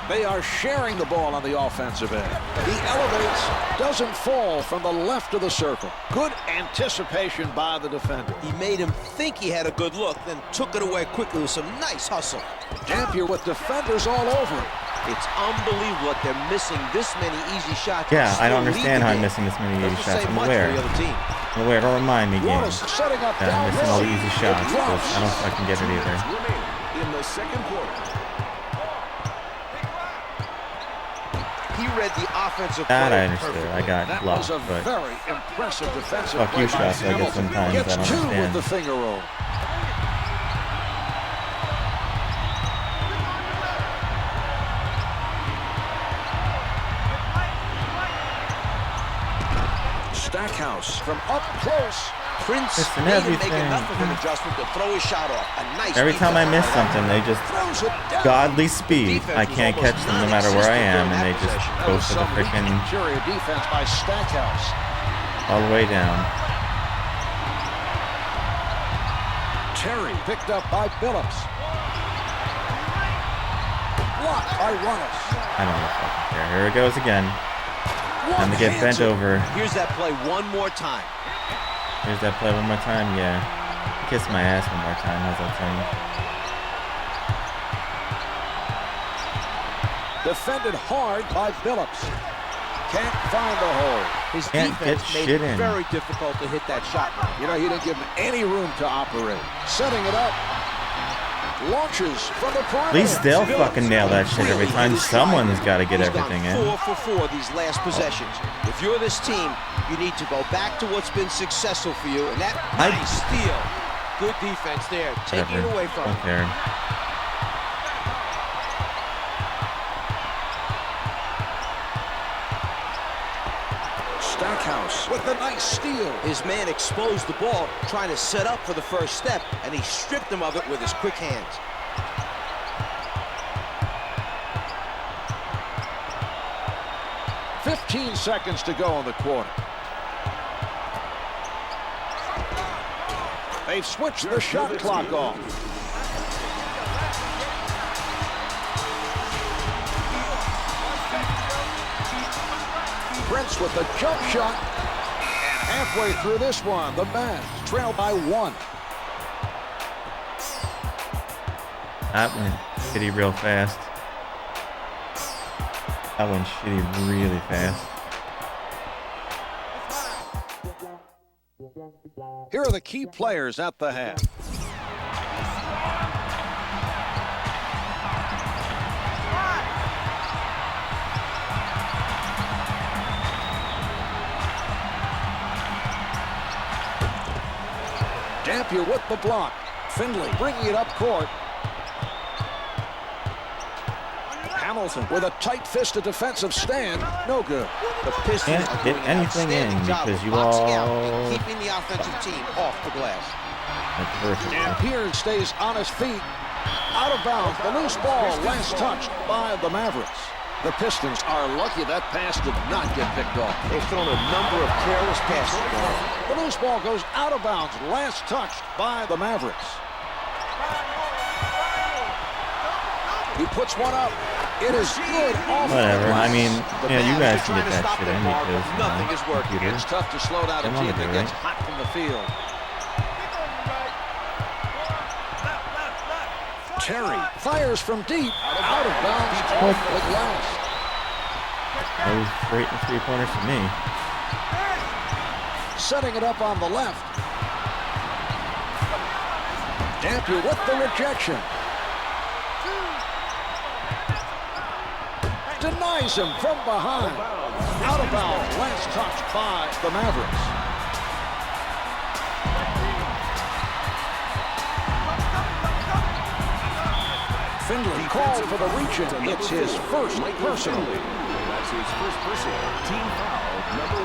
They are sharing the ball on the offensive end. He elevates, doesn't fall from the left of the circle. Good anticipation by the defender. He made him think he had a good look, then took it away quickly with some nice hustle. Dampier with defenders all over him. It's unbelievable that they're missing this many easy shots. Yeah, and I don't still understand lead how the I'm game. missing this many easy Doesn't shots. say I'm much aware. for the other team. I'm aware. Don't remind me, game. Wallace setting up That I'm down missing all the low. easy shots. It Because drops. I don't fucking get it either. Remaining in the second quarter. He read the offensive That play I understood. perfectly. I got That blocked, was a but very impressive defensive fuck play you by shots, I guess Hamilton. sometimes Gets I don't two with understand. the finger roll. Stackhouse from up close. Prince Listen, made him make everything. enough of an adjustment to throw his shot off. A nice every time I miss defensive something, they just Throws it down. godly speed. Defense I was can't almost catch them no matter where I am, and they just That go was for the some freaking interior defense by Stackhouse. all the way down. Terry picked up by Phillips. Blocked by Wallace. I don't know fucking care. Here it goes again. Time to get One-hands bent it. over. Here's that play one more time. Here's that play one more time. Yeah. Kiss my ass one more time. How's that sound? Defended hard by Phillips. Can't find the hole. His Can't defense get made shit it in. very difficult to hit that shot. You know, he didn't give him any room to operate. Setting it up. Launches from the perimeter. At least they'll fucking nail that shit every time. Someone's got to get He's everything gone in. 4 for 4 these last possessions. If you're this team, you need to go back to what's been successful for you, and that nice steal. Good defense there, taking it away from Don't him. care. Stackhouse with the nice steal. His man exposed the ball, trying to set up for the first step, and he stripped him of it with his quick hands. $15 seconds to go in the quarter. They've switched the shot clock off. Prince with the jump shot. And halfway through this one, the Mavs trail by 1. That went shitty real fast. That went shitty really fast. Here are the key players at the half. Dampier with the block. Finley bringing it up court. Hamilton with a tight-fisted defensive stand. No good. The Pistons Can't are get doing an anything in outstanding job because of you boxing out all- and keeping the offensive team off the glass. That's perfect. Dampier stays on his feet. Out of bounds. The loose ball last touched by the Mavericks. The Pistons are lucky that pass did not get picked off. They've thrown a number of careless passes. The loose ball goes out of bounds. Last touched by the Mavericks. He puts one up. It is good off the Whatever. I glass. mean, The yeah, you Mavs guys are can trying get to that stop shit them, in Marv, because but nothing is working. computer. It's tough to slow down They a wanna team that do gets it. hot from the field. Terry fires from deep. Out of bounds off the glass. That was straight in three-pointers for me. Setting it up on the left. Dampier with the rejection. Denies him from behind. Out of bounds. Last touch by the Mavericks. Finley called for the reach-in. It's his first personal. That's his first personal. Team foul number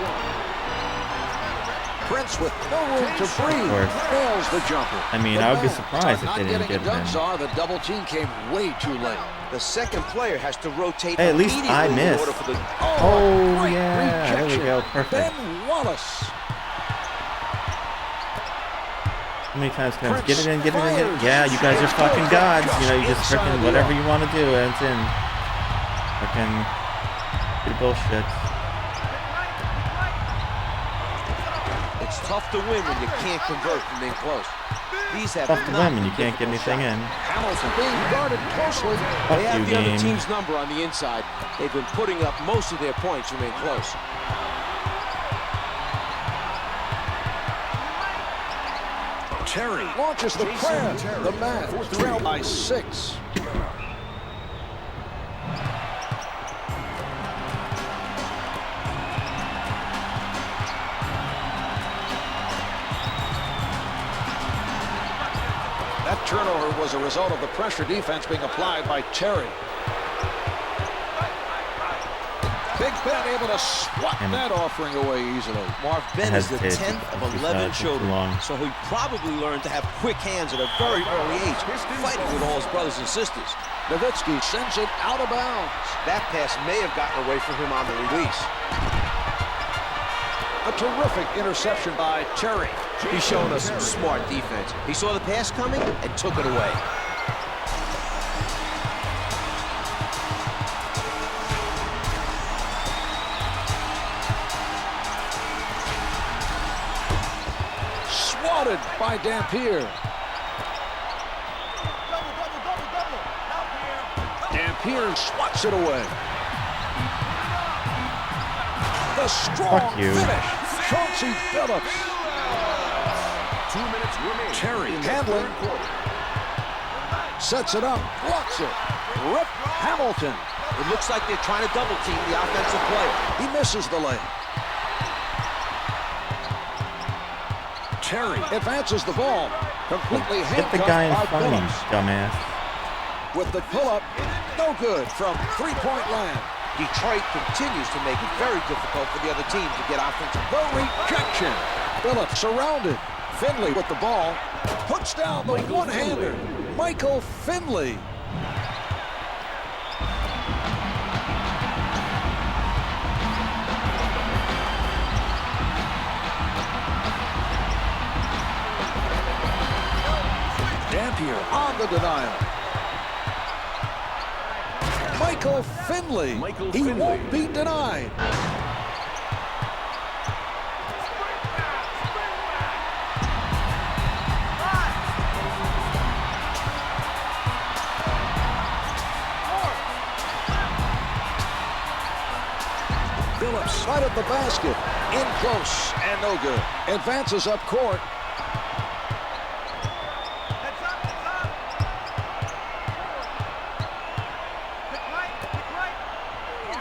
1. Prince with no room to breathe. course. Nails the jumper. I mean, The I would be Mavs surprised are if they not didn't getting get it him done, in. Czar. The double team came way too late. The second player has to rotate Hey, at least I immediately in missed. order for the... Oh, great yeah. There we rejection. go. Perfect. Ben Wallace. How many times can I Prince get it in, get it in, get it in? fires. Yeah, you guys are fucking gods. You know, you just Inside freaking the whatever arc. you want to do, and it's in. Fucking good bullshit. It's tough to win when you can't convert from in close. These have Tough to not win when you been can't get difficult anything shots. in. Hamilton being guarded closely. Fuck They have you, the other game. team's number on the inside. They've been putting up most of their points from in close. Terry launches the press. The Mavs trail by 6. That turnover was a result of the pressure defense being applied by Terry. Big Ben able to swat that offering away easily. Marv Ben is the hesitated 10th of to keep 11 that too children, long. so he probably learned to have quick hands at a very early age, fighting with all his brothers and sisters. Nowitzki sends it out of bounds. That pass may have gotten away from him on the release. A terrific interception by Terry. He's showing us some smart defense. He saw the pass coming and took it away. Swatted by Dampier. Dampier swats it away. The strong Fuck you. finish. Chauncey Billups. 2 minutes remaining. Terry in the handling. third quarter. Sets it up. Blocks it. Rip Hamilton. It looks like they're trying to double team the offensive player. He misses the lane. Terry advances the ball. Completely Get the handcuffed guy in by front of you, Billups. dumbass. With the pull-up, no good from three-point land. Detroit continues to make it very difficult for the other team to get offensive. The rejection. Billups surrounded. Finley with the ball. Puts down the one-hander. Michael Finley. Dampier on the denial. Michael Finley. Michael He Finley. won't be denied. Billups right at the basket. In close and no good. Advances up court.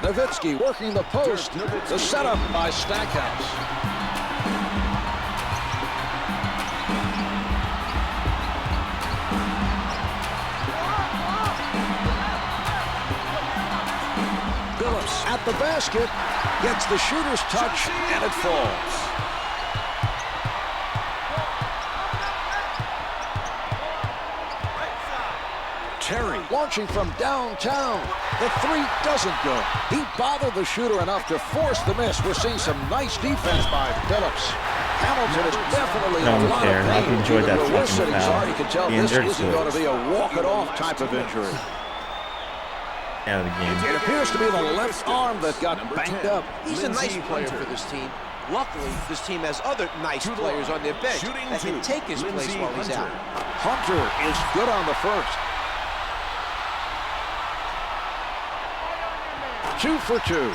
Nowitzki working the post. The setup by Stackhouse. Billups at the basket. Gets the shooter's touch and it falls. Terry launching from downtown. The three doesn't go. He bothered the shooter enough to force the miss. We're seeing some nice defense by Billups. Hamilton is definitely No in a one lot cared. of I pain. enjoyed that Even where we're fucking sitting, foul. sorry, you can tell He this injured isn't to it. going to be a walk-it-off type of injury. Out of the game. It appears to be the left arm that got banged up. He's a nice player for this team. Luckily, this team has other nice players on their bench that can take his place while he's out. Hunter is good on the first. 2 for 2.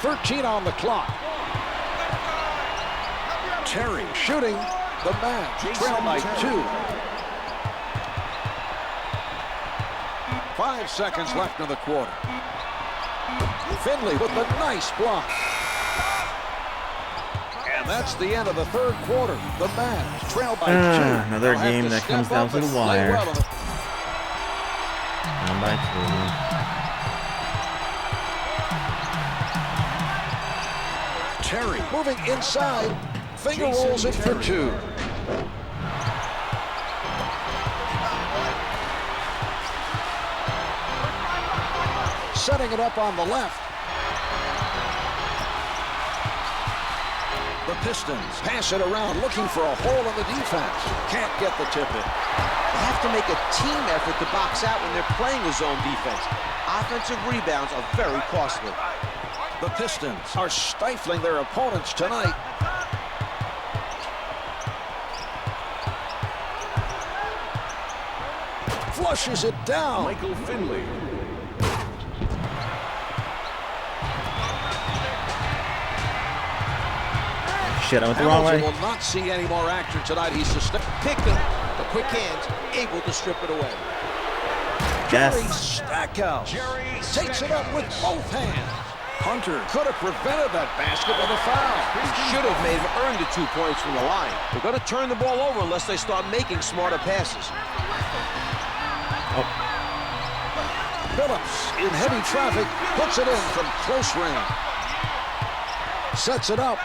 .13 on the clock. Terry shooting. The Mavs trail by 2. 5 seconds left in the quarter. Finley with the nice block. And that's the end of the third quarter. The Mavs trail by 2. Another They'll have game to that step comes down up to the and play wire. well in the- Down by 2. Terry moving inside. Finger rolls it for 2. Setting it up on the left. The Pistons pass it around, looking for a hole in the defense. Can't get the tip in. They have to make a team effort to box out when they're playing a zone defense. Offensive rebounds are very costly. The Pistons are stifling their opponents tonight. Flushes it down. Michael Finley. Shit, I went the wrong way. Hamilton will not see any more action tonight. He's sustained. Pick them. The quick hands, able to strip it away. Jerry Yes. Stackhouse Jerry takes it up with both hands. Hunter could have prevented that basket with a foul. He should have made him earn the 2 points from the line. They're going to turn the ball over unless they start making smarter passes. Phillips in heavy traffic puts it in from close range. Sets it up.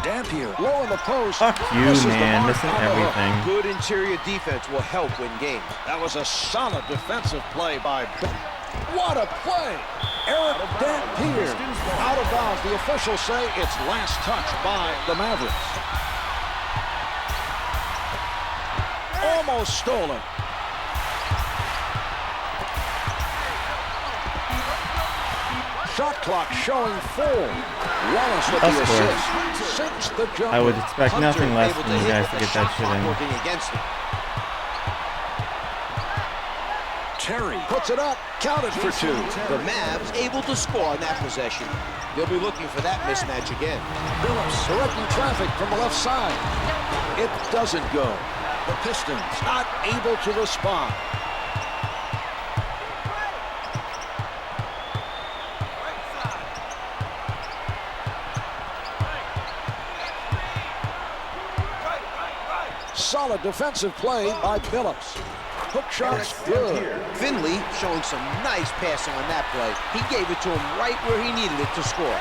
Dampier low in the post. Fuck you, Misses the man. mark Missing on the hook. everything. Good interior defense will help win games. That was a solid defensive play by What a play! Eric Dampier out of bounds. The officials say it's last touch by the Mavericks. Almost stolen. Shot clock showing 4. Wallace with Of the course. assist. Sinks the jumper. I would expect Hunter nothing less able from to you hit guys with to the get that shot shit clock in. working against him. Terry puts it up. Counted for 2. The Mavs able to score on that possession. They'll be looking for that mismatch again. Phillips directing traffic from the left side. It doesn't go. The Pistons not able to respond. Solid defensive play by Phillips. Hook shot's good. Finley showing some nice passing on that play. He gave it to him right where he needed it to score.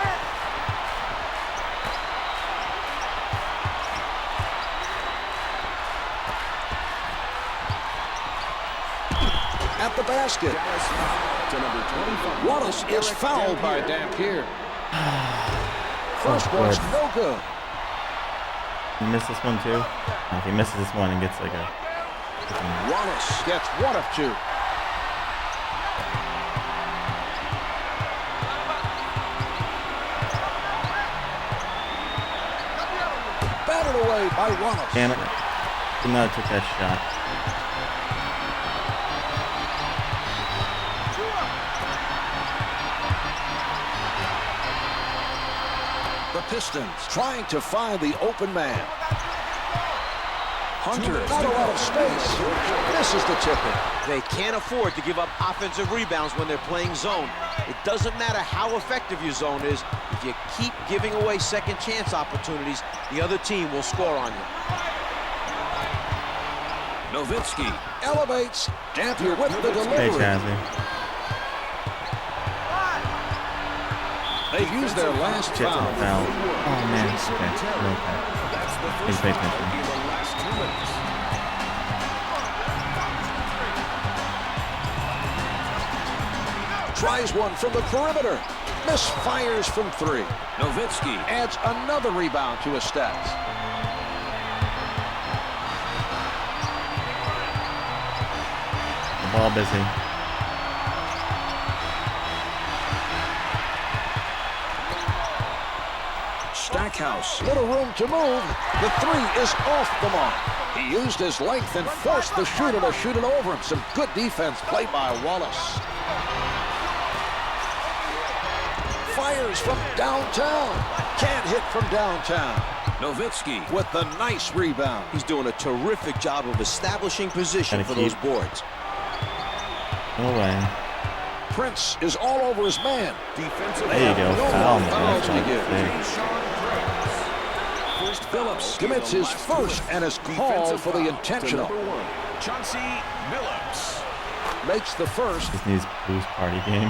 At the basket. To number 25. Wallace is fouled by Dampier. First Oh, one's good. no good. You miss this one too? If he misses this one and gets like a... Wallace gets 1 of 2. Batted away by Wallace. Damn it. Could not have took that shot. The Pistons trying to find the open man. Hunter, not a lot of space. Misses the tip-in. They can't afford to give up offensive rebounds when they're playing zone. It doesn't matter how effective your zone is. If you keep giving away second chance opportunities, the other team will score on you. Nowitzki elevates. Dampier with the Hey, delivery. Chazzy. They've used their last Shit's on foul. foul. Oh, man. Okay. Okay. Please pay attention. Tries one from the perimeter. Misfires from 3. Nowitzki adds another rebound to his stats. The ball busy. Stackhouse, little room to move. The 3 is off the mark. He used his length and forced the shooter to shoot it over him. Some good defense played by Wallace. Fires from downtown. Can't hit from downtown. Nowitzki with the nice rebound. He's doing a terrific job of establishing position Gotta for those keep- boards. No way. Prince is all over his man. Defensive There you go. No Foul, more man. fouls to That's give. right. Phillips commits his first and is called for the intentional. Number 1. Chauncey Billups. Makes the first. Just needs boost party game.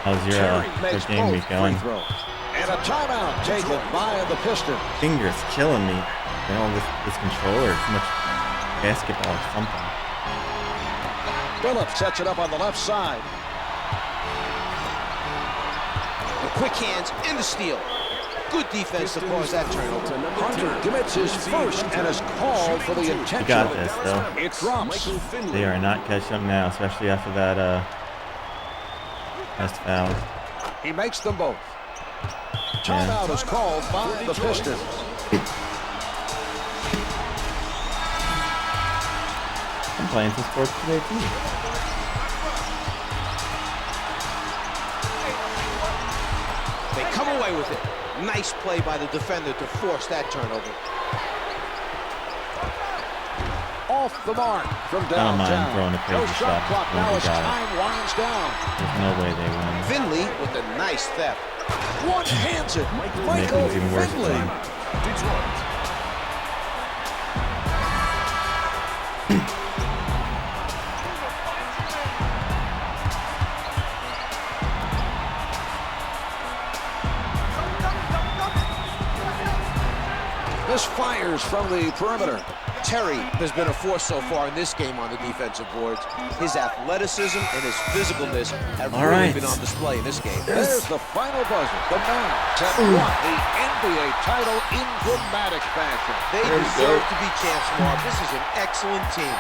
How's your Terry first makes game both week going? free throws. And a timeout taken by the Pistons. Fingers killing me. You know, this controller, too much basketball or something. Billups sets it up on the left side. The quick hands and the steal. Good defense to cause that turnover. Hunter commits his first and is called for the You intentional. got this, though. It drops. They are not catching up now, especially after that last foul. He makes them both. Timeout is called by the Pistons. I'm playing some sports today too. They come away with it. Nice play by the defender to force that turnover. Off the mark from I don't mind downtown. throwing a No crazy shot shot clock when now we as got it. time winds down. There's no way they win. Finley with a nice theft. One hands it. Make Michael things even worse for Finley. them. Detroit. Misfires from the perimeter. Terry has been a force so far in this game on the defensive boards. His athleticism and his physicalness have All really right. been on display in this game. There's the final buzzer. The Mavs have won the NBA title in dramatic fashion. They deserve to be champs, Mark. This is an excellent team.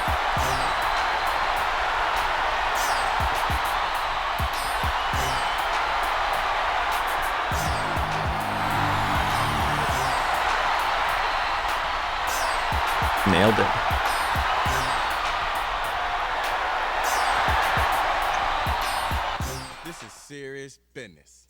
Nailed it. This is serious business.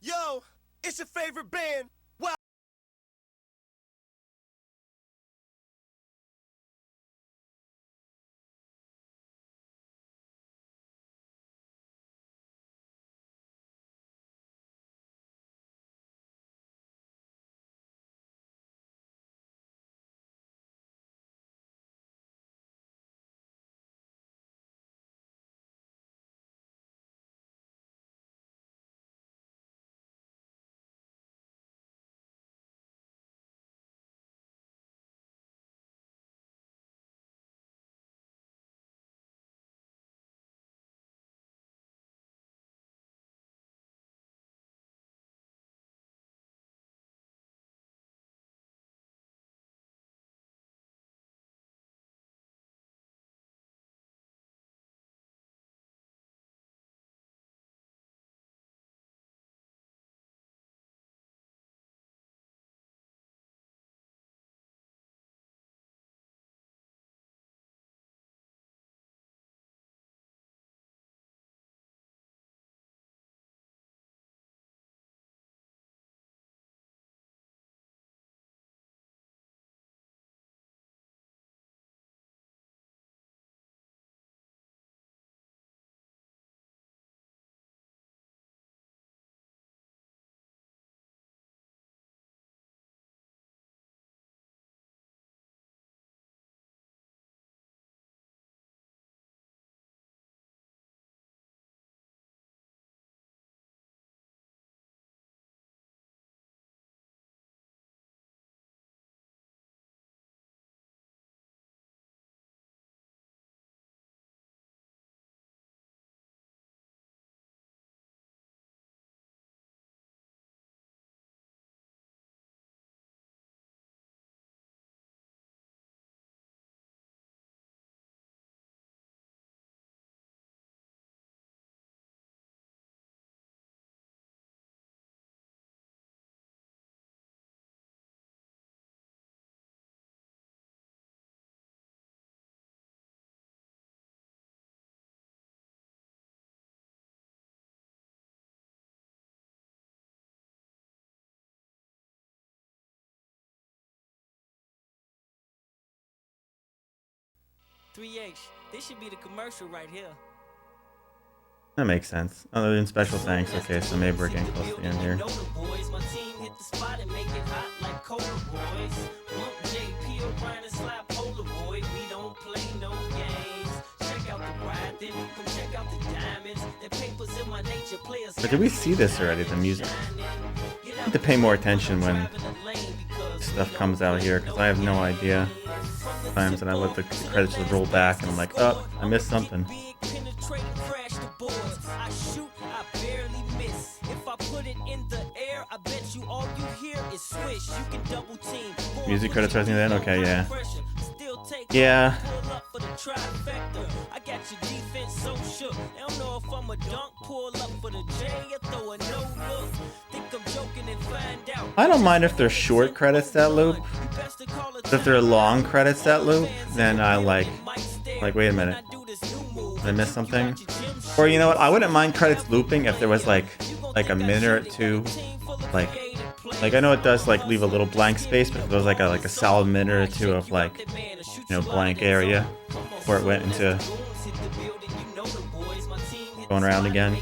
Yo, it's your favorite band. Wow. This should be the commercial right here. That makes sense. Oh, they're doing special thanks. Okay, so maybe we're getting close to the end here. My team hit the spot and make it hot like Cola Boys. JP O'Brien and slap Polaroid. We don't play no games. Check out the ride, then come check out the diamonds. The papers in my nature players. But did we see this already? The music. I need to pay more attention when stuff comes out here because I have no idea. Times and I let the credits just roll back and I'm like, oh, I missed something. I shoot, I barely miss. If I put it in the air, I bet you all you hear is swish. You can double team. Music credits right then? Okay, yeah. Yeah. I got your defense so shook. I don't know if I'm a dunk, pull up for the J or throw a no look. Think I'm joking and find out. I don't mind if they're short credits that loop. If they're long credits that loop, then I like, wait a minute. Did I miss something? Or you know what? I wouldn't mind credits looping if there was like a minute or two, like I know it does like leave a little blank space, but if there was like a solid minute or two of like, you know, blank area before it went into going around again.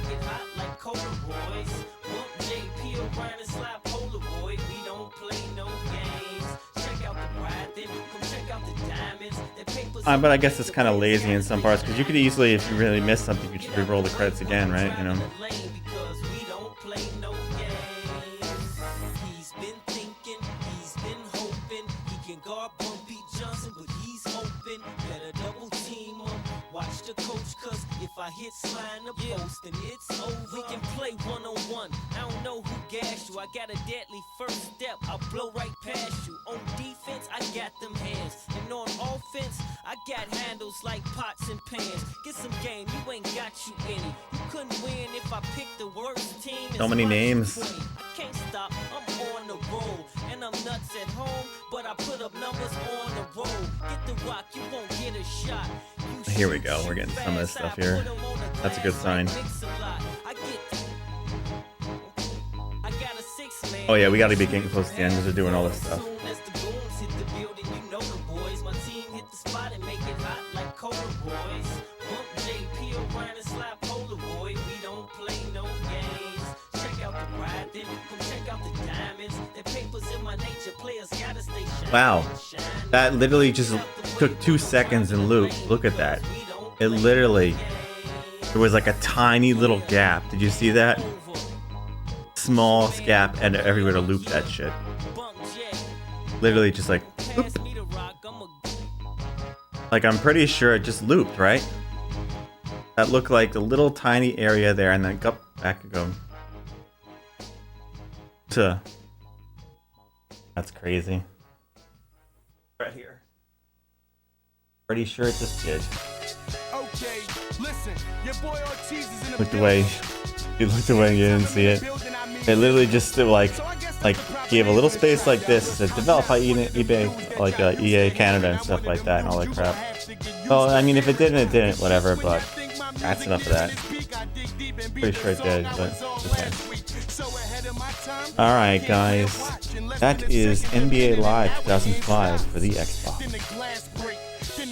But I guess it's kind of lazy in some parts because you could easily, if you really miss something, you should re-roll the credits again, right? You know. If I hit slime the post, then it's over. We can play one-on-one. I don't know who gassed you. I got a deadly first step. I'll blow right past you. On defense, I got them hands. And on offense, I got handles like pots and pans. Get some game, you ain't got you any. You couldn't win if I picked the worst team. So many names. I can't stop, I'm on the roll. And I'm nuts at home, but I put up numbers on the road. Get the rock, you won't get a shot. Here we go. We're getting some of this stuff here. That's a good sign. Oh yeah, we gotta be getting close to the end because they're doing all this stuff. Wow, that literally just took 2 seconds in loop. Look at that. It literally, there was like a tiny little gap. Did you see that? Small gap and everywhere to loop that shit. Literally just like, whoop. Like I'm pretty sure it just looped, right? That looked like a little tiny area there and then go back and go to. That's crazy. Right here. Pretty sure it just did. Okay, listen, your boy Ortiz is in the Looked away. You looked away and you didn't see it. It literally just like gave a little space like this. It said develop by eBay, like EA Canada and stuff like that and all that crap. Well, I mean, if it didn't, it didn't. Whatever. But that's enough of that. Pretty sure it did, but okay. All right, guys. That is NBA Live 2005 for the Xbox.